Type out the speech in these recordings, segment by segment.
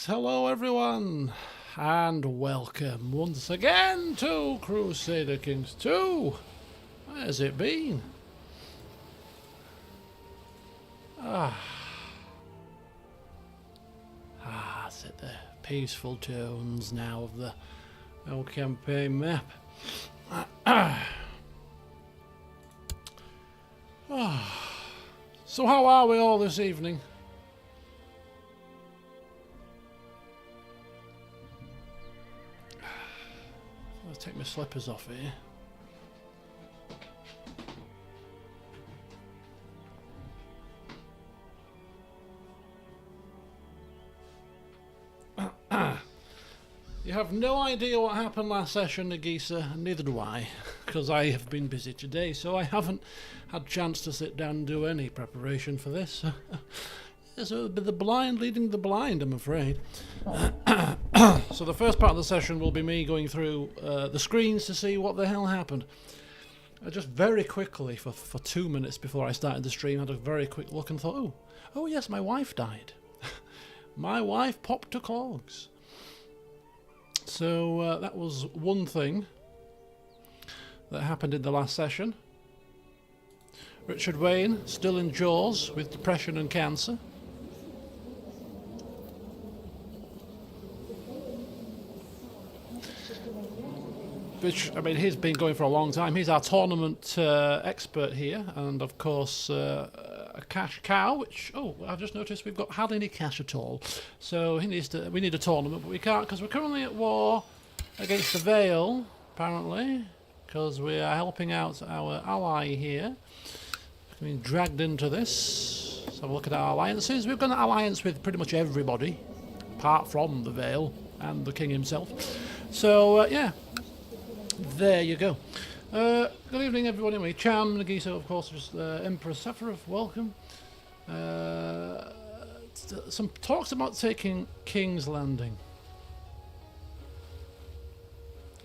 Hello everyone, and welcome once again to Crusader Kings 2. Where's it been? That's it, the peaceful tones now of the old campaign map. So how are we all this evening? I'll take my slippers off here. You have no idea what happened last session, Nagisa, and neither do I, because I have been busy today, so I haven't had a chance to sit down and do any preparation for this. So it'll be the blind leading the blind, I'm afraid. So the first part of the session will be me going through the screens to see what the hell happened. I just very quickly, for 2 minutes before I started the stream, had a very quick look and thought, oh yes, my wife died. My wife popped to clogs. So that was one thing that happened in the last session. Richard Wayne still in Jaws with depression and cancer. Which, I mean, he's been going for a long time. He's our tournament expert here, and of course a cash cow, which, I've just noticed we've got hardly any cash at all. So he needs to. We need a tournament, but we can't because we're currently at war against the Vale, apparently, because we are helping out our ally here. We've been dragged into this. Let's have a look at our alliances. We've got an alliance with pretty much everybody, apart from the Vale and the king himself. So yeah. There you go. Good evening, everyone. Anyway, Cham, Nagisa, of course, just Empress Sephiroth, welcome. Some talks about taking King's Landing.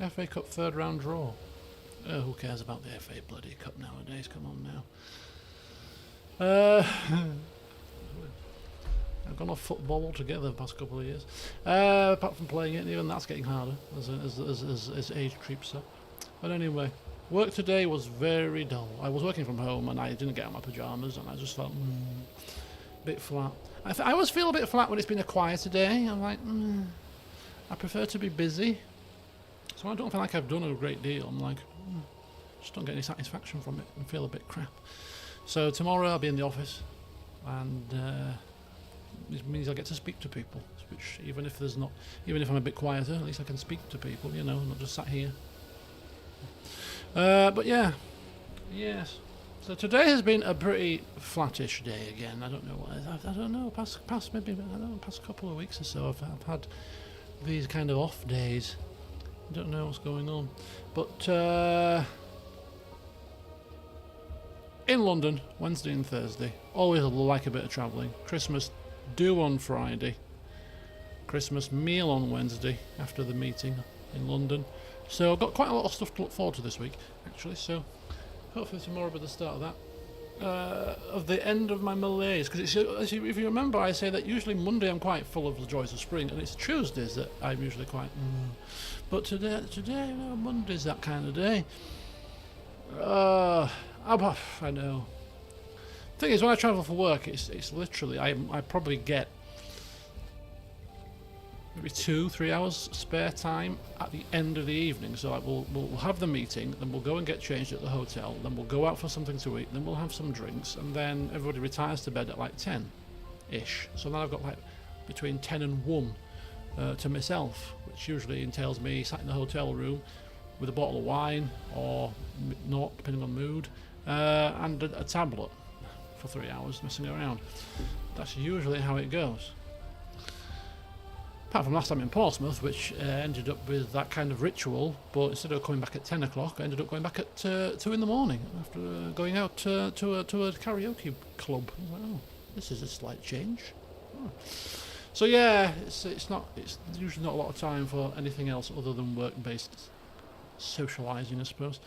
FA Cup third round draw. Who cares about the FA bloody Cup nowadays? Come on now. I've gone off football altogether the past couple of years. Apart from playing it, even that's getting harder as age creeps up. But anyway, work today was very dull. I was working from home and I didn't get out my pyjamas and I just felt a bit flat. I always feel a bit flat when it's been a quieter day. I'm like, I prefer to be busy. So I don't feel like I've done a great deal. I'm like, just don't get any satisfaction from it and feel a bit crap. So tomorrow I'll be in the office and it means I get to speak to people, which even if I'm a bit quieter, at least I can speak to people, you know, not just sat here. But yeah, yes. So today has been a pretty flattish day again. I don't know what I don't know. Past couple of weeks or so, I've had these kind of off days. I don't know what's going on, but in London, Wednesday and Thursday, always like a bit of travelling. Christmas do on Friday, Christmas meal on Wednesday after the meeting in London. So I've got quite a lot of stuff to look forward to this week, actually. So hopefully tomorrow will be the start of that, of the end of my malaise. Because if you remember, I say that usually Monday I'm quite full of the joys of spring, and it's Tuesdays that I'm usually quite. But today, Monday's that kind of day. I know. Thing is, when I travel for work, it's literally I probably get maybe 2-3 hours spare time at the end of the evening. So like we'll have the meeting, then we'll go and get changed at the hotel, then we'll go out for something to eat, then we'll have some drinks, and then everybody retires to bed at like 10-ish. So then I've got like between 10 and 1 to myself, which usually entails me sat in the hotel room with a bottle of wine or not, depending on mood, and a tablet for 3 hours messing around. That's usually how it goes. Apart from last time in Portsmouth, which ended up with that kind of ritual, but instead of coming back at 10 o'clock, I ended up going back at 2 in the morning after going out to a karaoke club. I was like, oh, this is a slight change. Oh. So yeah, it's usually not a lot of time for anything else other than work-based socialising, I suppose.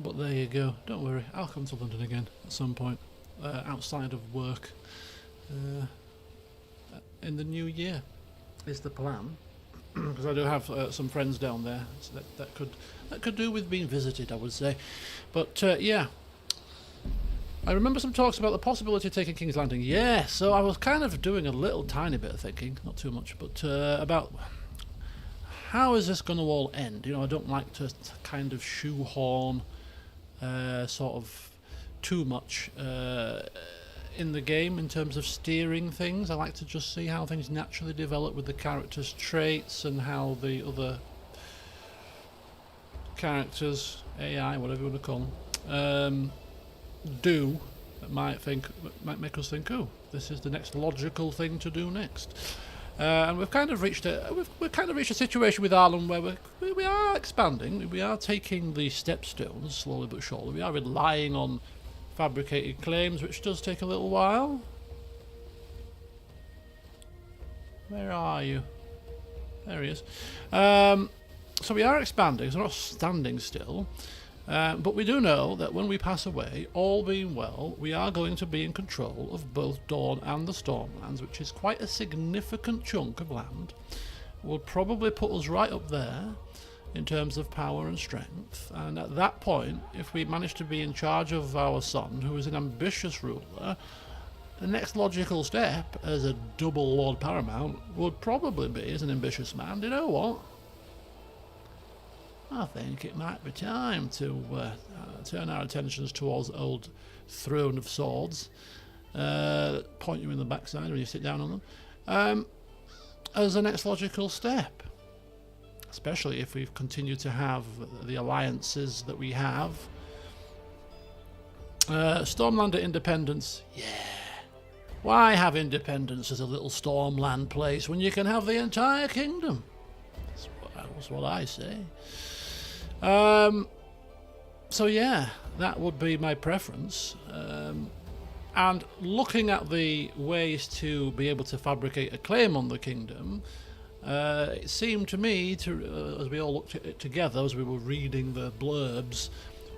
But there you go. Don't worry, I'll come to London again at some point, outside of work. in the new year, is the plan. Because I do have some friends down there, so that could do with being visited, I would say. But yeah, I remember some talks about the possibility of taking King's Landing. Yeah, so I was kind of doing a little tiny bit of thinking, not too much, but about how is this going to all end. You know, I don't like to kind of shoehorn sort of too much in the game in terms of steering things. I like to just see how things naturally develop with the characters' traits and how the other characters, AI, whatever you want to call them, do. That might make us think, oh, this is the next logical thing to do next. And we've kind of reached a situation with Arlan where we are expanding. We are taking the stepstones slowly but surely. We are relying on fabricated claims, which does take a little while. Where are you? There he is. So we are expanding, so we're not standing still. But we do know that when we pass away, all being well, we are going to be in control of both Dorne and the Stormlands, which is quite a significant chunk of land. Will probably put us right up there in terms of power and strength, and at that point, if we manage to be in charge of our son, who is an ambitious ruler, the next logical step as a double Lord Paramount would probably be, as an ambitious man, do you know what? I think it might be time to turn our attentions towards the old throne of swords, point you in the backside when you sit down on them, as the next logical step. Especially if we've continued to have the alliances that we have. Stormlander independence, yeah. Why have independence as a little Stormland place when you can have the entire kingdom? That's what I say. So yeah, that would be my preference. And looking at the ways to be able to fabricate a claim on the kingdom, it seemed to me, as we all looked at it together, as we were reading the blurbs,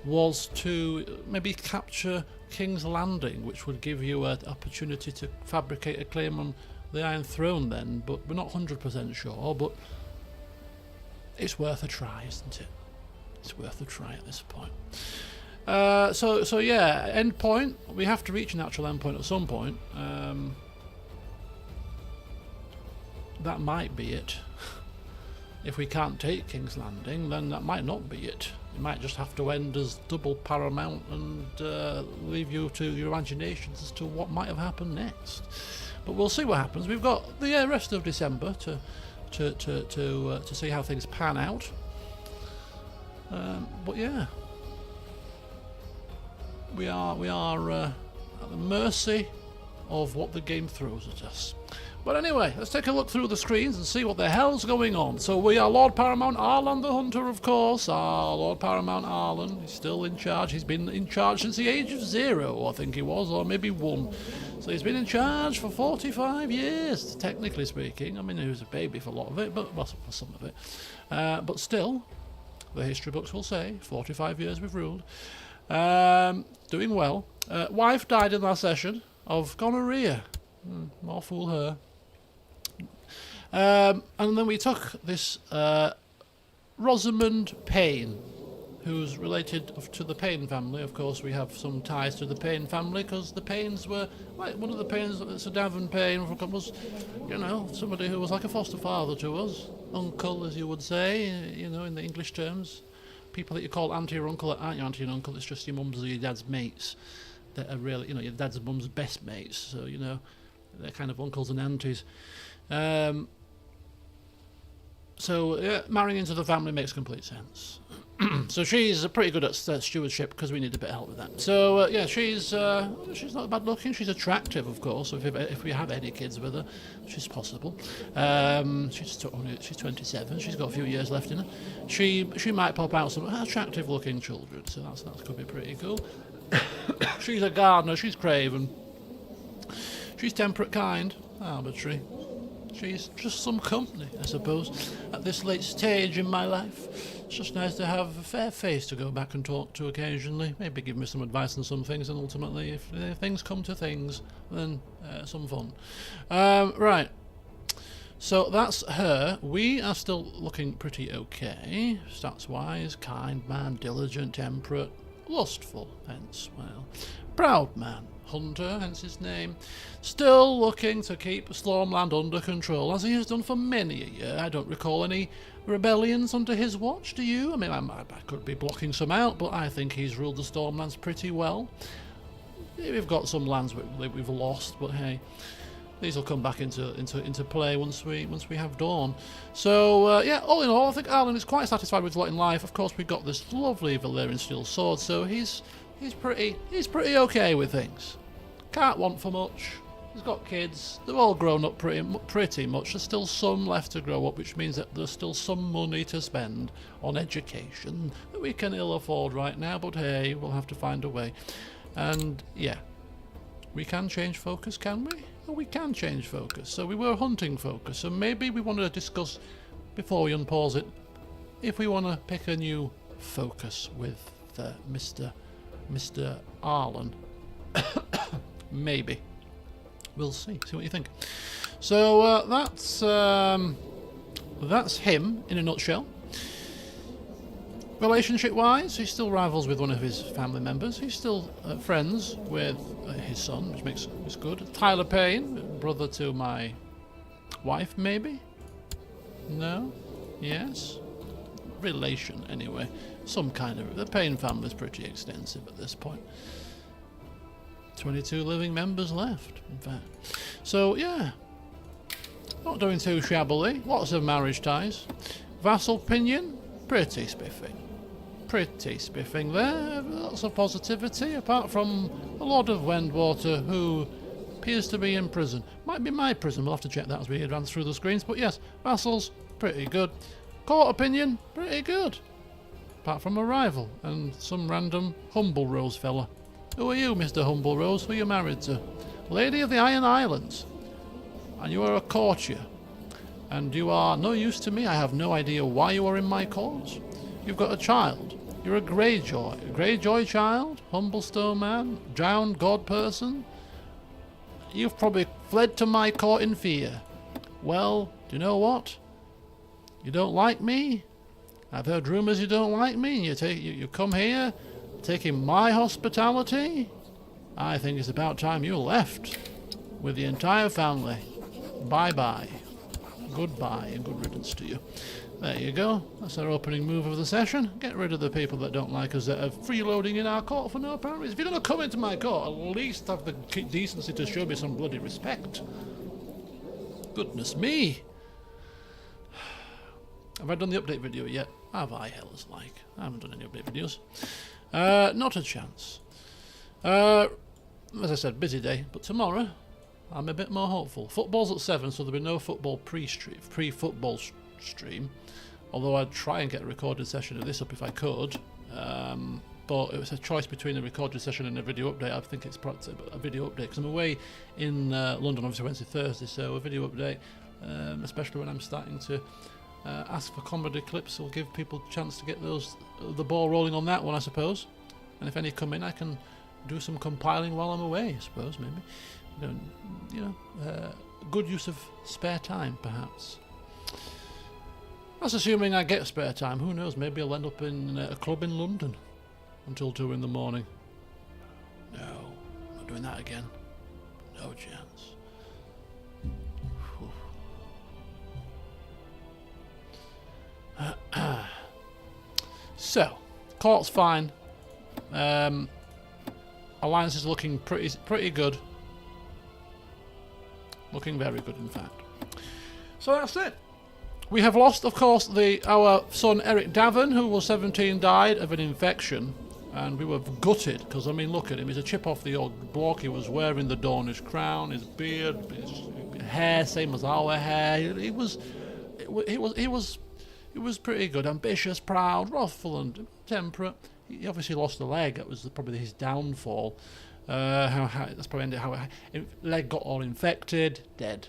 was to maybe capture King's Landing, which would give you an opportunity to fabricate a claim on the Iron Throne then, but we're not 100% sure, but it's worth a try, isn't it? It's worth a try at this point. So yeah, end point, we have to reach a natural end point at some point. That might be it. If we can't take King's Landing, then that might not be it. It might just have to end as double Paramount and leave you to your imaginations as to what might have happened next. But we'll see what happens. We've got the rest of December to see how things pan out. But yeah, we are at the mercy of what the game throws at us. But anyway, let's take a look through the screens and see what the hell's going on. So we are Lord Paramount Arlan the Hunter, of course. Our Lord Paramount Arlan, he's still in charge. He's been in charge since the age of 0, I think he was, or maybe 1. So he's been in charge for 45 years, technically speaking. I mean, he was a baby for a lot of it, but well, for some of it. But still, the history books will say 45 years we've ruled. Doing well. Wife died in last session of gonorrhea. More fool her. And then we took this Rosamund Payne, who's related to the Payne family. Of course, we have some ties to the Payne family because the Paynes were, like one of the Paynes, Sir Davin Payne, was, you know, somebody who was like a foster father to us, uncle, as you would say, you know, in the English terms. People that you call auntie or uncle aren't your auntie and uncle. It's just your mum's or your dad's mates that are really, you know, your dad's and mum's best mates. So, you know, they're kind of uncles and aunties. So yeah, marrying into the family makes complete sense. So she's pretty good at stewardship because we need a bit of help with that. So yeah, she's not bad looking. She's attractive, of course. If we have any kids with her, which is possible. She's 27. She's got a few years left in her. She might pop out some attractive looking children. So that could be pretty cool. She's a gardener. She's craven. She's temperate, kind, arbitrary. She's just some company, I suppose, at this late stage in my life. It's just nice to have a fair face to go back and talk to occasionally. Maybe give me some advice on some things, and ultimately, if things come to things, then some fun. Right, So that's her. We are still looking pretty okay, stats-wise. Kind man, diligent, temperate, lustful, hence, well, proud man, hunter, hence his name. Still looking to keep Stormland under control, as he has done for many a year. I don't recall any rebellions under his watch, do you? I mean, I could be blocking some out, but I think he's ruled the Stormlands pretty well. We've got some lands we've lost, but hey, these will come back into play once we have Dorne. So yeah, all in all, I think Arlan is quite satisfied with his lot in life. Of course, we've got this lovely Valyrian steel sword, so he's pretty okay with things. Can't want for much. He's got kids. They're all grown up pretty much. There's still some left to grow up, which means that there's still some money to spend on education that we can ill afford right now. But hey, we'll have to find a way. And yeah, we can change focus, can we? Well, we can change focus. So we were hunting focus, so maybe we want to discuss, before we unpause it, if we want to pick a new focus with Mr. Arlan. Maybe. We'll see what you think. So that's him in a nutshell. Relationship-wise, he still rivals with one of his family members. He's still friends with his son, which makes it good. Tyler Payne, brother to my wife, maybe? No? Yes? Relation, anyway. Some kind of... The Payne family's pretty extensive at this point. 22 living members left, in fact. So, yeah. Not doing too shabbily. Lots of marriage ties. Vassal Pinion, pretty spiffing. Pretty spiffing there. Lots of positivity, apart from a Lord of Wendwater who appears to be in prison. Might be my prison, we'll have to check that as we advance through the screens. But yes, vassals, pretty good. Court opinion, pretty good. Apart from a rival and some random Humble Rose fella. Who are you, Mr. Humble Rose? Who are you married to? Lady of the Iron Islands. And you are a courtier. And you are no use to me. I have no idea why you are in my cause. You've got a child. You're a Greyjoy. A Greyjoy child? Humble stone man? Drowned god person? You've probably fled to my court in fear. Well, do you know what? You don't like me? I've heard rumours you don't like me. You come here, taking my hospitality? I think it's about time you left. With the entire family. Bye-bye. Goodbye and good riddance to you. There you go. That's our opening move of the session. Get rid of the people that don't like us that are freeloading in our court for no apparent reason. If you're going to come into my court, at least have the decency to show me some bloody respect. Goodness me. Have I done the update video yet? Have I, hell's like? I haven't done any update videos. Not a chance. As I said, busy day, but tomorrow I'm a bit more hopeful. Football's at 7, so there'll be no football pre-football stream. Although I'd try and get a recorded session of this up if I could. But it was a choice between a recorded session and a video update. I think it's probably a video update because I'm away in London, obviously Wednesday, Thursday, so a video update, especially when I'm starting to ask for comedy clips, will give people a chance to get the ball rolling on that one, I suppose. And if any come in, I can do some compiling while I'm away, I suppose, maybe. Good use of spare time, perhaps. That's assuming I get spare time. Who knows? Maybe I'll end up in a club in London until 2 in the morning. No, I'm not doing that again. No chance. So, court's fine. Alliance is looking pretty good. Looking very good, in fact. So that's it. We have lost, of course, our son Eric Davern, who was 17, died of an infection, and we were gutted because, I mean, look at him. He's a chip off the old block. He was wearing the Dornish crown, his beard, his hair, same as our hair. He was pretty good, ambitious, proud, wrathful, and temperate. He obviously lost a leg. That was probably his downfall. That's probably how leg got all infected, dead.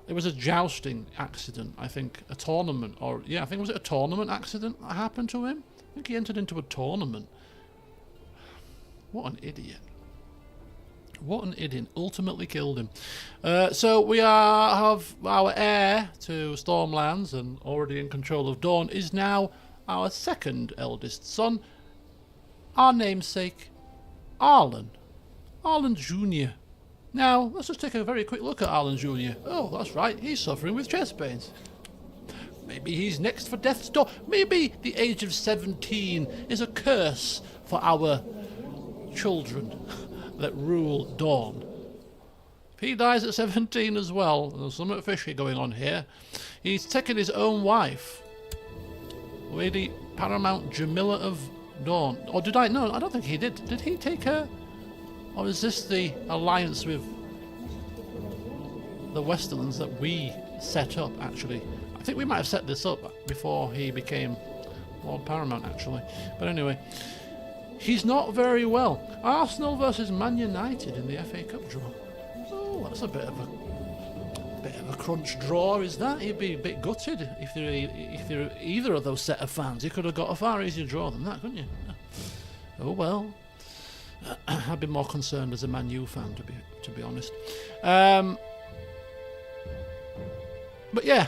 It was a jousting accident, I think, a tournament, was it a tournament accident that happened to him? I think he entered into a tournament. What an idiot. What an idiot. Ultimately killed him. So we have our heir to Stormlands and already in control of Dorne is now our second eldest son, our namesake, Arlan. Arlan Jr. Now, let's just take a very quick look at Arlan Jr. Oh, that's right, he's suffering with chest pains. Maybe he's next for death's door. Maybe the age of 17 is a curse for our children that rule Dorne. If he dies at 17 as well, there's something fishy going on here. He's taken his own wife, Lady Paramount Jamila of Dorne. Or did I? No, I don't think he did. Did he take her? Or is this the alliance with the Westerlands that we set up, actually? I think we might have set this up before he became Lord Paramount, actually. But anyway, he's not very well. Arsenal versus Man United in the FA Cup draw. Oh, that's a bit of a crunch draw, is that? He'd be a bit gutted if they're either of those set of fans. You could have got a far easier draw than that, couldn't you? Oh well. I'd be more concerned as a Man U fan, to be honest. But yeah,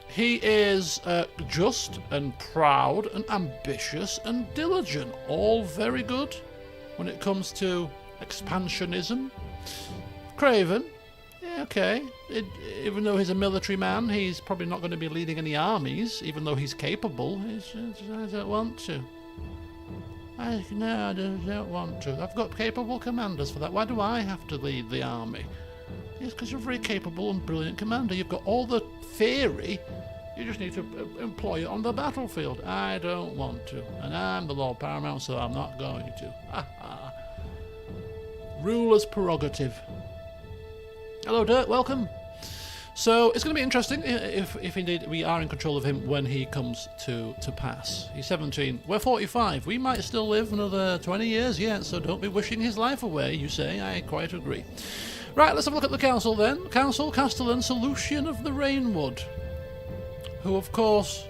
he is just and proud and ambitious and diligent. All very good when it comes to expansionism. Craven, yeah, okay. Even though he's a military man, he's probably not going to be leading any armies, even though he's capable. I don't want to. No, I don't want to. I've got capable commanders for that. Why do I have to lead the army? Yes, because you're a very capable and brilliant commander. You've got all the theory. You just need to employ it on the battlefield. I don't want to. And I'm the Lord Paramount, so I'm not going to. Ruler's prerogative. Hello, Dirk. Welcome. So it's going to be interesting if indeed we are in control of him when he comes to pass. He's 17. We're 45. We might still live another 20 years yet, so don't be wishing his life away, you say. I quite agree. Right, let's have a look at the council then. Council, Castellan, Solution of the Rainwood. Who, of course...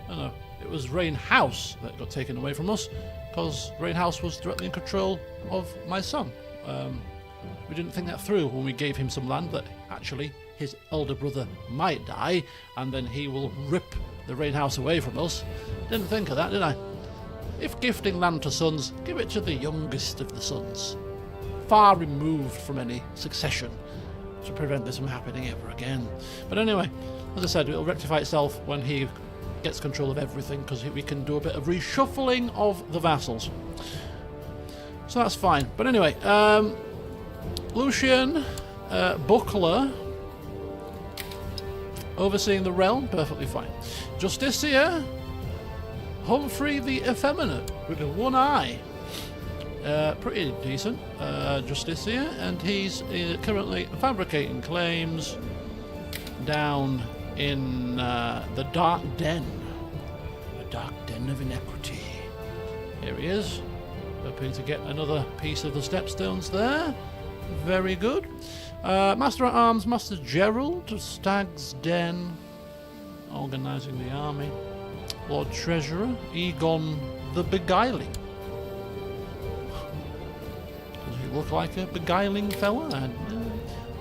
I don't know. It was Rain House that got taken away from us, because Rain House was directly in control of my son. We didn't think that through when we gave him some land that actually his elder brother might die and then he will rip the Rain House away from us. Didn't think of that, did I? If gifting land to sons, give it to the youngest of the sons, far removed from any succession, to prevent this from happening ever again. But anyway, as I said, it'll rectify itself when he gets control of everything, because we can do a bit of reshuffling of the vassals. So that's fine. But anyway, Lucian Buckler overseeing the realm, perfectly fine. Justicia Humphrey the Effeminate with one eye, pretty decent. Justicia, and he's currently fabricating claims down in the Dark Den, of Inequity. Here he is, hoping to get another piece of the stepstones there. Very good. Master at Arms, Master Gerald, Stag's Den, organising the army. Lord Treasurer, Egon the Beguiling. Does he look like a beguiling fella?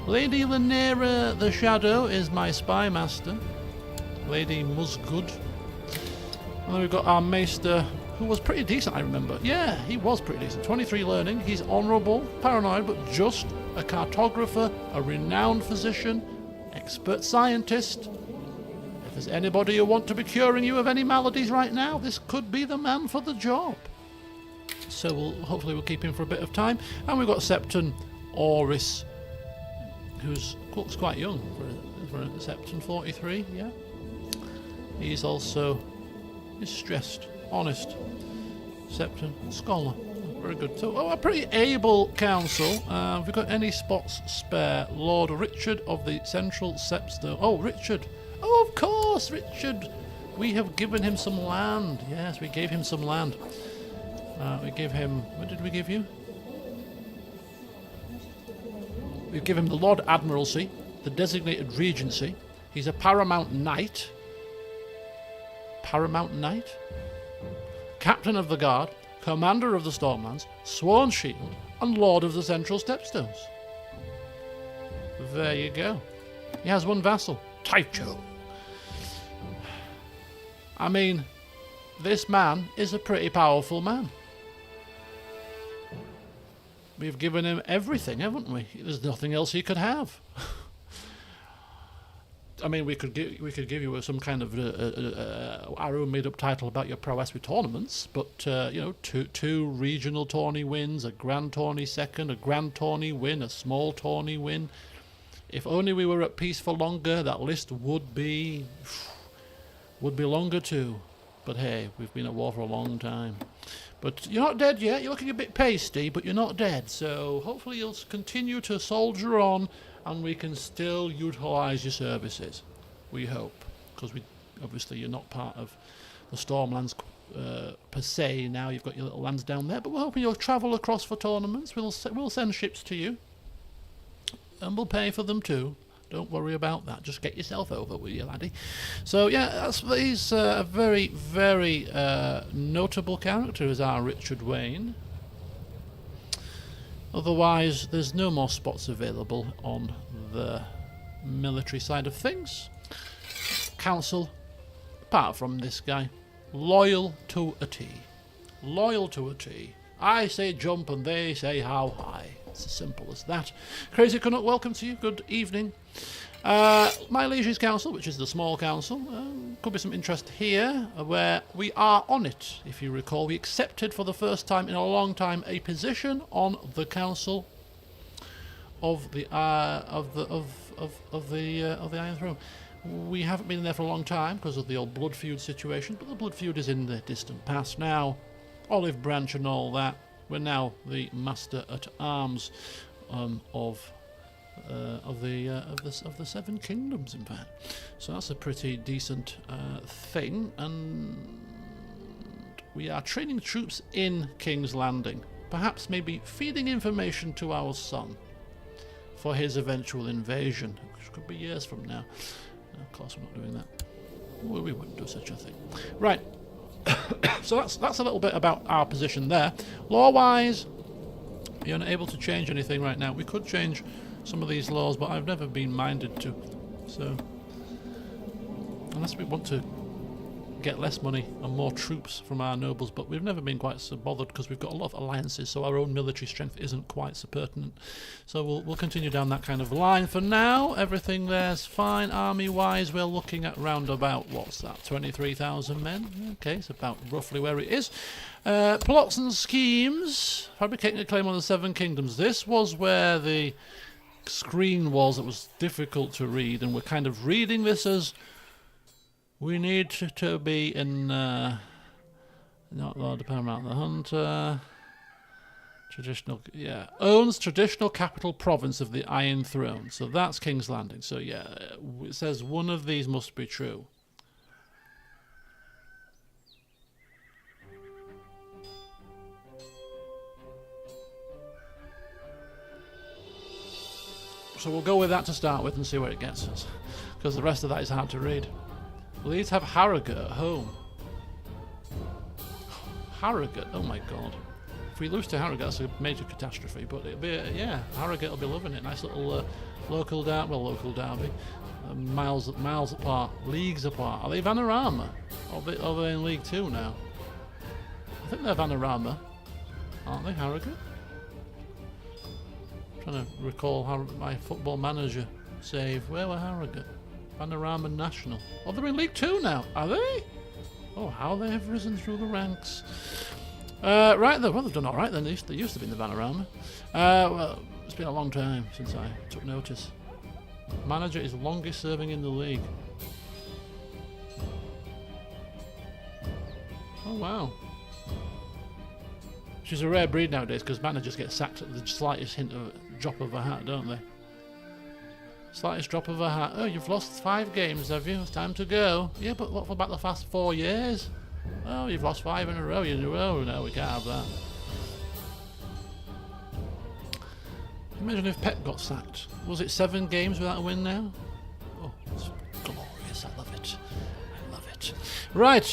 Lady Lanera the Shadow is my spy master. Lady Musgood. And then we've got our Maester, who was pretty decent, I remember. Yeah, he was pretty decent. 23 learning. He's honourable, paranoid, but just. A cartographer, a renowned physician, expert scientist. If there's anybody who want to be curing you of any maladies right now, this could be the man for the job. So hopefully we'll keep him for a bit of time. And we've got Septon Oris, who's looks quite young for a Septon, 43, yeah. He's also stressed, honest. Septon, scholar. Very good. So, a pretty able council. Have we got any spots spare? Lord Richard of the Central Sepstone. Oh, Richard. Oh, of course, Richard. We have given him some land. Yes, we gave him some land. We gave him... What did we give you? We give him the Lord Admiralty, the designated regency. He's a Paramount Knight. Paramount Knight? Captain of the Guard. Commander of the Stormlands, Sworn Shield, and Lord of the Central Stepstones. There you go. He has one vassal, Taicho. I mean, this man is a pretty powerful man. We've given him everything, haven't we? There's nothing else he could have. I mean, we could give you some kind of our own made-up title about your prowess with tournaments, but you know, two regional tourney wins, a grand tourney second, a grand tourney win, a small tourney win. If only we were at peace for longer, that list would be longer too. But hey, we've been at war for a long time. But you're not dead yet. You're looking a bit pasty, but you're not dead. So hopefully you'll continue to soldier on, and we can still utilise your services. We hope, because obviously you're not part of the Stormlands per se. Now you've got your little lands down there, but we're hoping you'll travel across for tournaments. We'll send ships to you, and we'll pay for them too. Don't worry about that. Just get yourself over, will you, laddie? So yeah, he's a very, very notable character, is our Richard Wayne. Otherwise, there's no more spots available on the military side of things. Council, apart from this guy, loyal to a T. Loyal to a T. I say jump and they say how high. It's as simple as that. Crazy Canuck, welcome to you. Good evening. My Liege's Council, which is the small council, could be some interest here, where we are on it. If you recall, we accepted for the first time in a long time a position on the council of the Iron Throne. We haven't been there for a long time because of the old blood feud situation, but the blood feud is in the distant past now. Olive Branch and all that. We're now the master at arms of the Seven Kingdoms, in fact. So that's a pretty decent thing, and we are training troops in King's Landing. Perhaps maybe feeding information to our son for his eventual invasion, which could be years from now. Of course, we're not doing that. Well, we wouldn't do such a thing. Right. So that's a little bit about our position there. Law-wise, you're not able to change anything right now. We could change some of these laws, but I've never been minded to. So, unless we want to get less money and more troops from our nobles, but we've never been quite so bothered because we've got a lot of alliances, so our own military strength isn't quite so pertinent. So we'll continue down that kind of line. For now, everything there's fine. Army-wise, we're looking at round about, what's that, 23,000 men? Okay, it's about roughly where it is. Plots and schemes. Fabricating a claim on the Seven Kingdoms. This was where the screen was that was difficult to read, and we're kind of reading this as we need to be in not Lord of Paramount the Hunter. Traditional, yeah, owns traditional capital province of the Iron Throne. So that's King's Landing. So yeah, it says one of these must be true. So we'll go with that to start with and see where it gets us, because the rest of that is hard to read. Please have Harrogate at home. Harrogate, oh my god. If we lose to Harrogate, that's a major catastrophe, but it'll be, yeah, Harrogate will be loving it. Nice little local derby. Miles apart, leagues apart. Are they Vanarama? Or are they in League 2 now? I think they're Vanarama. Aren't they, Harrogate? I'm trying to recall how my Football Manager save. Where were Harrogate? Panorama National. Oh, they're in League 2 now, are they? Oh, how they have risen through the ranks. Right, well, they've done all right then. They used to be in the Panorama. Well, it's been a long time since I took notice. Manager is longest serving in the league. Oh, wow. She's a rare breed nowadays because managers get sacked at the slightest hint of drop of a hat, don't they? Slightest drop of a hat. Oh, you've lost 5 games, have you? It's time to go. Yeah, but what about the past 4 years? Oh, you've lost 5 in a row. No, we can't have that. Imagine if Pep got sacked. Was it 7 games without a win now? Oh, it's glorious. I love it. I love it. Right.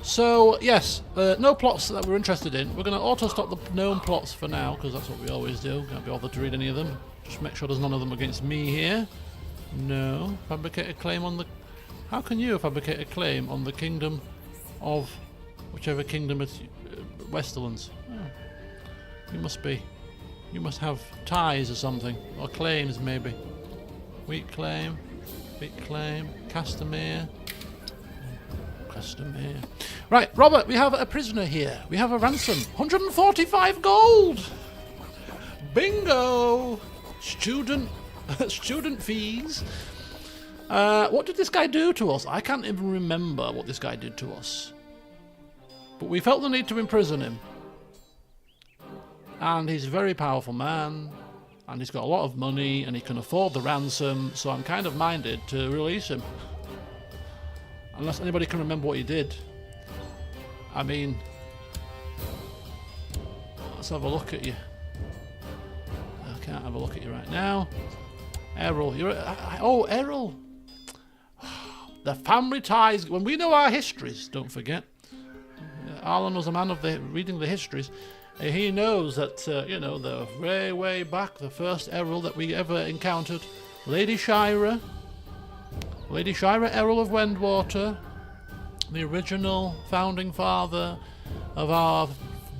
So So, yes, no plots that we're interested in. We're going to auto-stop the known plots for now, because that's what we always do. Can't be bothered to read any of them. Just make sure there's none of them against me here. No. Fabricate a claim on the... How can you fabricate a claim on the kingdom of... whichever kingdom it's... Westerlands? Oh. You must be... You must have ties or something. Or claims, maybe. Weak claim. Big claim. Castamere. Castamere. Right, Robert, we have a prisoner here. We have a ransom. 145 gold! Bingo! Student fees. What did this guy do to us? I can't even remember what this guy did to us. But we felt the need to imprison him. And he's a very powerful man. And he's got a lot of money. And he can afford the ransom. So I'm kind of minded to release him. Unless anybody can remember what he did. I mean... Let's have a look at you. I can't have a look at you right now. Errol, you're... Oh, Errol! The family ties... When we know our histories, don't forget. Arlan was a man of reading the histories. He knows that, you know, the way back, the first Errol that we ever encountered, Lady Shira, Errol of Wendwater, the original founding father of our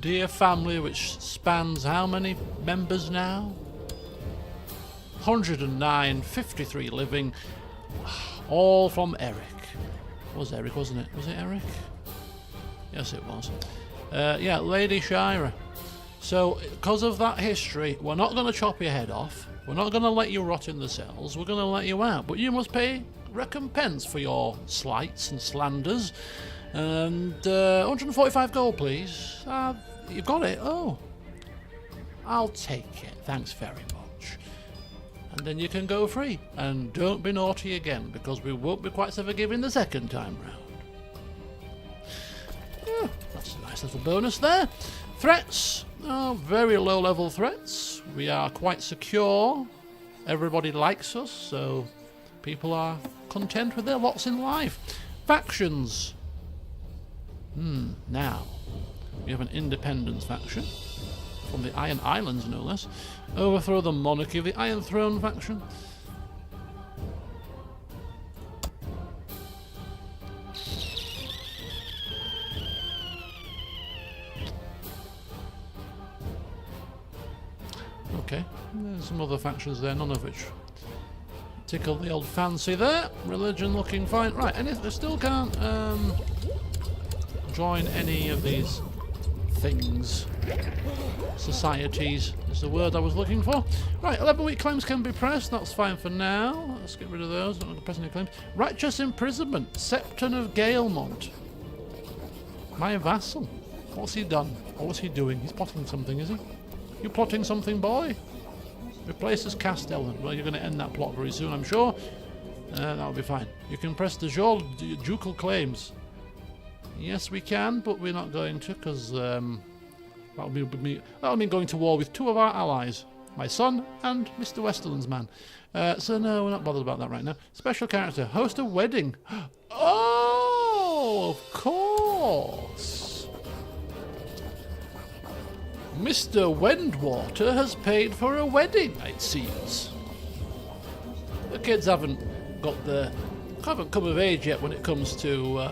dear family, which spans how many members now? 109, 53 living, all from Eric. It was Eric, wasn't it? Was it Eric? Yes, it was. Yeah, Lady Shira. So, because of that history, we're not going to chop your head off. We're not going to let you rot in the cells. We're going to let you out. But you must pay recompense for your slights and slanders. And 145 gold, please. You've got it? Oh. I'll take it. Thanks very much. And then you can go free. And don't be naughty again, because we won't be quite so forgiving the second time round. Oh, that's a nice little bonus there. Threats. Oh, very low level threats. We are quite secure. Everybody likes us, so people are content with their lots in life. Factions. Now, we have an independence faction. From the Iron Islands, no less. Overthrow the monarchy of the Iron Throne faction. Okay, there's some other factions there, none of which tickle the old fancy there. Religion looking fine. Right, and if they still can't join any of these things. Societies is the word I was looking for. Right, 11-week claims can be pressed. That's fine for now. Let's get rid of those. Don't want to press any claims. Righteous imprisonment. Septon of Galemont. My vassal. What's he done? Or what's he doing? He's plotting something, is he? You plotting something, boy? Replaces Castellan. Well, you're going to end that plot very soon, I'm sure. That'll be fine. You can press the ducal claims. Yes, we can, but we're not going to, because that'll mean going to war with two of our allies, my son and Mr. Westerland's man. So no, we're not bothered about that right now. Special character, host a wedding. Oh, of course. Mr. Wendwater has paid for a wedding, it seems. The kids haven't come of age yet when it comes to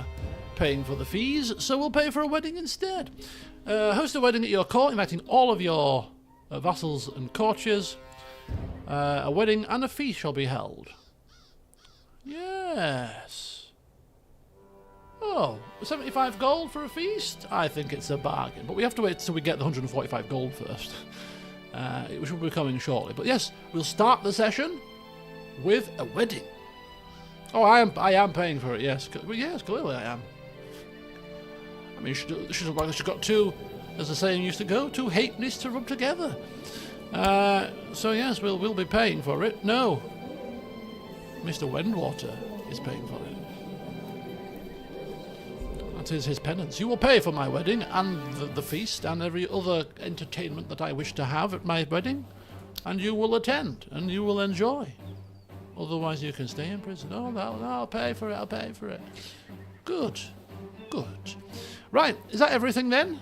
paying for the fees, so we'll pay for a wedding instead. Host a wedding at your court, inviting all of your vassals and courtiers. A wedding and a feast shall be held. Yes. Oh, 75 gold for a feast? I think it's a bargain, but we have to wait till we get the 145 gold first, which will be coming shortly. But yes, we'll start the session with a wedding. Oh, I am paying for it, yes. Well, yes, clearly I am. I mean, she's got two, as the saying used to go, two halfpennies to rub together. So yes, we'll be paying for it. No, Mr. Wendwater is paying for it. That is his penance. You will pay for my wedding and the feast and every other entertainment that I wish to have at my wedding, and you will attend and you will enjoy. Otherwise, you can stay in prison. Oh, no, I'll pay for it. I'll pay for it. Good, good. Right, is that everything then?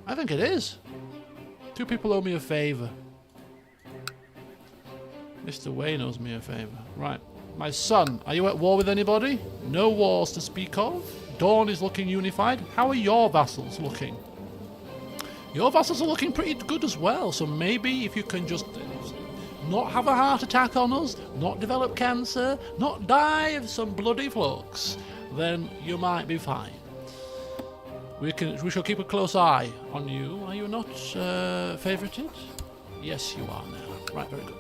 I think it is. 2 people owe me a favour. Mr. Wayne owes me a favour. Right. My son, are you at war with anybody? No wars to speak of. Dorne is looking unified. How are your vassals looking? Your vassals are looking pretty good as well, so maybe if you can just not have a heart attack on us, not develop cancer, not die of some bloody flux, then you might be fine. We shall keep a close eye on you. Are you not favoured? Yes, you are now. Right, very good.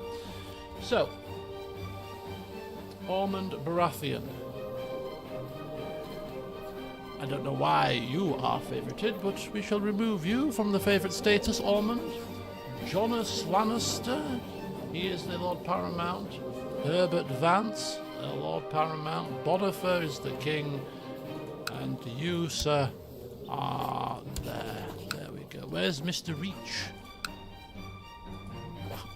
So, Ormond Baratheon. I don't know why you are favoured, but we shall remove you from the favourite status, Ormond. Jonas Lannister, he is the Lord Paramount. Herbert Vance, the Lord Paramount. Bonifer is the king. And you, sir, are there. There we go. Where's Mr. Reach?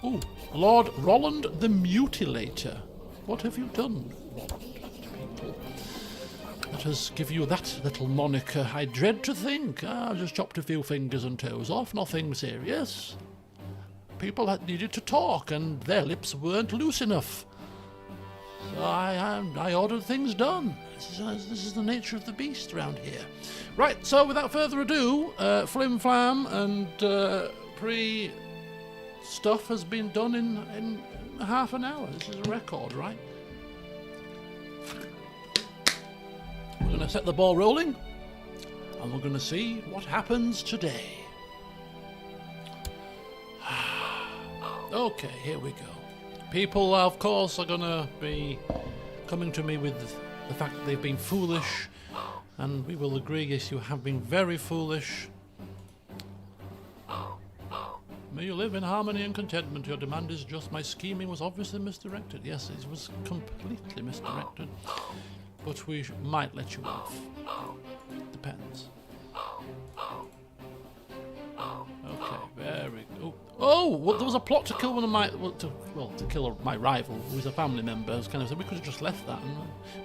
Ooh, Lord Roland the Mutilator. What have you done, Roland, people? Let us give you that little moniker. I dread to think. I've just chopped a few fingers and toes off. Nothing serious. People had needed to talk, and their lips weren't loose enough. So I ordered things done. This is the nature of the beast around here. Right, so without further ado, flim flam and stuff has been done in half an hour. This is a record, right? We're going to set the ball rolling, and we're going to see what happens today. Okay, here we go. People, of course, are going to be coming to me with the fact that they've been foolish, and we will agree, yes, you have been very foolish. May you live in harmony and contentment. Your demand is just. My scheming was obviously misdirected. Yes, it was completely misdirected. But we might let you off. Depends. Okay, very good. Oh, well, there was a plot to kill one of my... to kill my rival, who was a family member. I was kind of saying we could have just left that and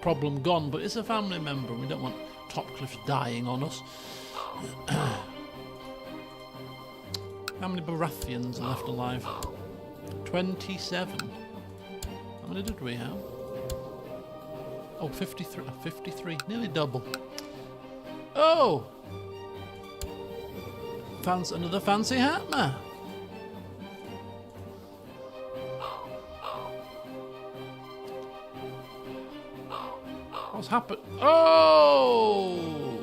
problem gone, but it's a family member and we don't want Topcliffe dying on us. How many Baratheons are left alive? 27. How many did we have? Oh, 53. 53. Nearly double. Oh! Another fancy hat, man. What's happened? Oh!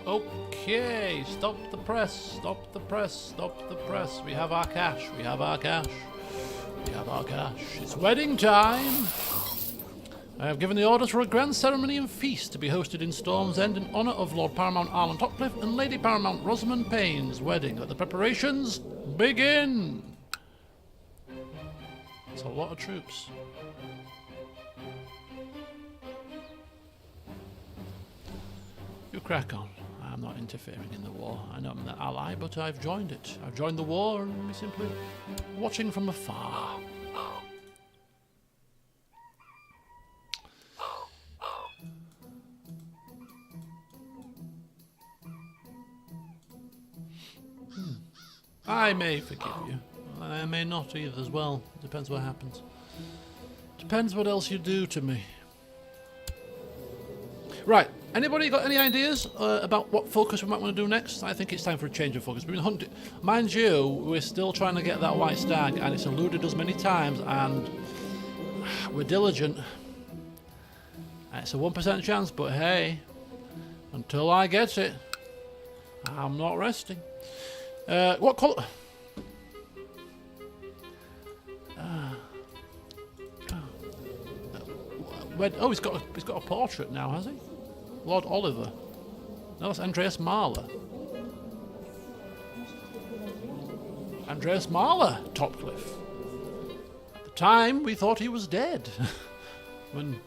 Okay, stop the press, stop the press, stop the press. We have our cash, we have our cash, we have our cash. It's wedding time. I have given the orders for a grand ceremony and feast to be hosted in Storm's End in honour of Lord Paramount Arlan Topcliffe and Lady Paramount Rosamund Payne's wedding. Let the preparations begin. It's a lot of troops. You crack on. I'm not interfering in the war. I know I'm the ally, but I've joined it. I've joined the war and I'm simply watching from afar. I may forgive you. I may not either as well. Depends what happens. Depends what else you do to me. Right. Anybody got any ideas about what focus we might want to do next? I think it's time for a change of focus. We've been hunting. Mind you, we're still trying to get that white stag, and it's eluded us many times, and we're diligent. It's a 1% chance, but hey, until I get it, I'm not resting. What colour? Oh, he's got a portrait now, has he? Lord Oliver. No, that's Andreas Mahler. Andreas Mahler, Topcliffe. At the time, we thought he was dead. When...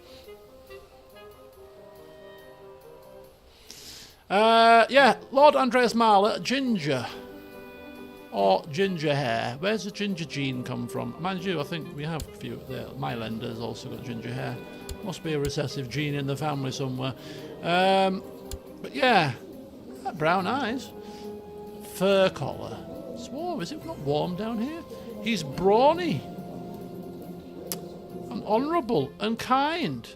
yeah, Lord Andreas Mahler, ginger. Or ginger hair. Where's the ginger gene come from? Mind you, I think we have a few there. My lender's also got ginger hair. Must be a recessive gene in the family somewhere. But yeah, Brown eyes. Fur collar. It's warm. Is it not warm down here? He's brawny. And honourable and kind.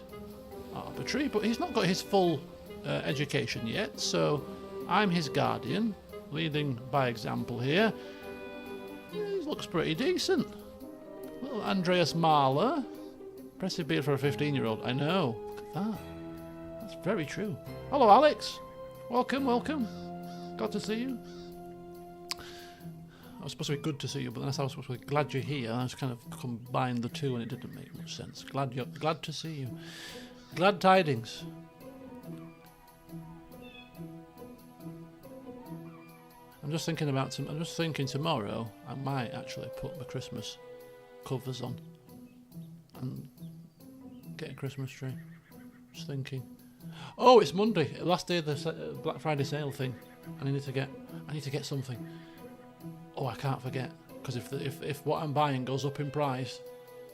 Arbitrary, but he's not got his full education yet, so I'm his guardian, leading by example here. He looks pretty decent. Little Andreas Mahler. Impressive beard for a 15-year-old. I know. Look at that. That's very true. Hello, Alex. Welcome, welcome. Glad to see you. I was supposed to be good to see you, but then I was supposed to be glad you're here. I just kind of combined the two, and it didn't make much sense. Glad to see you. Glad tidings. I'm just thinking tomorrow I might actually put my Christmas covers on and get a Christmas tree. Just thinking. Oh, it's Monday, last day of the Black Friday sale thing. I need to get something. Oh, I can't forget, because if what I'm buying goes up in price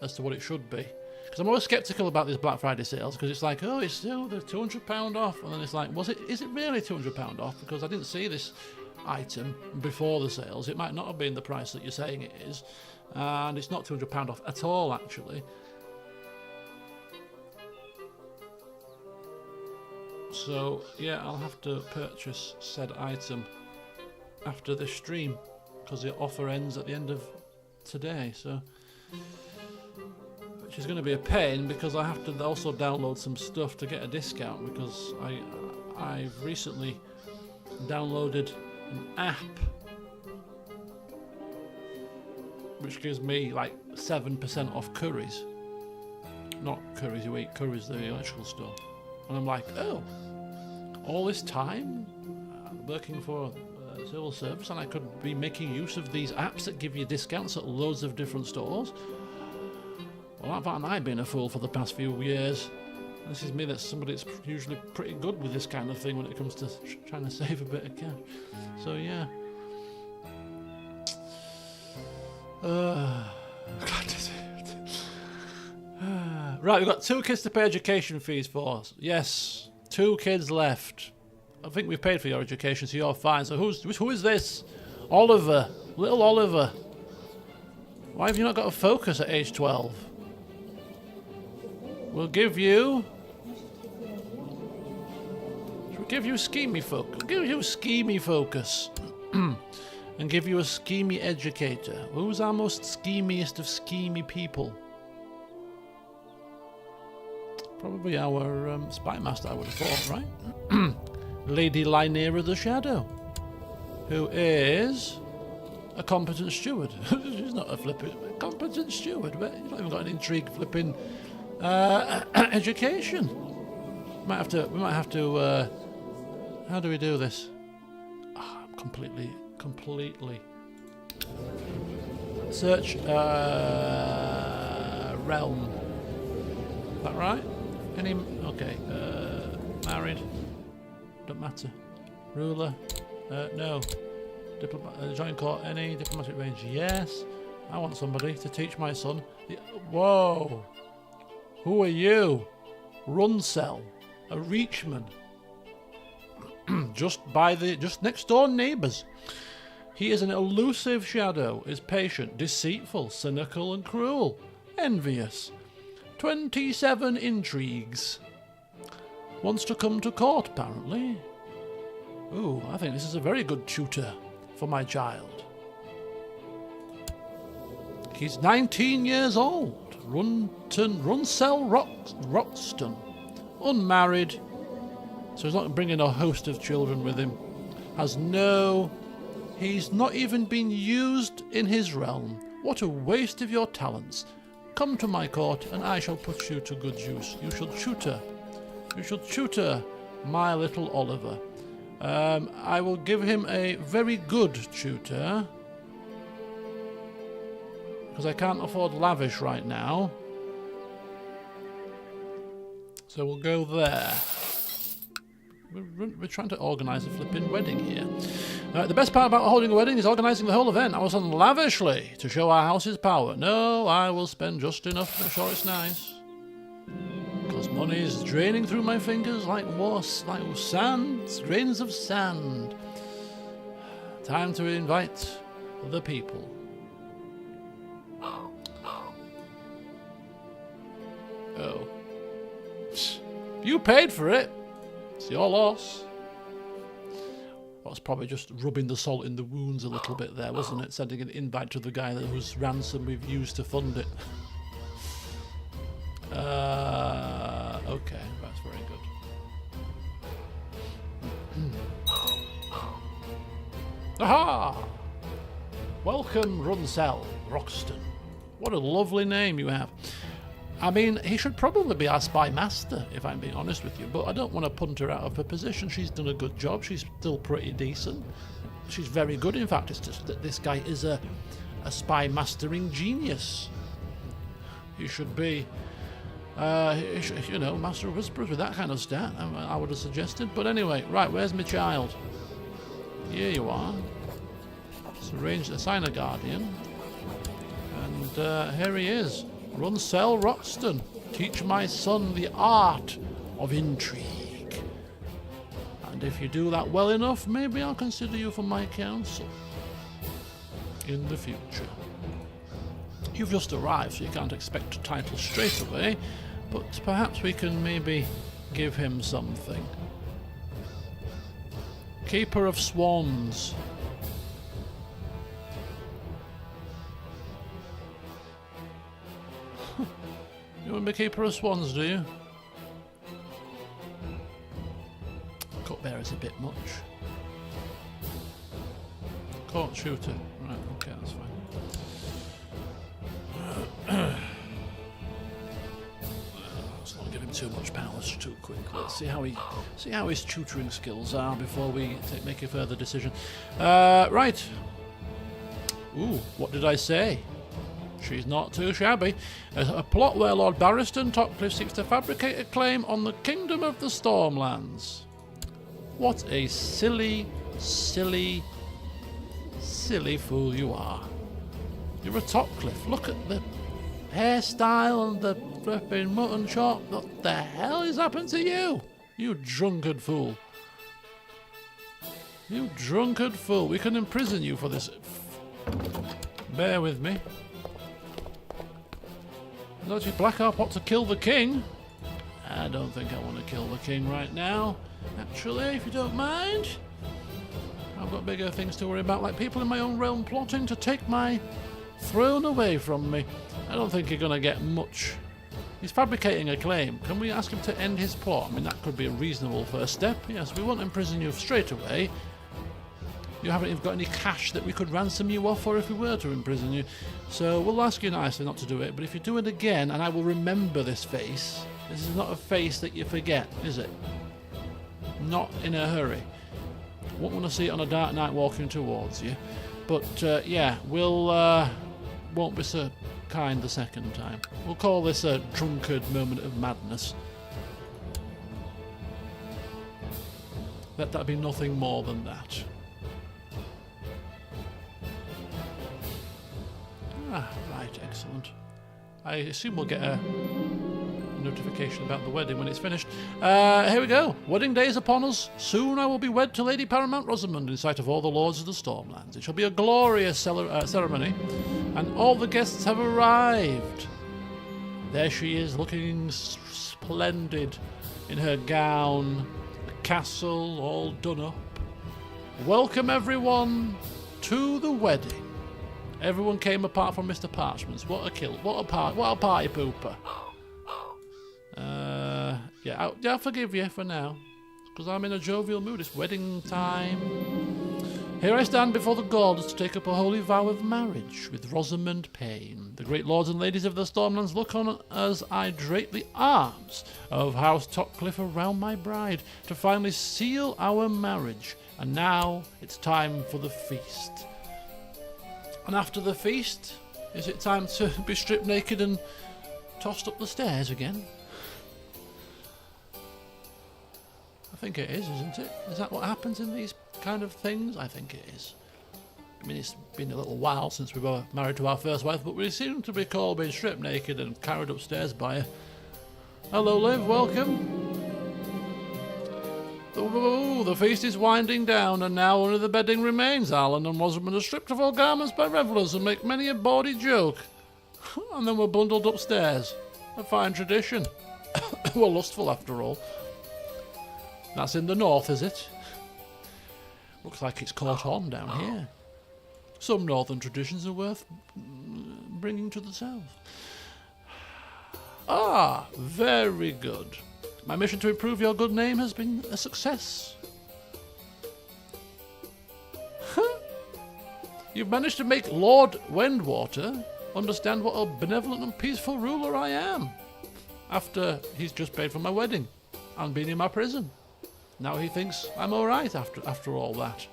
as to what it should be, because I'm always sceptical about these Black Friday sales, because it's like, oh, it's still the £200 off, and then it's like, is it really £200 off? Because I didn't see this item before the sales. It might not have been the price that you're saying it is, and it's not £200 off at all, actually. So yeah, I'll have to purchase said item after this stream, because the offer ends at the end of today, so which is going to be a pain, because I have to also download some stuff to get a discount, because I've recently downloaded an app which gives me like 7% off Currys. Not Currys you eat, Currys the electrical store. And I'm like, oh, all this time working for civil service, and I could be making use of these apps that give you discounts at loads of different stores. Well, haven't I been a fool for the past few years? This is me, that's somebody that's usually pretty good with this kind of thing when it comes to trying to save a bit of cash. So yeah. Glad to see it. Right, we've got 2 kids to pay education fees for. Yes, 2 kids left. I think we've paid for your education, so you're fine. So who is this? Oliver. Little Oliver. Why have you not got a focus at age 12? We'll give you... Should we give you a schemy focus? We'll give you a schemy focus. And give you a schemy educator. Who's our most schemiest of schemy people? Probably our spy master, I would have thought, right? Lady Lynera the Shadow, who is a competent steward. She's not a flipping competent steward, but she's not even got an intrigue flipping education. We might have to. How do we do this? Oh, I'm completely. Search realm. Is that right? Okay. Married. Don't matter. Ruler. No. Joint court. Any diplomatic range? Yes. I want somebody to teach my son. Whoa. Who are you? Runcell. A Reachman. just next door neighbours. He is an elusive shadow, is patient, deceitful, cynical and cruel, envious. 27 intrigues. Wants to come to court, apparently. Ooh, I think this is a very good tutor for my child. He's 19 years old. Runcell Roxton. Unmarried. So he's not bringing a host of children with him. He's not even been used in his realm. What a waste of your talents. Come to my court and I shall put you to good use. You shall tutor my little Oliver. I will give him a very good tutor, because I can't afford lavish right now. So we'll go there. We're trying to organise a flipping wedding here. The best part about holding a wedding is organising the whole event. I will spend lavishly to show our house's power. No, I will spend just enough to make sure it's nice. Because money's draining through my fingers like sand, grains of sand. Time to invite the people. Oh. You paid for it. It's your loss. Well, it's probably just rubbing the salt in the wounds a little bit there, wasn't it? Sending an invite to the guy whose ransom we've used to fund it. Okay, that's very good. Aha! Welcome, Runsell, Roxton. What a lovely name you have. I mean, he should probably be our spy master, if I'm being honest with you, but I don't want to punt her out of her position. She's done a good job. She's still pretty decent. She's very good, in fact. It's just that this guy is a spy mastering genius. He should be, you know, master of whisperers with that kind of stat, I would have suggested. But anyway, right, where's my child? Here you are. Let's assign a guardian. And here he is. Runsell Roxton, teach my son the art of intrigue. And if you do that well enough, maybe I'll consider you for my counsel in the future. You've just arrived, so you can't expect a title straight away, but perhaps we can maybe give him something. Keeper of Swans. You want to be Keeper of Swans, do you? Cupbearer's a bit much. Court shooter. Right, okay, that's fine. Let's not give him too much powers too quick. Let's see how his tutoring skills are before we make a further decision. Right. Ooh, what did I say? She's not too shabby. A plot where Lord Barristan Topcliffe seeks to fabricate a claim on the kingdom of the Stormlands. What a silly, silly, silly fool you are. You're a Topcliffe. Look at the hairstyle and the flipping mutton chop. What the hell has happened to you? You drunkard fool. You drunkard fool. We can imprison you for this. Bear with me. Don't you black our pot to kill the king? I don't think I want to kill the king right now. Actually, if you don't mind. I've got bigger things to worry about, like people in my own realm plotting to take my throne away from me. I don't think you're going to get much. He's fabricating a claim. Can we ask him to end his plot? I mean, that could be a reasonable first step. Yes, we won't imprison you straight away. You haven't even got any cash that we could ransom you off for if we were to imprison you. So we'll ask you nicely not to do it, but if you do it again, and I will remember this face. This is not a face that you forget, is it? Not in a hurry. Won't want to see it on a dark night walking towards you. But yeah, we'll won't be so kind the second time. We'll call this a drunkard moment of madness. Let that be nothing more than that. Ah, right, excellent. I assume we'll get a notification about the wedding when it's finished. Here we go. Wedding day is upon us. Soon I will be wed to Lady Paramount Rosamund in sight of all the lords of the Stormlands. It shall be a glorious ceremony, and all the guests have arrived. There she is, looking splendid in her gown, the castle all done up. Welcome everyone to the wedding. Everyone came apart from Mr. Parchments. What a kill. What a party pooper. Yeah, I'll forgive you for now. Because I'm in a jovial mood. It's wedding time. Here I stand before the gods to take up a holy vow of marriage with Rosamund Payne. The great lords and ladies of the Stormlands look on as I drape the arms of House Topcliffe around my bride to finally seal our marriage. And now it's time for the feast. And after the feast, is it time to be stripped naked and tossed up the stairs again? I think it is, isn't it? Is that what happens in these kind of things? I think it is. I mean, it's been a little while since we were married to our first wife, but we seem to recall being stripped naked and carried upstairs by her. Hello, Liv, welcome. Oh, the feast is winding down, and now only the bedding remains. Arlan and Wasserman are stripped of all garments by revellers and make many a bawdy joke. And then we're bundled upstairs. A fine tradition. We're lustful, after all. That's in the north, is it? Looks like it's caught on down here. Some northern traditions are worth bringing to the south. Ah, very good. My mission to improve your good name has been a success. You've managed to make Lord Wendwater understand what a benevolent and peaceful ruler I am. After he's just paid for my wedding and been in my prison. Now he thinks I'm alright after all that.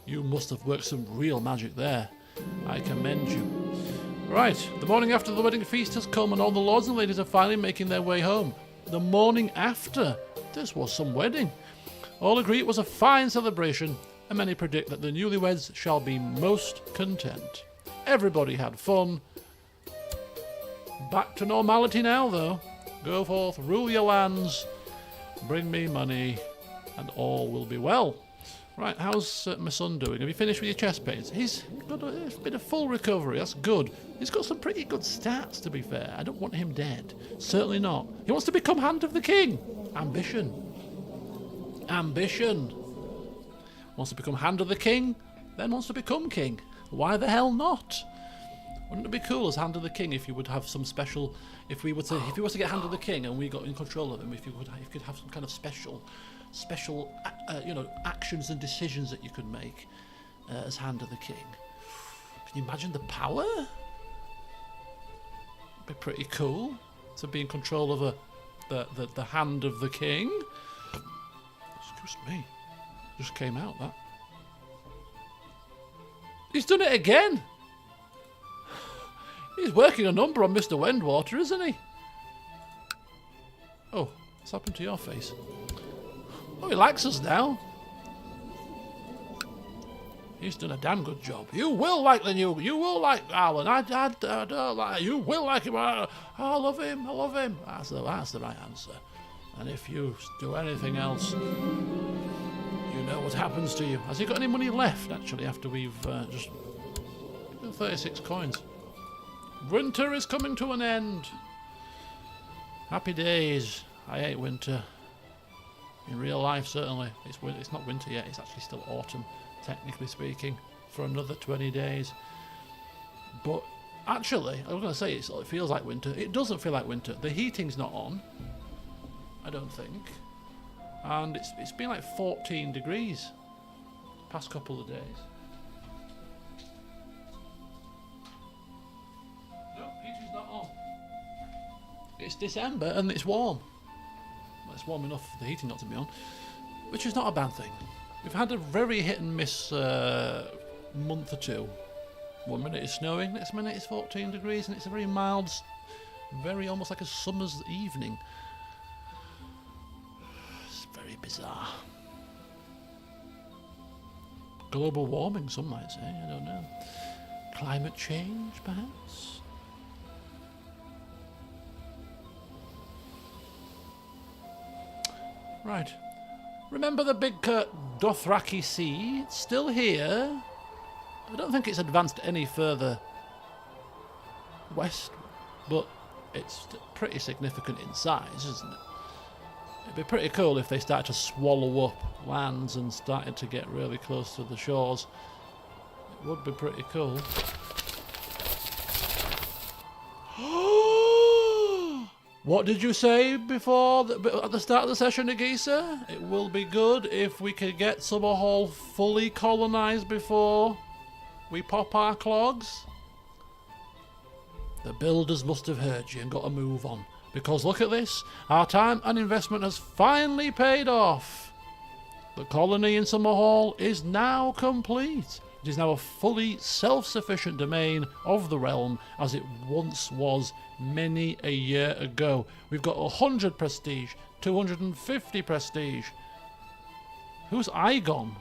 You must have worked some real magic there. I commend you. Right, the morning after the wedding feast has come and all the lords and ladies are finally making their way home. The morning after? This was some wedding. All agree it was a fine celebration, and many predict that the newlyweds shall be most content. Everybody had fun. Back to normality now, though. Go forth, rule your lands, bring me money, and all will be well. Right, how's my son doing? Have you finished with your chest pains? He's got a bit of full recovery, that's good. He's got some pretty good stats, to be fair. I don't want him dead. Certainly not. He wants to become Hand of the King. Ambition. Ambition. Wants to become Hand of the King, then wants to become King. Why the hell not? Wouldn't it be cool as Hand of the King if you would have some special... If he was to get Hand of the King and we got in control of him, if you could have some kind of special actions and decisions that you could make as Hand of the King. Can you imagine the power? It'd be pretty cool to be in control of the Hand of the King. Excuse me, just came out that. He's done it again. He's working a number on Mr. Wendwater, isn't he? Oh, what's happened to your face? Oh, he likes us now. He's done a damn good job. You will like You will like Arlan. I don't like. You will like him. I love him. I love him. That's the right answer. And if you do anything else, you know what happens to you. Has he got any money left? Actually, after we've just 36 coins. Winter is coming to an end. Happy days. I hate winter. In real life, certainly. It's not winter yet. It's actually still autumn, technically speaking, for another 20 days. But actually, I was going to say it feels like winter. It doesn't feel like winter. The heating's not on, I don't think. And it's been like 14 degrees past couple of days. No, heating's not on. It's December and it's warm. Well, it's warm enough for the heating not to be on, which is not a bad thing. We've had a very hit and miss month or two. One minute it's snowing, next minute it's 14 degrees, and it's a very mild, very almost like a summer's evening. It's very bizarre. Global warming, some might say, I don't know. Climate change, perhaps? Right. Remember the big Dothraki Sea? It's still here. I don't think it's advanced any further west, but it's pretty significant in size, isn't it? It'd be pretty cool if they started to swallow up lands and started to get really close to the shores. It would be pretty cool. What did you say before, at the start of the session, Nagisa? It will be good if we could get Summerhall fully colonised before we pop our clogs. The builders must have heard you and got a move on, because look at this, our time and investment has finally paid off. The colony in Summerhall is now complete. It is now a fully self-sufficient domain of the realm, as it once was many a year ago. We've got 100 prestige, 250 prestige. Who's Aegon?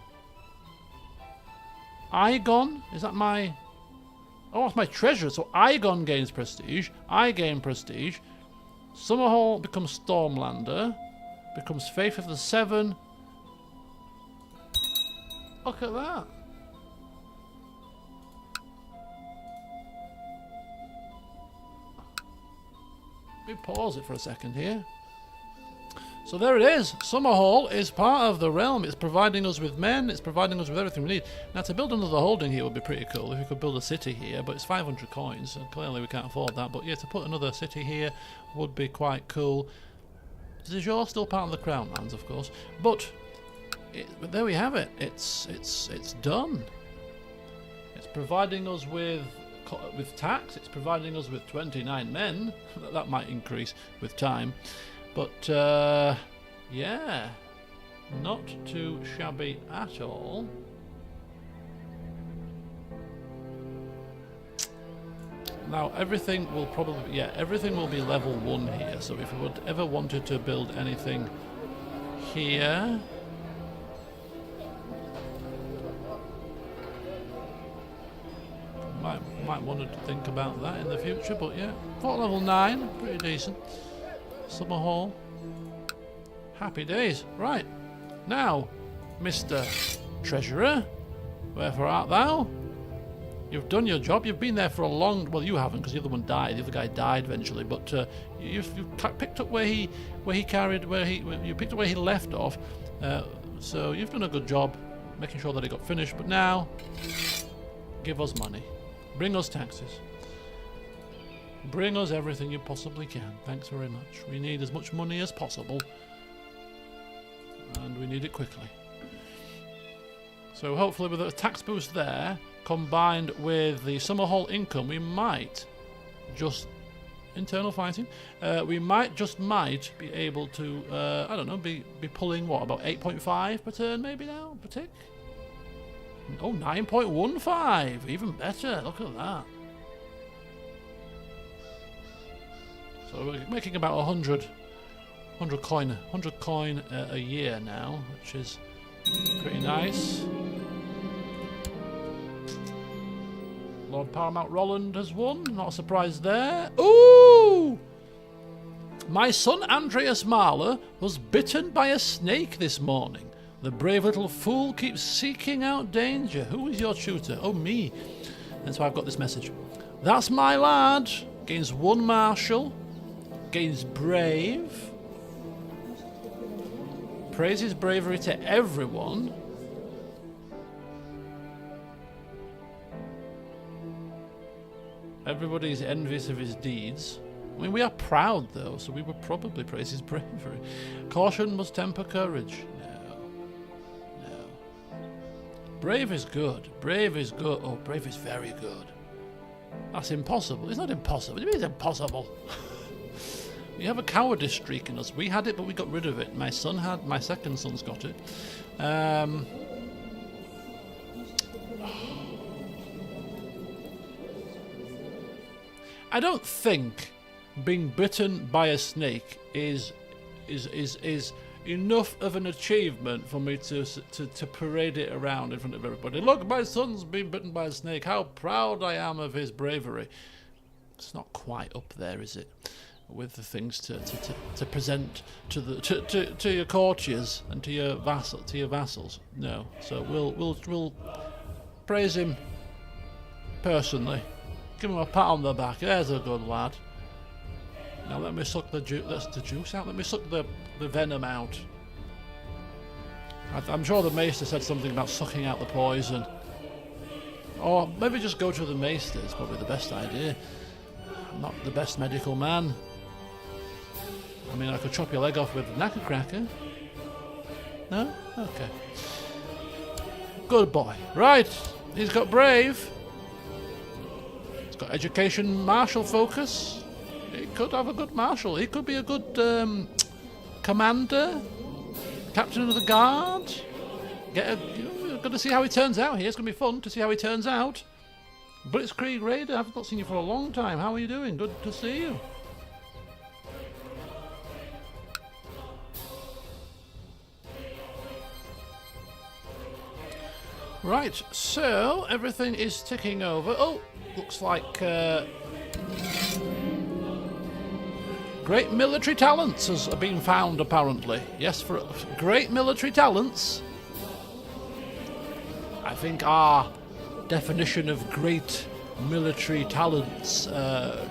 Aegon? Is that my... Oh, that's my treasurer. So Aegon gains prestige, I gain prestige. Summerhall becomes Stormlander. Becomes Faith of the Seven. Look at that. Let me pause it for a second here. So there it is. Summerhall is part of the realm. It's providing us with men. It's providing us with everything we need. Now, to build another holding here would be pretty cool if we could build a city here, but it's 500 coins, so clearly we can't afford that. But yeah, to put another city here would be quite cool. Zijor still part of the Crown Lands, of course, but there we have it. It's done. It's providing us with tax. It's providing us with 29 men. That might increase with time. But, yeah, not too shabby at all. Now, everything will probably, everything will be level 1 here. So if we would ever wanted to build anything here... Might want to think about that in the future, but yeah. Fort level 9, pretty decent. Summerhall. Happy days. Right. Now, Mr. Treasurer, wherefore art thou? You've done your job. You've been there for a long... Well, you haven't, because the other one died. The other guy died eventually. But you've picked up where he picked up where he left off. So you've done a good job making sure that it got finished. But now, give us money. Bring us taxes. Bring us everything you possibly can. Thanks very much. We need as much money as possible. And we need it quickly. So hopefully with a tax boost there, combined with the Summerhall income, we might just... Internal fighting? We might be able to, I don't know, be pulling, what, about 8.5 per turn maybe now? Per tick? Oh, 9.15! Even better, look at that. So we're making about 100 coin a year now, which is pretty nice. Lord Paramount Roland has won, not a surprise there. Ooh! My son Andreas Marler was bitten by a snake this morning. The brave little fool keeps seeking out danger. Who is your tutor? Oh, me. And so I've got this message. That's my lad. Gains 1 martial. Gains brave. Praises bravery to everyone. Everybody's envious of his deeds. I mean, we are proud though, so we would probably praise his bravery. Caution must temper courage. Brave is good. Brave is good. Oh, brave is very good. That's impossible. It's not impossible. What do you mean it's impossible? We have a cowardice streak in us. We had it, but we got rid of it. My second son's got it. I don't think being bitten by a snake is enough of an achievement for me to parade it around in front of everybody. Look, my son's been bitten by a snake. How proud I am of his bravery. It's not quite up there, is it? With the things to present to your courtiers and to your vassals. No. So we'll praise him personally. Give him a pat on the back. There's a good lad. Now let me suck the juice out. Let me suck the venom out. I'm sure the maester said something about sucking out the poison. Or maybe just go to the maester is probably the best idea. I'm not the best medical man. I mean, I could chop your leg off with a knacker cracker. No? Okay. Good boy. Right. He's got brave. He's got education, martial focus. He could have a good marshal. He could be a good commander, captain of the guard. Got to see how he turns out here. It's going to be fun to see how he turns out. Blitzkrieg Raider, I've not seen you for a long time. How are you doing? Good to see you. Right, so everything is ticking over. Oh, looks like Great military talents has been found, apparently. Yes, for great military talents. I think our definition of great military talents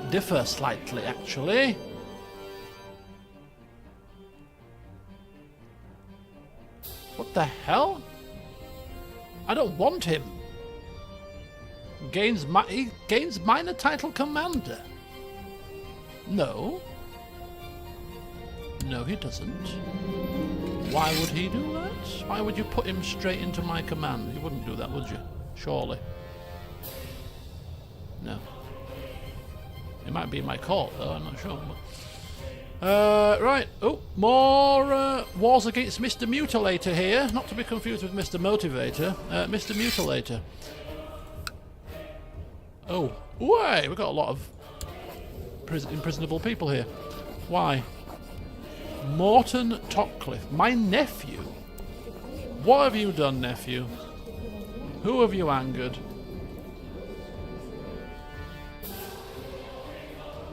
differ slightly, actually. What the hell? I don't want him. He gains minor title commander. No. No, he doesn't. Why would he do that? Why would you put him straight into my command? You wouldn't do that, would you? Surely. No. It might be in my court, though, I'm not sure. Right. Oh, more wars against Mr. Mutilator here. Not to be confused with Mr. Motivator. Mr. Mutilator. Oh. Way! We've got a lot of imprisonable people here. Why? Morton Topcliffe. My nephew? What have you done, nephew? Who have you angered?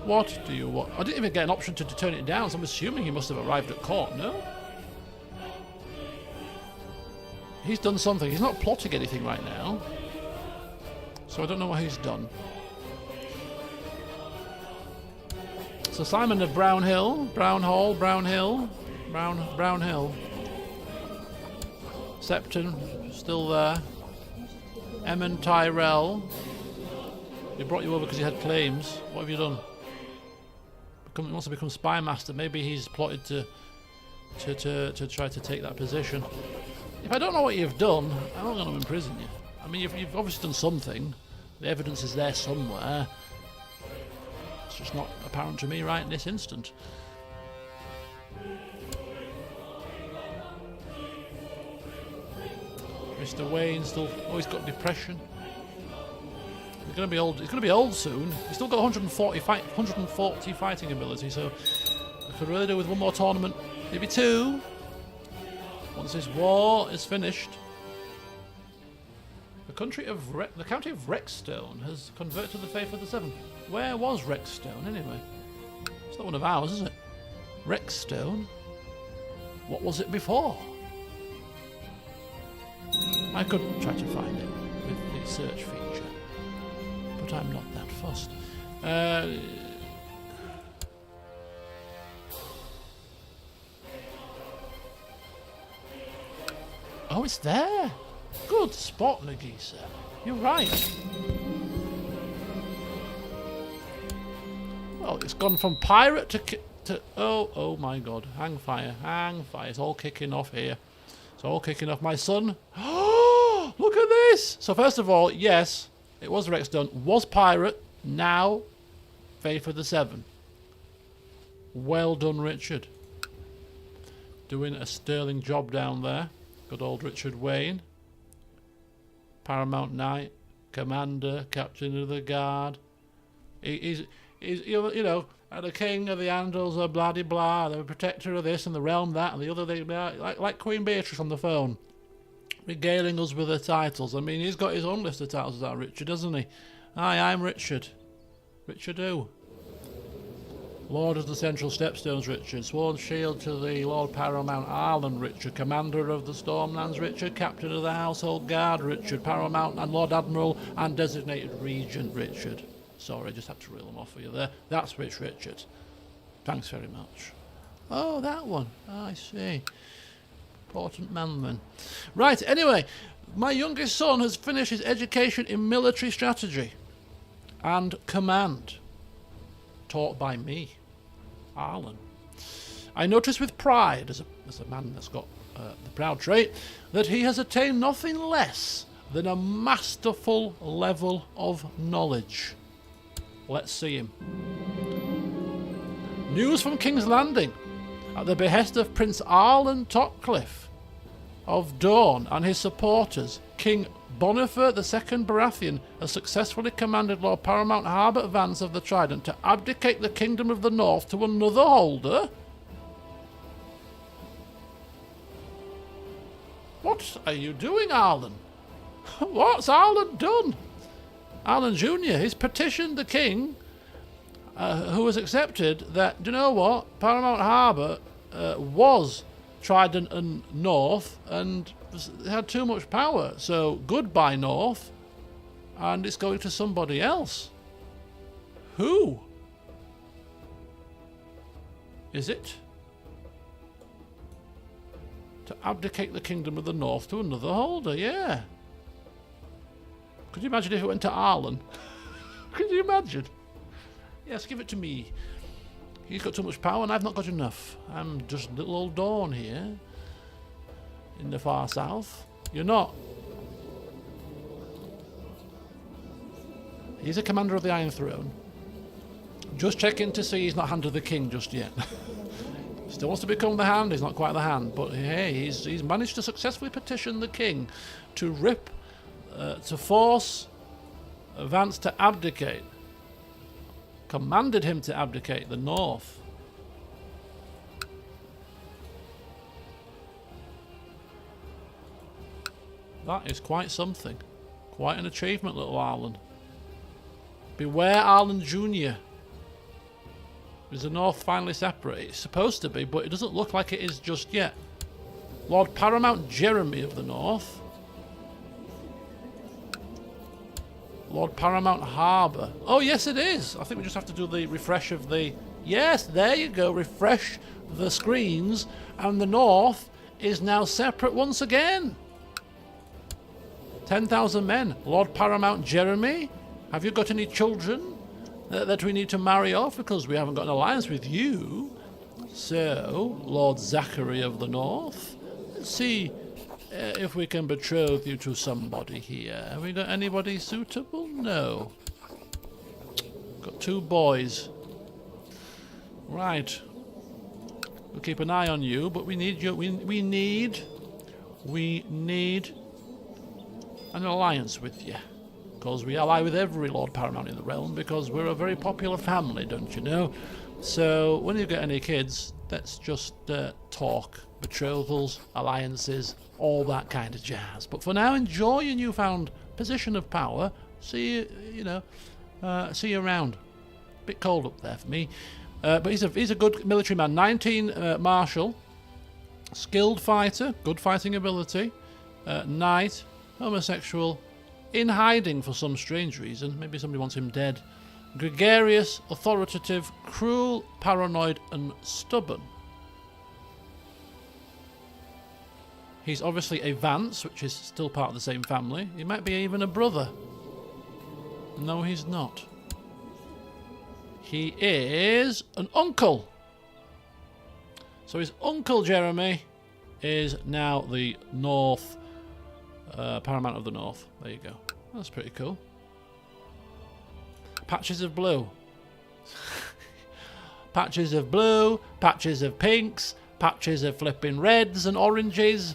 What do you want? I didn't even get an option to turn it down, so I'm assuming he must have arrived at court, no? He's done something. He's not plotting anything right now. So I don't know what he's done. So Simon of Brown Hill, Brown Hall, Brown Hill, Brown Hill. Septon, still there. Emmon Tyrell. He brought you over because he had claims. What have you done? He wants to become spy master. Maybe he's plotted to try to take that position. If I don't know what you've done, I'm not going to imprison you. I mean, you've obviously done something. The evidence is there somewhere. It's just not apparent to me right in this instant. Mr. Wayne still... Oh, he's got depression. He's going to be old. He's going to be old soon. He's still got 140 fighting ability, so I could really do with one more tournament, maybe two. Once this war is finished, the county of Rexstone has converted to the faith of the Seven. Where was Rexstone anyway? It's not one of ours, is it? Rexstone. What was it before? I could try to find it with the search feature, but I'm not that fussed. Oh, it's there. Good spot, Nagisa. You're right. Well, it's gone from pirate to oh my God! Hang fire! It's all kicking off here. It's all kicking off. My son. Oh, look at this. So first of all, yes, it was Rexstone. Was pirate. Now, Faith of the Seven. Well done, Richard. Doing a sterling job down there. Good old Richard Wayne. Paramount Knight, Commander, Captain of the Guard. He's you know, the King of the Andals, blah de blah, the Protector of this and the realm that and the other thing, like Queen Beatrice on the phone, regaling us with the titles. I mean, he's got his own list of titles, that Richard, doesn't he? Hi, I'm Richard. Richard who? Lord of the Central Stepstones, Richard. Sworn shield to the Lord Paramount Arlan, Richard. Commander of the Stormlands, Richard. Captain of the Household Guard, Richard. Paramount and Lord Admiral and Designated Regent, Richard. Sorry, I just had to reel them off for you there. That's Richard. Thanks very much. Oh, that one. Oh, I see. Important man then. Right, anyway, my youngest son has finished his education in military strategy and command. Taught by me, Arlan. I notice with pride, as a man that's got the proud trait, that he has attained nothing less than a masterful level of knowledge. Let's see him. News from King's Landing. At the behest of Prince Arlan Topcliffe of Dorne and his supporters, King Bonifer II Baratheon has successfully commanded Lord Paramount Harbert Vance of the Trident to abdicate the Kingdom of the North to another holder. What are you doing, Arlan? What's Arlan done? Arlan Jr. He's petitioned the King who has accepted that, do you know what, Paramount Harbour was Trident and North and had too much power. So goodbye North, and it's going to somebody else. Who? Is it? To abdicate the Kingdom of the North to another holder, yeah. Could you imagine if it went to Arlan? Could you imagine? Yes, give it to me. He's got too much power and I've not got enough. I'm just little old Dorne here in the far south. You're not. He's a commander of the Iron Throne. Just checking to see he's not Hand of the King just yet. Still wants to become the Hand. He's not quite the Hand, but hey, he's managed to successfully petition the King to force Vance to abdicate. Commanded him to abdicate the North. That is quite something. Quite an achievement, little Arlan. Beware Arlan Jr. Is the North finally separate? It's supposed to be, but it doesn't look like it is just yet. Lord Paramount Jeremy of the North. Lord Paramount Harbour. Oh, yes, it is. I think we just have to do the refresh of the... Yes, there you go. Refresh the screens. And the North is now separate once again. 10,000 men. Lord Paramount Jeremy, have you got any children that we need to marry off? Because we haven't got an alliance with you. So, Lord Zachary of the North, let's see if we can betroth you to somebody here. Have we got anybody suitable? No. Got 2 boys. Right. We'll keep an eye on you, but we need you. We need an alliance with you. Because we ally with every Lord Paramount in the realm, because we're a very popular family, don't you know? So when you get any kids, let's just talk betrothals, alliances, all that kind of jazz. But for now, enjoy your newfound position of power. See you around. Bit cold up there for me, but he's a good military man. 19 martial, skilled fighter, good fighting ability, knight, homosexual, in hiding for some strange reason. Maybe somebody wants him dead. Gregarious, authoritative, cruel, paranoid, and stubborn. He's obviously a Vance, which is still part of the same family. He might be even a brother. No, he's not. He is an uncle. So his uncle Jeremy is now the North, Paramount of the North. There you go. That's pretty cool. Patches of blue. Patches of blue, patches of pinks, patches of flipping reds and oranges.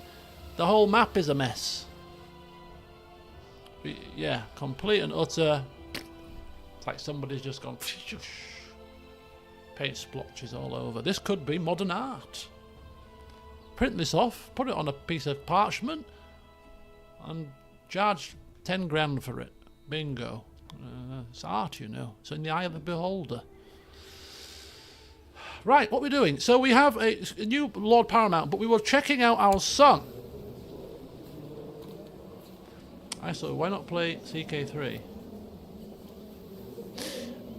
The whole map is a mess. Yeah, complete and utter. It's like somebody's just gone paint splotches all over. This could be modern art. Print this off, put it on a piece of parchment, and charge 10 grand for it. Bingo. It's art, you know. It's in the eye of the beholder. Right, what we're doing. So we have a new Lord Paramount, but we were checking out our son. So why not play CK3?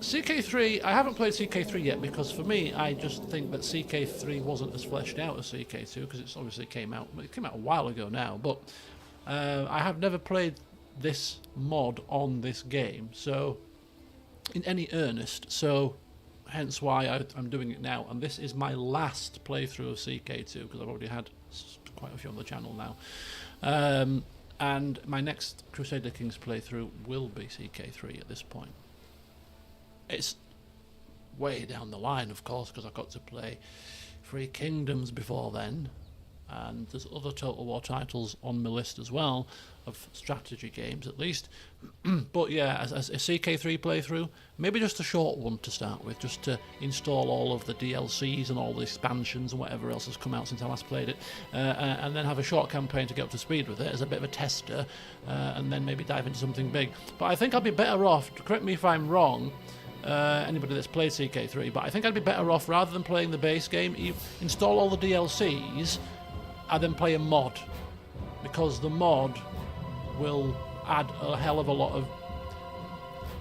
CK3, I haven't played CK3 yet because for me, I just think that CK3 wasn't as fleshed out as CK2 because it's obviously came out a while ago now, but I have never played this mod on this game, so in any earnest, so hence why I'm doing it now, and this is my last playthrough of CK2 because I've already had quite a few on the channel now. And my next Crusader Kings playthrough will be CK3 at this point. It's way down the line, of course, because I've got to play Three Kingdoms before then, and there's other Total War titles on my list as well, of strategy games at least. But yeah, as a CK3 playthrough, maybe just a short one to start with, just to install all of the DLCs and all the expansions and whatever else has come out since I last played it, and then have a short campaign to get up to speed with it as a bit of a tester, and then maybe dive into something big. But I think I'll be better off, correct me if I'm wrong, anybody that's played CK3, but I think I'd be better off, rather than playing the base game, install all the DLCs and then play a mod, because the mod will add a hell of a lot of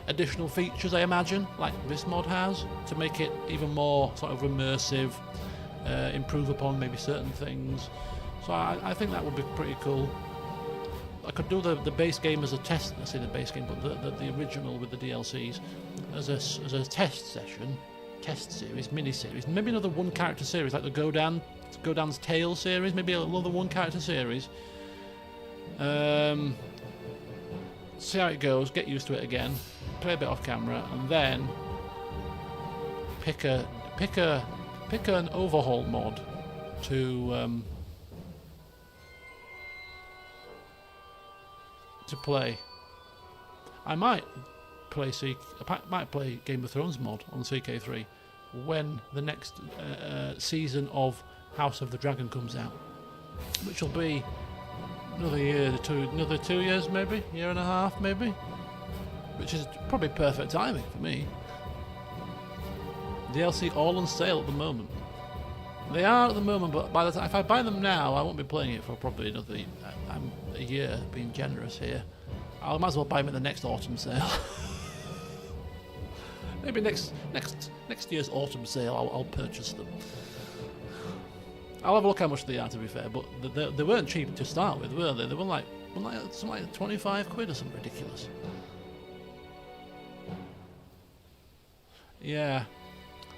additional features, I imagine, like this mod has, to make it even more sort of immersive, improve upon maybe certain things. So I think that would be pretty cool. I could do the base game as a test, I say the base game, but the original with the DLCs as a test session, test series, mini-series, maybe another one-character series, like the Godan's Tale series, maybe another one-character series. See how it goes, get used to it again, play a bit off camera, and then pick an overhaul mod to play. I might play Game of Thrones mod on CK3 when the next season of House of the Dragon comes out, which will be another 2 years, maybe, year and a half, maybe, which is probably perfect timing for me. DLC all on sale at the moment. They are at the moment, but by the time, if I buy them now, I won't be playing it for probably another a year, being generous here. I might as well buy them at the next autumn sale. Maybe next year's autumn sale, I'll purchase them. I'll have a look how much they are, to be fair, but they weren't cheap to start with, were they? They were like something like 25 quid or something ridiculous. Yeah.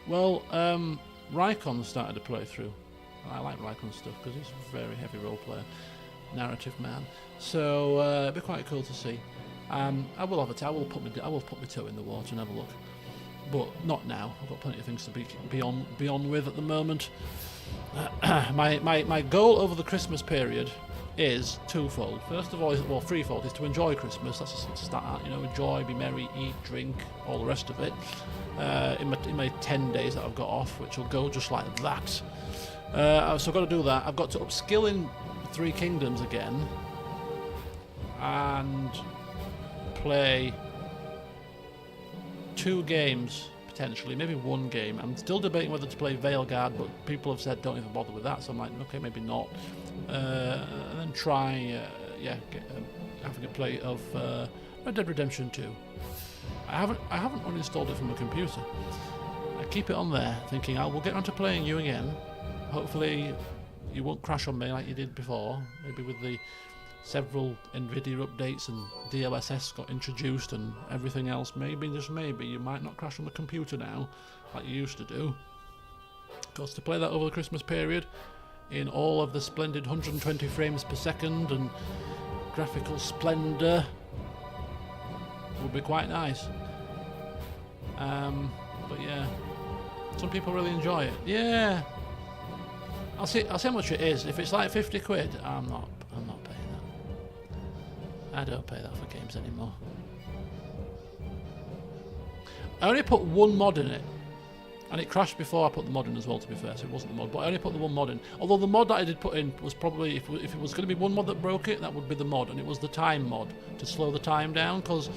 Well, Rykon started to play through. I like Rykon's stuff because he's a very heavy role player, narrative man. So it'd be quite cool to see. I will put my toe in the water and have a look, but not now. I've got plenty of things to be on with at the moment. My goal over the Christmas period is twofold. First of all, threefold, is to enjoy Christmas. That's to start out, enjoy, be merry, eat, drink, all the rest of it. In my 10 days that I've got off, which will go just like that. So I've got to do that. I've got to upskill in Three Kingdoms again and play 2 games, potentially, maybe 1 game. I'm still debating whether to play Veilguard, but people have said don't even bother with that, so I'm like, okay, maybe not. And then try, having a play of Red Dead Redemption 2. I haven't uninstalled it from a computer. I keep it on there, thinking we'll get around to playing you again. Hopefully, you won't crash on me like you did before. Maybe with the several NVIDIA updates and DLSS got introduced and everything else. Maybe, just maybe, you might not crash on the computer now like you used to do. Because to play that over the Christmas period in all of the splendid 120 frames per second and graphical splendour would be quite nice. But yeah, some people really enjoy it. Yeah, I'll see how much it is. If it's like 50 quid, I'm not paying that. I don't pay that for games anymore. I only put 1 mod in it, and it crashed before I put the mod in as well, to be fair, so it wasn't the mod, but I only put the 1 mod in. Although the mod that I did put in was probably, if it was going to be 1 mod that broke it, that would be the mod, and it was the time mod, to slow the time down, because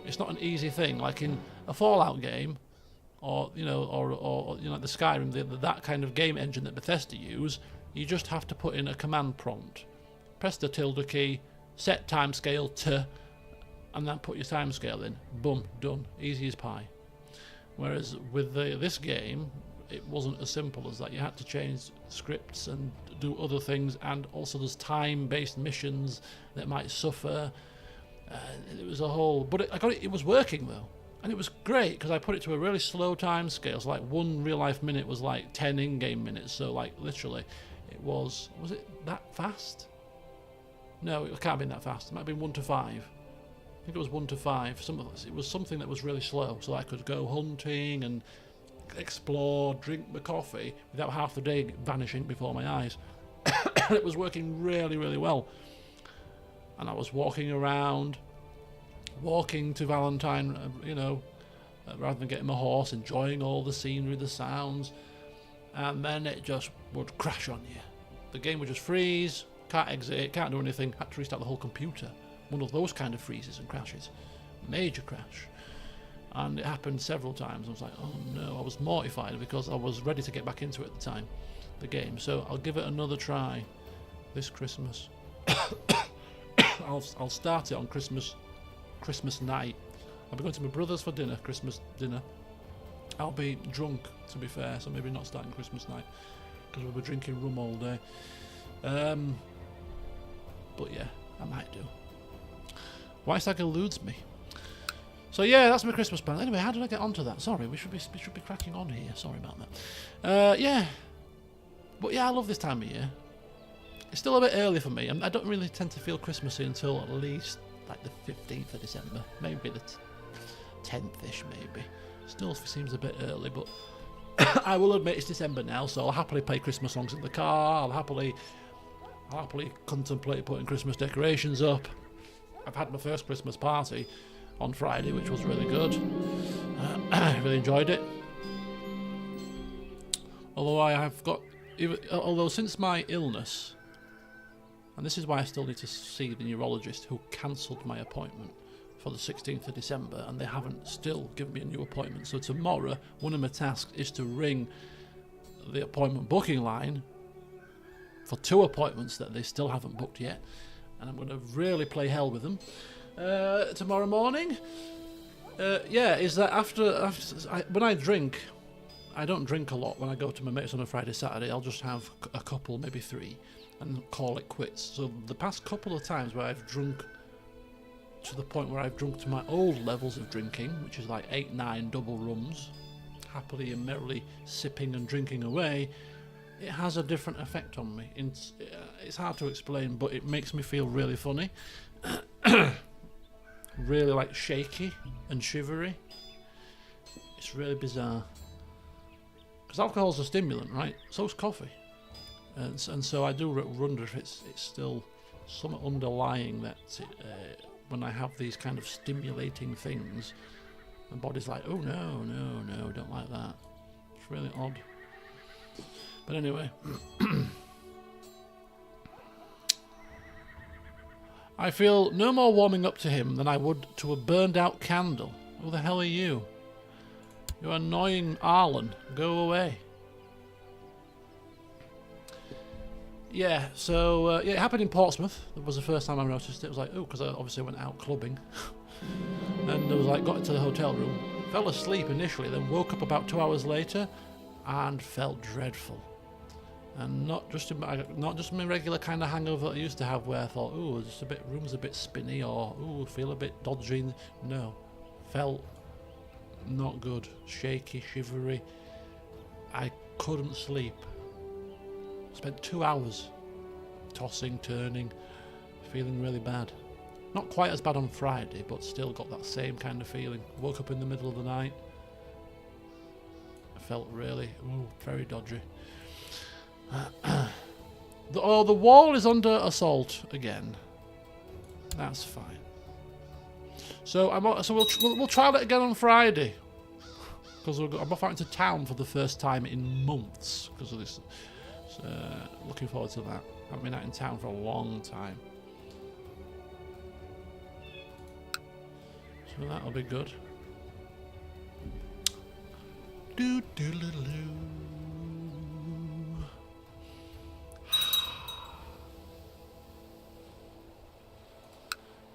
it's not an easy thing. Like in a Fallout game, or like the Skyrim, that kind of game engine that Bethesda use, you just have to put in a command prompt, press the tilde key, set timescale to, and then put your timescale in. Boom, done, easy as pie. Whereas with this game, it wasn't as simple as that. You had to change scripts and do other things, and also there's time-based missions that might suffer. It was a whole, but it was working though, and it was great because I put it to a really slow time scale. So like 1 real life minute was like 10 in-game minutes. So like literally, it was it that fast? No, it can't have been that fast. It might have been 1 to 5. I think it was 1 to 5. It was something that was really slow, so I could go hunting and explore, drink my coffee without half the day vanishing before my eyes. It was working really, really well. And I was walking around, walking to Valentine, rather than getting my horse, enjoying all the scenery, the sounds, and then it just would crash on you. The game would just freeze, can't exit, can't do anything, had to restart the whole computer. One of those kind of freezes and crashes. Major crash. And it happened several times. I was like, oh no, I was mortified because I was ready to get back into it at the time, the game. So I'll give it another try this Christmas. I'll start it on Christmas night. I'll be going to my brother's for dinner, Christmas dinner. I'll be drunk, to be fair, so maybe not starting Christmas night, because we'll be drinking rum all day. But yeah, I might do. Weissag eludes me. So yeah, that's my Christmas plan. Anyway, how did I get onto that? Sorry, we should be cracking on here. Sorry about that. Yeah, but yeah, I love this time of year. It's still a bit early for me, and I don't really tend to feel Christmassy until at least like the 15th of December, maybe the 10th-ish, maybe. Still seems a bit early, but I will admit it's December now, so I'll happily play Christmas songs in the car. I'll happily contemplate putting Christmas decorations up. I've had my first Christmas party on Friday, which was really good. I really enjoyed it. Although since my illness, and this is why I still need to see the neurologist who cancelled my appointment for the 16th of December, and they haven't still given me a new appointment. So tomorrow, one of my tasks is to ring the appointment booking line for 2 appointments that they still haven't booked yet, and I'm going to really play hell with them tomorrow morning. Is that when I drink, I don't drink a lot when I go to my mates on a Friday, Saturday. I'll just have a couple, maybe 3, and call it quits. So the past couple of times where I've drunk to the point where I've drunk to my old levels of drinking, which is like 8, 9 double rums, happily and merrily sipping and drinking away, it has a different effect on me. It's hard to explain, but it makes me feel really funny. Really like shaky and shivery. It's really bizarre. Because alcohol's a stimulant, right? So's coffee. And so I do wonder if it's still some underlying that when I have these kind of stimulating things, my body's like, oh no, don't like that. It's really odd. But anyway, I feel no more warming up to him than I would to a burned out candle. Who the hell are you? You annoying Arlan. Go away. Yeah, so it happened in Portsmouth. It was the first time I noticed it. It was like, oh, because I obviously went out clubbing. And I was like, got into the hotel room, fell asleep initially, then woke up about 2 hours later and felt dreadful. And not just my regular kind of hangover that I used to have, where I thought, oh, just room's a bit spinny, or oh, feel a bit dodgy. No, felt not good, shaky, shivery. I couldn't sleep. Spent 2 hours tossing, turning, feeling really bad. Not quite as bad on Friday, but still got that same kind of feeling. Woke up in the middle of the night. I felt really, very dodgy. The wall is under assault again. That's fine. So we'll try that again on Friday, because I'm off out into town for the first time in months because of this. So, looking forward to that. I haven't been out in town for a long time, so that'll be good.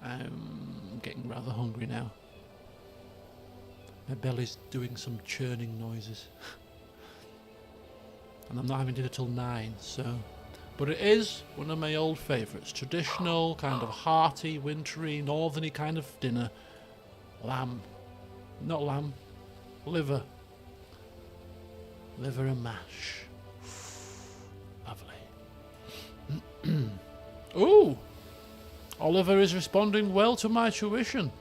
I'm getting rather hungry now. My belly's doing some churning noises. And I'm not having dinner till 9, so... But it is one of my old favourites. Traditional, kind of hearty, wintry, northerny kind of dinner. Lamb. Not lamb. Liver. Liver and mash. Lovely. Ooh! Oliver is responding well to my tuition.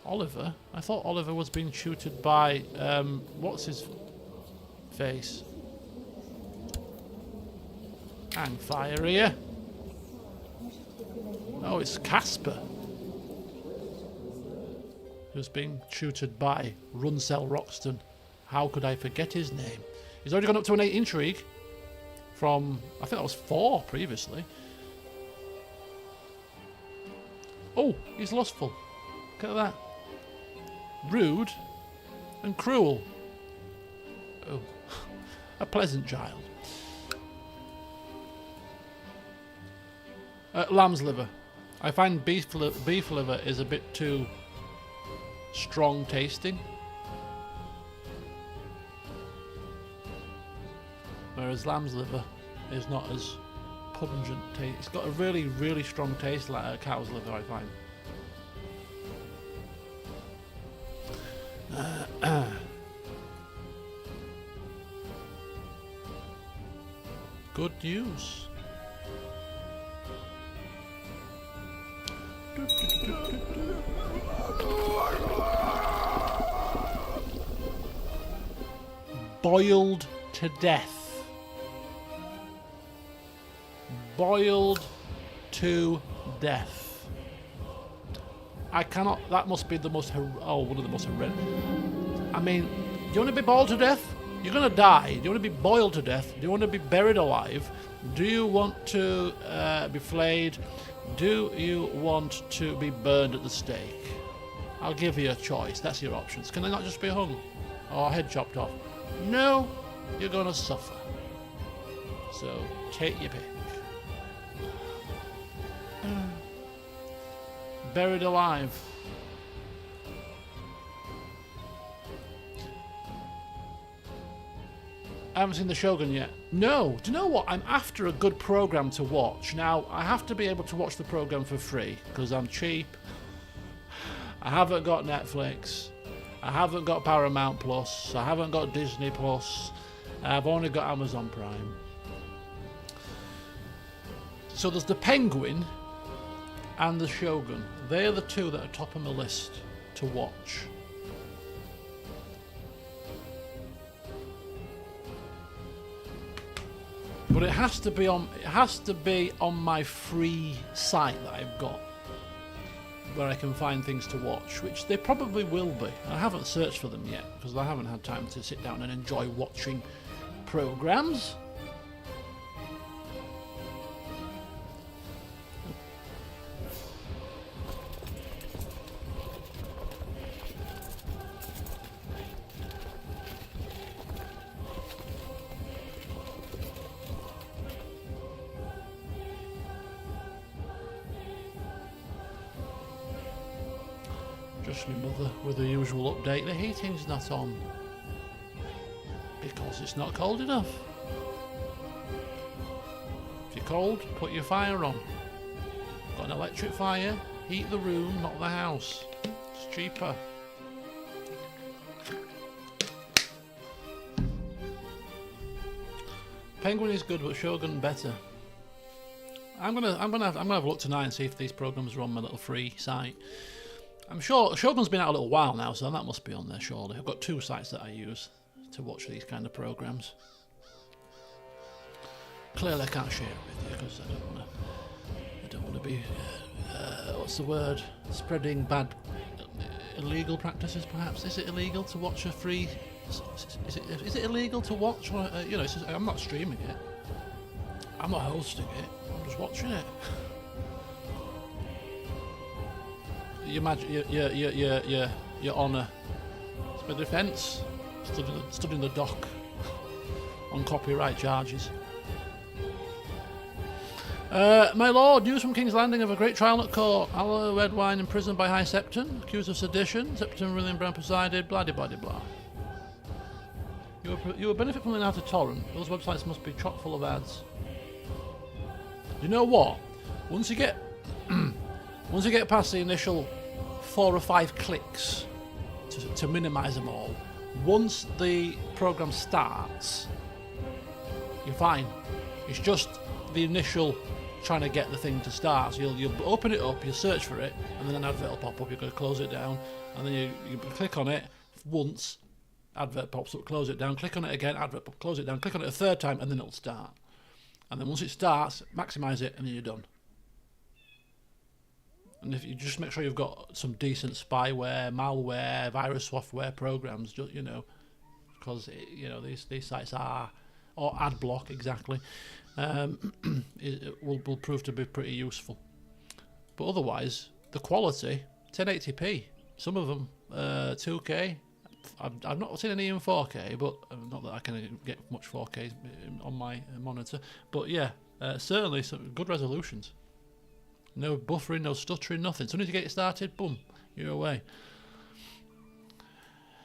Oliver? I thought Oliver was being tutored by, what's his face? Hang fire here. Oh, it's Casper, who's being tutored by Runsell Roxton. How could I forget his name? He's already gone up to an 8 intrigue from, I think that was 4 previously. Oh, he's lustful. Look at that. rude, and cruel. Oh, a pleasant child. Lamb's liver. I find beef liver is a bit too strong tasting, whereas lamb's liver is not as pungent taste. It's got a really, really strong taste like a cow's liver, I find. Good news. Boiled to death. Boiled to death. I cannot. That must be the most. One of the most horrendous. I mean, do you want to be boiled to death? You're gonna die. Do you want to be boiled to death? Do you want to be buried alive? Do you want to be flayed? Do you want to be burned at the stake? I'll give you a choice. That's your options. Can they not just be hung or head chopped off? No, you're gonna suffer. So take your pick. Buried alive. I haven't seen The Shogun yet. No, do you know what? I'm after a good program to watch. Now, I have to be able to watch the program for free because I'm cheap. I haven't got Netflix. I haven't got Paramount Plus. I haven't got Disney Plus. I've only got Amazon Prime. So there's The Penguin and The Shogun. They are the two that are top of my list to watch. But it has to be on my free site that I've got, where I can find things to watch, which they probably will be. I haven't searched for them yet because I haven't had time to sit down and enjoy watching programs. Just my mother with the usual update. The heating's not on because it's not cold enough. If you're cold, put your fire on. Got an electric fire, heat the room, not the house. It's cheaper. Penguin is good, but Shogun better. I'm gonna have a look tonight and see if these programs are on my little free site. I'm sure Shogun's been out a little while now, so that must be on there surely. I've got two sites that I use to watch these kind of programs. Clearly I can't share it with you because I don't want to be what's the word, spreading bad illegal practices perhaps. Is it illegal to watch a free, is it illegal to watch, you know, I'm not streaming it, I'm not hosting it, I'm just watching it. You imagine you're on a defence, stood in the dock on copyright charges. My lord, news from King's Landing of a great trial at court. Alla Redwine imprisoned by High Septon, accused of sedition. Septon William Brown presided. Blah blah blah blah. You will benefit from an outer torrent. Those websites must be chock full of ads. You know what? Once you get past the initial 4 or 5 clicks to minimise them all, once the program starts, you're fine. It's just the initial trying to get the thing to start. So you'll open it up, you'll search for it, and then an advert will pop up. You're going to close it down, and then you click on it once, advert pops up, close it down, click on it again, advert pop, close it down, click on it a third time, and then it'll start. And then once it starts, maximise it, and then you're done. And if you just make sure you've got some decent spyware, malware, virus software programs, just, you know, because you know these sites are, or ad block exactly, it will prove to be pretty useful. But otherwise, the quality 1080p, Some of them 2K. I've not seen any in 4K, but not that I can get much 4K on my monitor. But yeah, certainly some good resolutions. No buffering, no stuttering, nothing. As soon as you get it started, boom, you're away.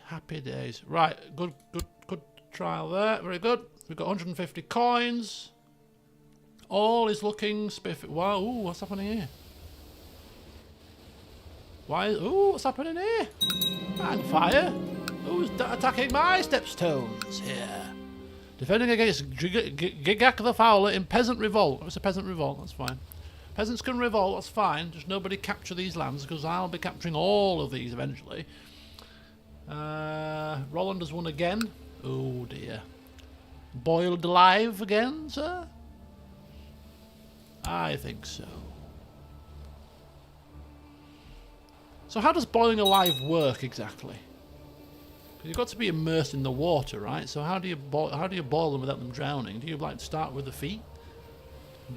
Happy days. Right, good trial there. Very good. We've got 150 coins. All is looking spiffy. Wow, ooh, what's happening here? Ooh, what's happening here? And fire. Who's attacking my stepstones here? Defending against Gigak the Fowler in Peasant Revolt. It's a Peasant Revolt, that's fine. Peasants can revolt, that's fine. Just nobody capture these lands, because I'll be capturing all of these eventually. Roland has won again. Oh dear. Boiled alive again, sir? I think so. So how does boiling alive work exactly? Because you've got to be immersed in the water, right? So how do you boil them without them drowning? Do you like start with the feet?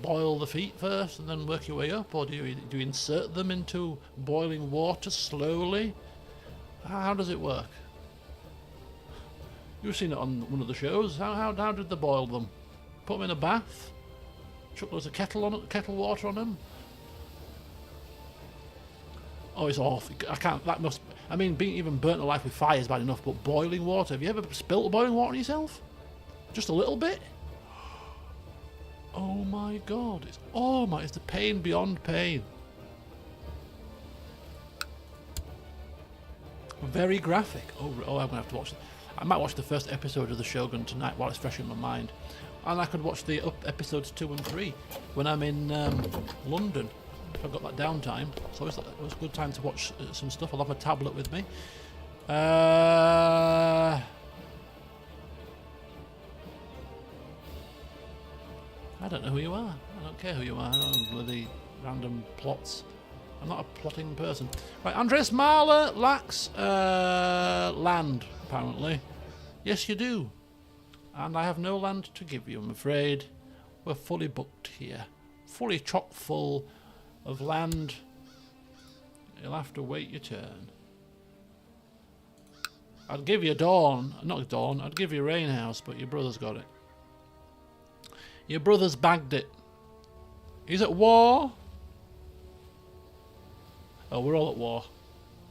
Boil the feet first and then work your way up, or do you insert them into boiling water slowly? How does it work? You've seen it on one of the shows. How did they boil them? Put them in a bath? Chuck loads of kettle water on them? Oh, it's awful. I can't. That must. I mean, being even burnt alive with fire is bad enough, but boiling water. Have you ever spilt boiling water on yourself? Just a little bit? Oh my god! It's the pain beyond pain. Very graphic. Oh, I'm gonna have to watch it. I might watch the first episode of the Shogun tonight while it's fresh in my mind, and I could watch the episodes 2 and 3 when I'm in London. If I've got that downtime, so it was a good time to watch some stuff. I'll have my tablet with me. I don't know who you are. I don't care who you are. I don't bloody random plots. I'm not a plotting person. Right, Andres Mahler lacks land, apparently. Yes, you do. And I have no land to give you, I'm afraid. We're fully booked here. Fully chock full of land. You'll have to wait your turn. I'd give you Dorne. Not Dorne. I'd give you Rainhouse, but your brother's got it. Your brother's bagged it. He's at war. Oh, we're all at war.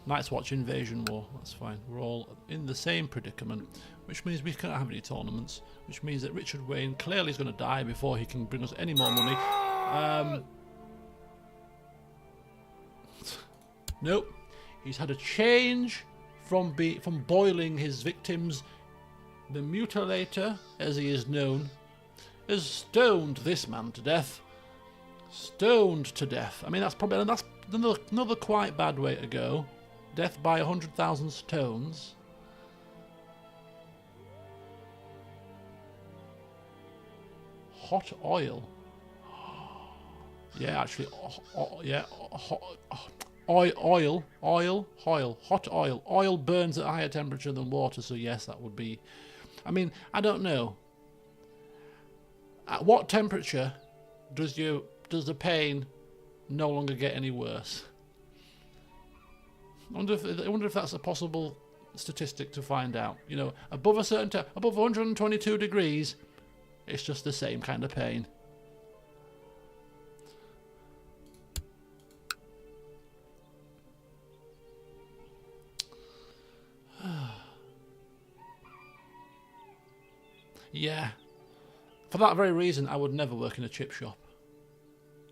Night's Watch Invasion War. That's fine. We're all in the same predicament, which means we can't have any tournaments, which means that Richard Wayne clearly is going to die before he can bring us any more money. Nope. He's had a change from boiling his victims. The Mutilator, as he is known, has stoned this man to death. Stoned to death. I mean, that's another quite bad way to go. Death by 100,000 stones. Hot oil. Yeah, actually, yeah, oil. Hot oil. Oil burns at a higher temperature than water, so yes, that would be. I mean, I don't know. At what temperature does the pain no longer get any worse? I wonder if that's a possible statistic to find out. You know, above a certain above 122 degrees, it's just the same kind of pain. Yeah. For that very reason, I would never work in a chip shop.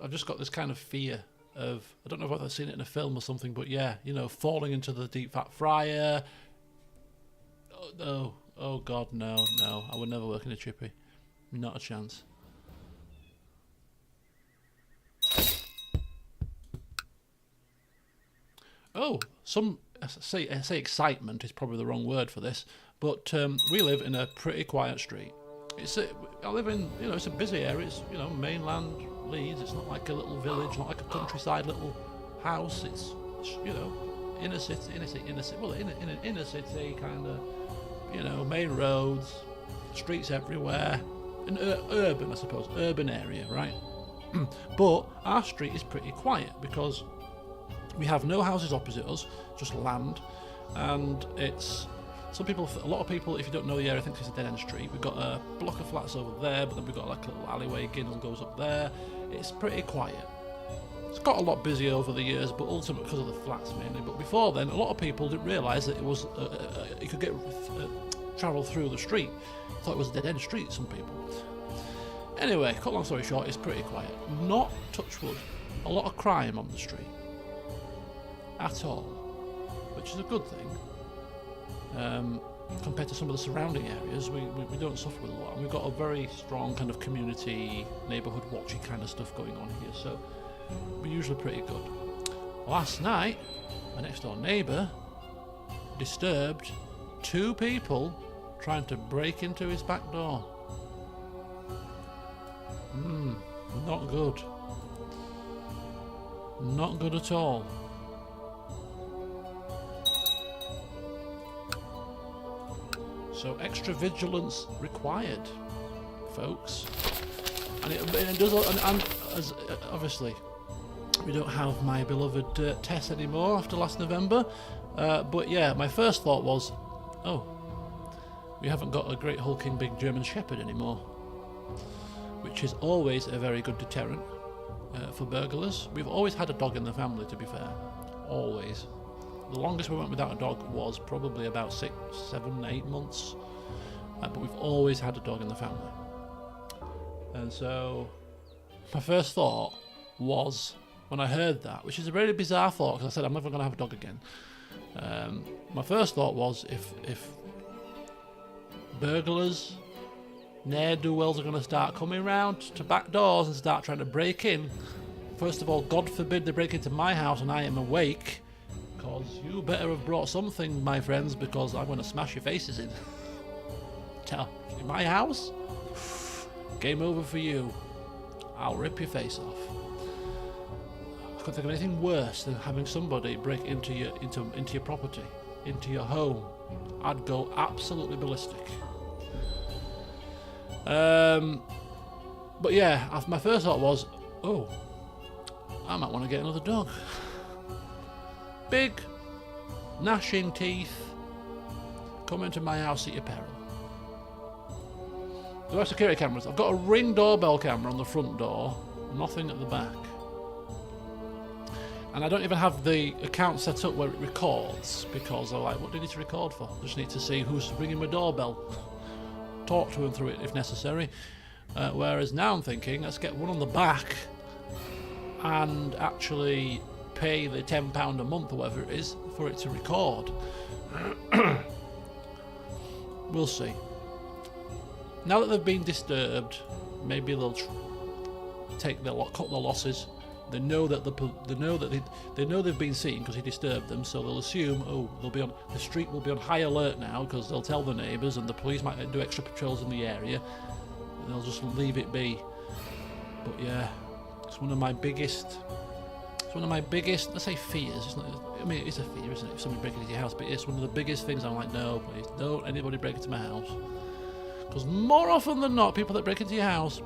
I've just got this kind of fear of, I don't know if I've seen it in a film or something, but yeah, you know, falling into the deep fat fryer. Oh God, no. I would never work in a chippy. Not a chance. Oh, say excitement is probably the wrong word for this, but we live in a pretty quiet street. I live in, you know, it's a busy area. It's, you know, mainland Leeds. It's not like a little village, not like a countryside little house. It's you know, inner city. Well, inner city kind of, you know, main roads, streets everywhere, an urban, I suppose, urban area, right? But our street is pretty quiet because We have no houses opposite us, just land, and it's a lot of people, if you don't know the area, think it's a dead-end street. We've got a block of flats over there, but then we've got like a little alleyway, Ginnel goes up there. It's pretty quiet. It's got a lot busier over the years, but ultimately because of the flats mainly. But before then, a lot of people didn't realise that it was you could travel through the street. Thought it was a dead-end street. Some people. Anyway, cut long story short, it's pretty quiet. Not, touch wood, a lot of crime on the street at all, which is a good thing. Compared to some of the surrounding areas, we don't suffer with a lot, and we've got a very strong kind of community, neighbourhood watching kind of stuff going on here, so we're usually pretty good. Last night, my next door neighbour disturbed 2 people trying to break into his back door. Not good. Not good at all. So extra vigilance required, folks. And it does. And as obviously, we don't have my beloved Tess anymore after last November. But yeah, my first thought was, oh, we haven't got a great hulking big German Shepherd anymore, which is always a very good deterrent for burglars. We've always had a dog in the family, to be fair, always. The longest we went without a dog was probably about 6, 7, 8 months. But we've always had a dog in the family. And so my first thought was, when I heard that, which is a really bizarre thought, because I said I'm never going to have a dog again. My first thought was, if burglars, ne'er-do-wells are going to start coming round to back doors and start trying to break in, first of all, God forbid they break into my house and I am awake. Because you better have brought something, my friends, because I'm going to smash your faces in. In my house? Game over for you. I'll rip your face off. I couldn't think of anything worse than having somebody break into your property, into your home. I'd go absolutely ballistic. But yeah, my first thought was, oh, I might want to get another dog. Big, gnashing teeth, come into my house at your peril. There are security cameras. I've got a Ring doorbell camera on the front door, nothing at the back. And I don't even have the account set up where it records, because I'm like, what do you need to record for? I just need to see who's ringing my doorbell. Talk to them through it if necessary. Whereas now I'm thinking, let's get one on the back and actually pay the £10 a month or whatever it is for it to record. We'll see. Now that they've been disturbed, maybe they'll cut their losses. They know that they know they've been seen because he disturbed them, so they'll assume, oh, the street will be on high alert now because they'll tell the neighbours, and the police might do extra patrols in the area. And they'll just leave it be. But yeah, it's one of my biggest, let's say, fears. It's not, I mean, it's a fear, isn't it, if somebody breaks into your house? But it's one of the biggest things. I'm like, no, please, don't anybody break into my house. Because more often than not, people that break into your house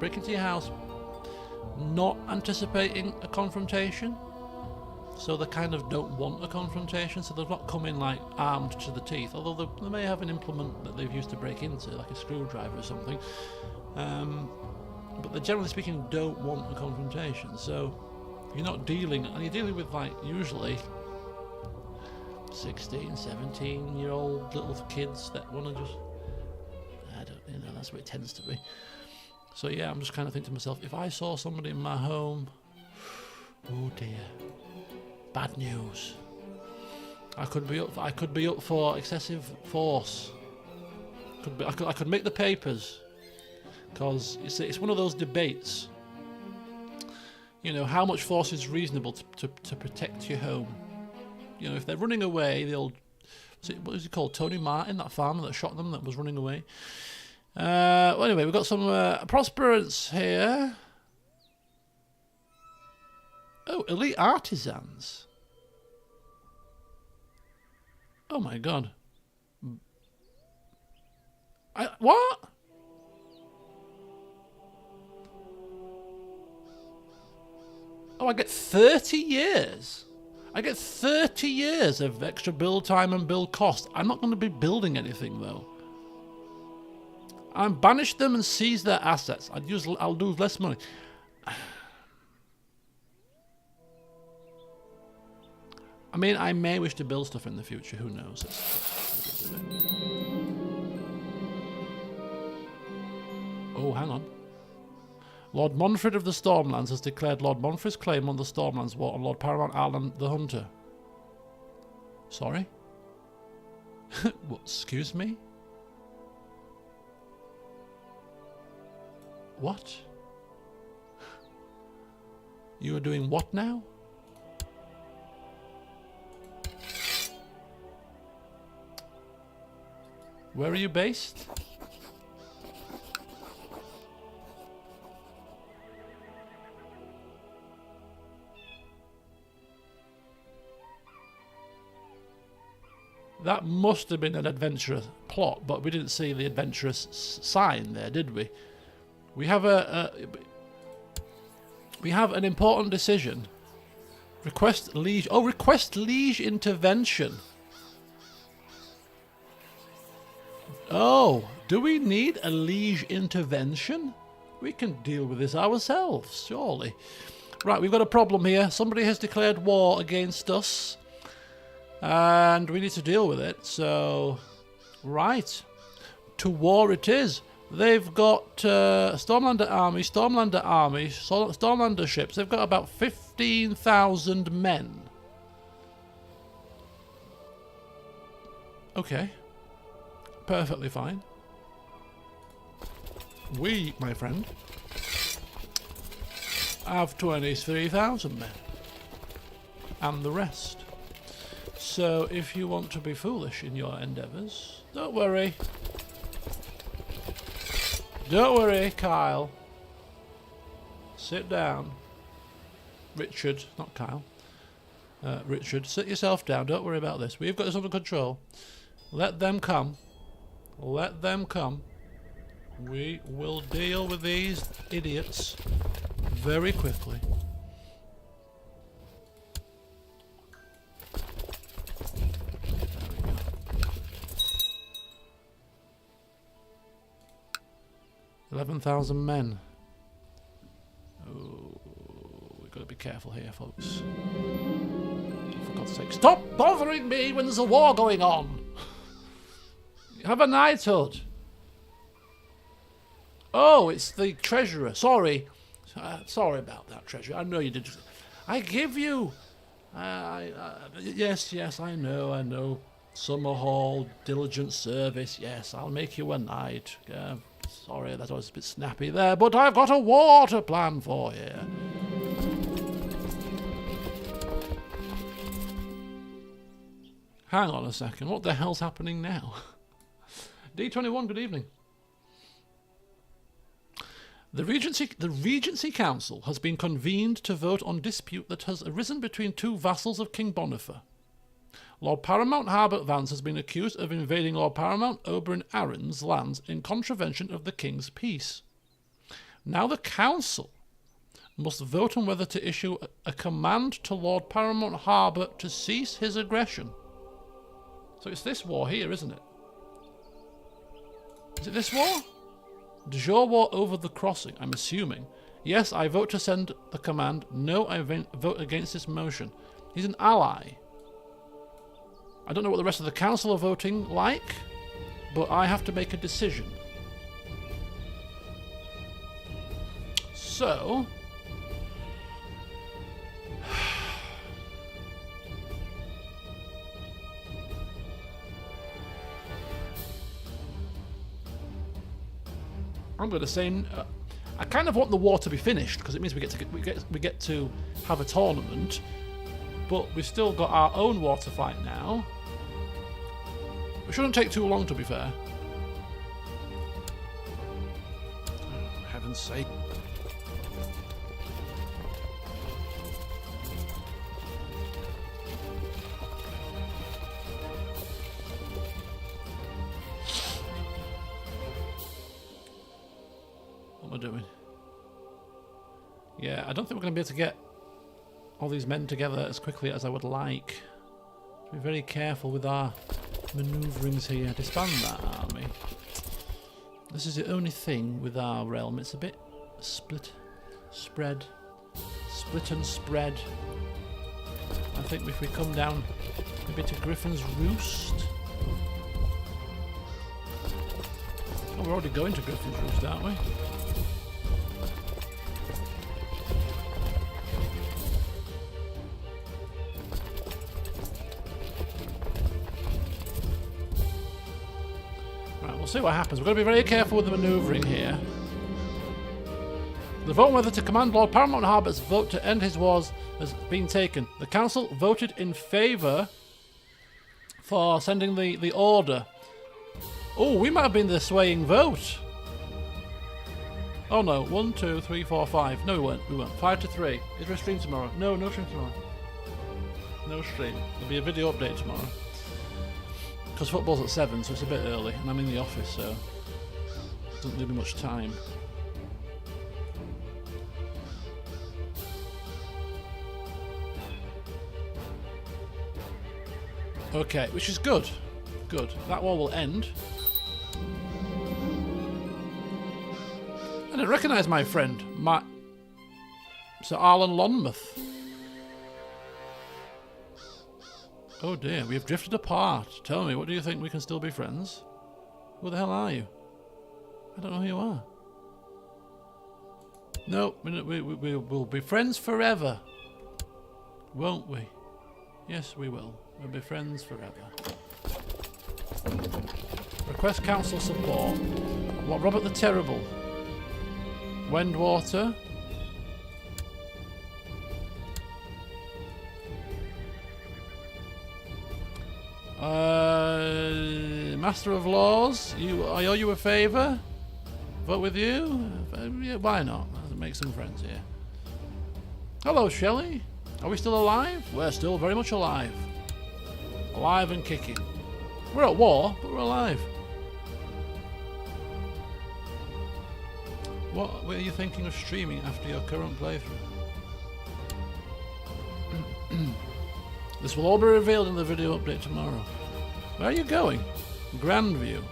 not anticipating a confrontation. So they kind of don't want a confrontation, so they've not come in like armed to the teeth, although they may have an implement that they've used to break into, like a screwdriver or something. But they, generally speaking, don't want a confrontation. So you're not dealing, and you're dealing with, like, usually 16, 17-year-old little kids that want to just, that's what it tends to be. So yeah, I'm just kind of thinking to myself, if I saw somebody in my home, oh dear, bad news. I could be up for excessive force. I could make the papers, because it's one of those debates. You know, how much force is reasonable to protect your home? You know, if they're running away, what was he called? Tony Martin, that farmer that shot them, that was running away. Well, anyway, we've got some prosperance here. Oh, elite artisans. Oh my god. What? Oh, I get 30 years. I get 30 years of extra build time and build cost. I'm not going to be building anything, though. I'm banish them and seize their assets. I'll lose less money. I mean, I may wish to build stuff in the future. Who knows? Oh, hang on. Lord Monfred of the Stormlands has declared Lord Monfred's claim on the Stormlands War on Lord Paramount Arlan the Hunter. Sorry? What, excuse me? What? You are doing what now? Where are you based? That must have been an adventurous plot, but we didn't see the adventurous sign there, did we? We have we have an important decision. Request liege. Oh, request liege intervention. Oh, do we need a liege intervention? We can deal with this ourselves, surely. Right, we've got a problem here. Somebody has declared war against us. And we need to deal with it, so... Right. To war it is. They've got Stormlander army, Stormlander ships. They've got about 15,000 men. Okay. Perfectly fine. We, my friend, have 23,000 men. And the rest. So, if you want to be foolish in your endeavours, don't worry. Don't worry, Kyle. Sit down. Richard, not Kyle. Richard, sit yourself down. Don't worry about this. We've got this under control. Let them come. Let them come. We will deal with these idiots very quickly. 11,000 men. Oh, we've got to be careful here, folks. For God's sake, stop bothering me when there's a war going on! Have a knighthood. Oh, it's the treasurer. Sorry. Sorry about that, treasurer. I know you did. I give you... yes, I know. Summer hall, diligent service. Yes, I'll make you a knight. Sorry, that was a bit snappy there, but I've got a war to plan for here. Hang on a second. What the hell's happening now? D21, good evening. The Regency Council has been convened to vote on dispute that has arisen between two vassals of King Bonifer. Lord Paramount Harbert Vance has been accused of invading Lord Paramount Oberyn Arryn's lands in contravention of the King's peace. Now the Council must vote on whether to issue a command to Lord Paramount Harbert to cease his aggression. So it's this war here, isn't it? Is it this war? De jure war over the crossing, I'm assuming. Yes, I vote to send the command. No, I vote against this motion. He's an ally. I don't know what the rest of the council are voting like, but I have to make a decision. So... I'm going to say I kind of want the war to be finished because it means we get to have a tournament, but we've still got our own war to fight now. It shouldn't take too long, to be fair. Oh, for heaven's sake. What am I doing? Yeah, I don't think we're going to be able to get all these men together as quickly as I would like. Be very careful with our manoeuvrings here. Disband that army. This is the only thing with our realm. It's a bit split and spread. I think if we come down maybe to Griffin's Roost. Oh, we're already going to Griffin's Roost, aren't we? Right, we'll see what happens. We've got to be very careful with the manoeuvring here. The vote whether to command Lord Paramount Harbour's vote to end his wars has been taken. The council voted in favour for sending the order. Oh, we might have been the swaying vote. Oh no, 1, 2, 3, 4, 5. No, we weren't. 5-3. Is there a stream tomorrow? No, no stream tomorrow. No stream. There'll be a video update tomorrow. Because football's at 7, so it's a bit early, and I'm in the office, so it doesn't leave me much time. Okay, which is good. Good. That war will end. I didn't recognise my friend, Sir Arlan Lonmouth. Oh dear, we have drifted apart. Tell me, what do you think? We can still be friends? Who the hell are you? I don't know who you are. No, we will be friends forever. Won't we? Yes, we will. We'll be friends forever. Request council support. What, Robert the Terrible? Wendwater? Master of Laws? I owe you a favour? Vote with you? Yeah, why not? Let's make some friends here. Hello, Shelley. Are we still alive? We're still very much alive. Alive and kicking. We're at war, but we're alive. What were you thinking of streaming after your current playthrough? This will all be revealed in the video update tomorrow. Where are you going? Grandview.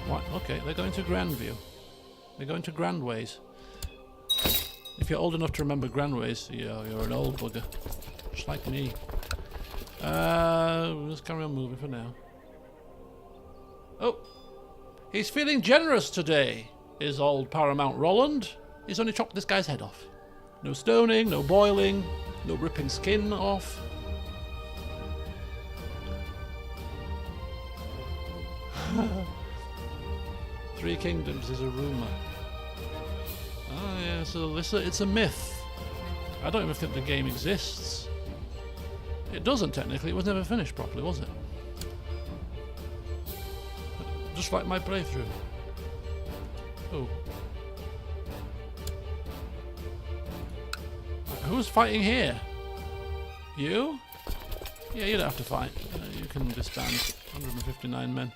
What? Okay, they're going to Grandview. They're going to Grandways. If you're old enough to remember Grandways, you're an old bugger. Just like me. Let's carry on moving for now. Oh! He's feeling generous today, is old Paramount Roland. He's only chopped this guy's head off. No stoning, no boiling, no ripping skin off. Three Kingdoms is a rumour. Oh yeah, so it's a myth. I don't even think the game exists. It doesn't technically, it was never finished properly, was it? Just like my playthrough. Oh. Who's fighting here? You? Yeah, you don't have to fight. You can disband. 159 men.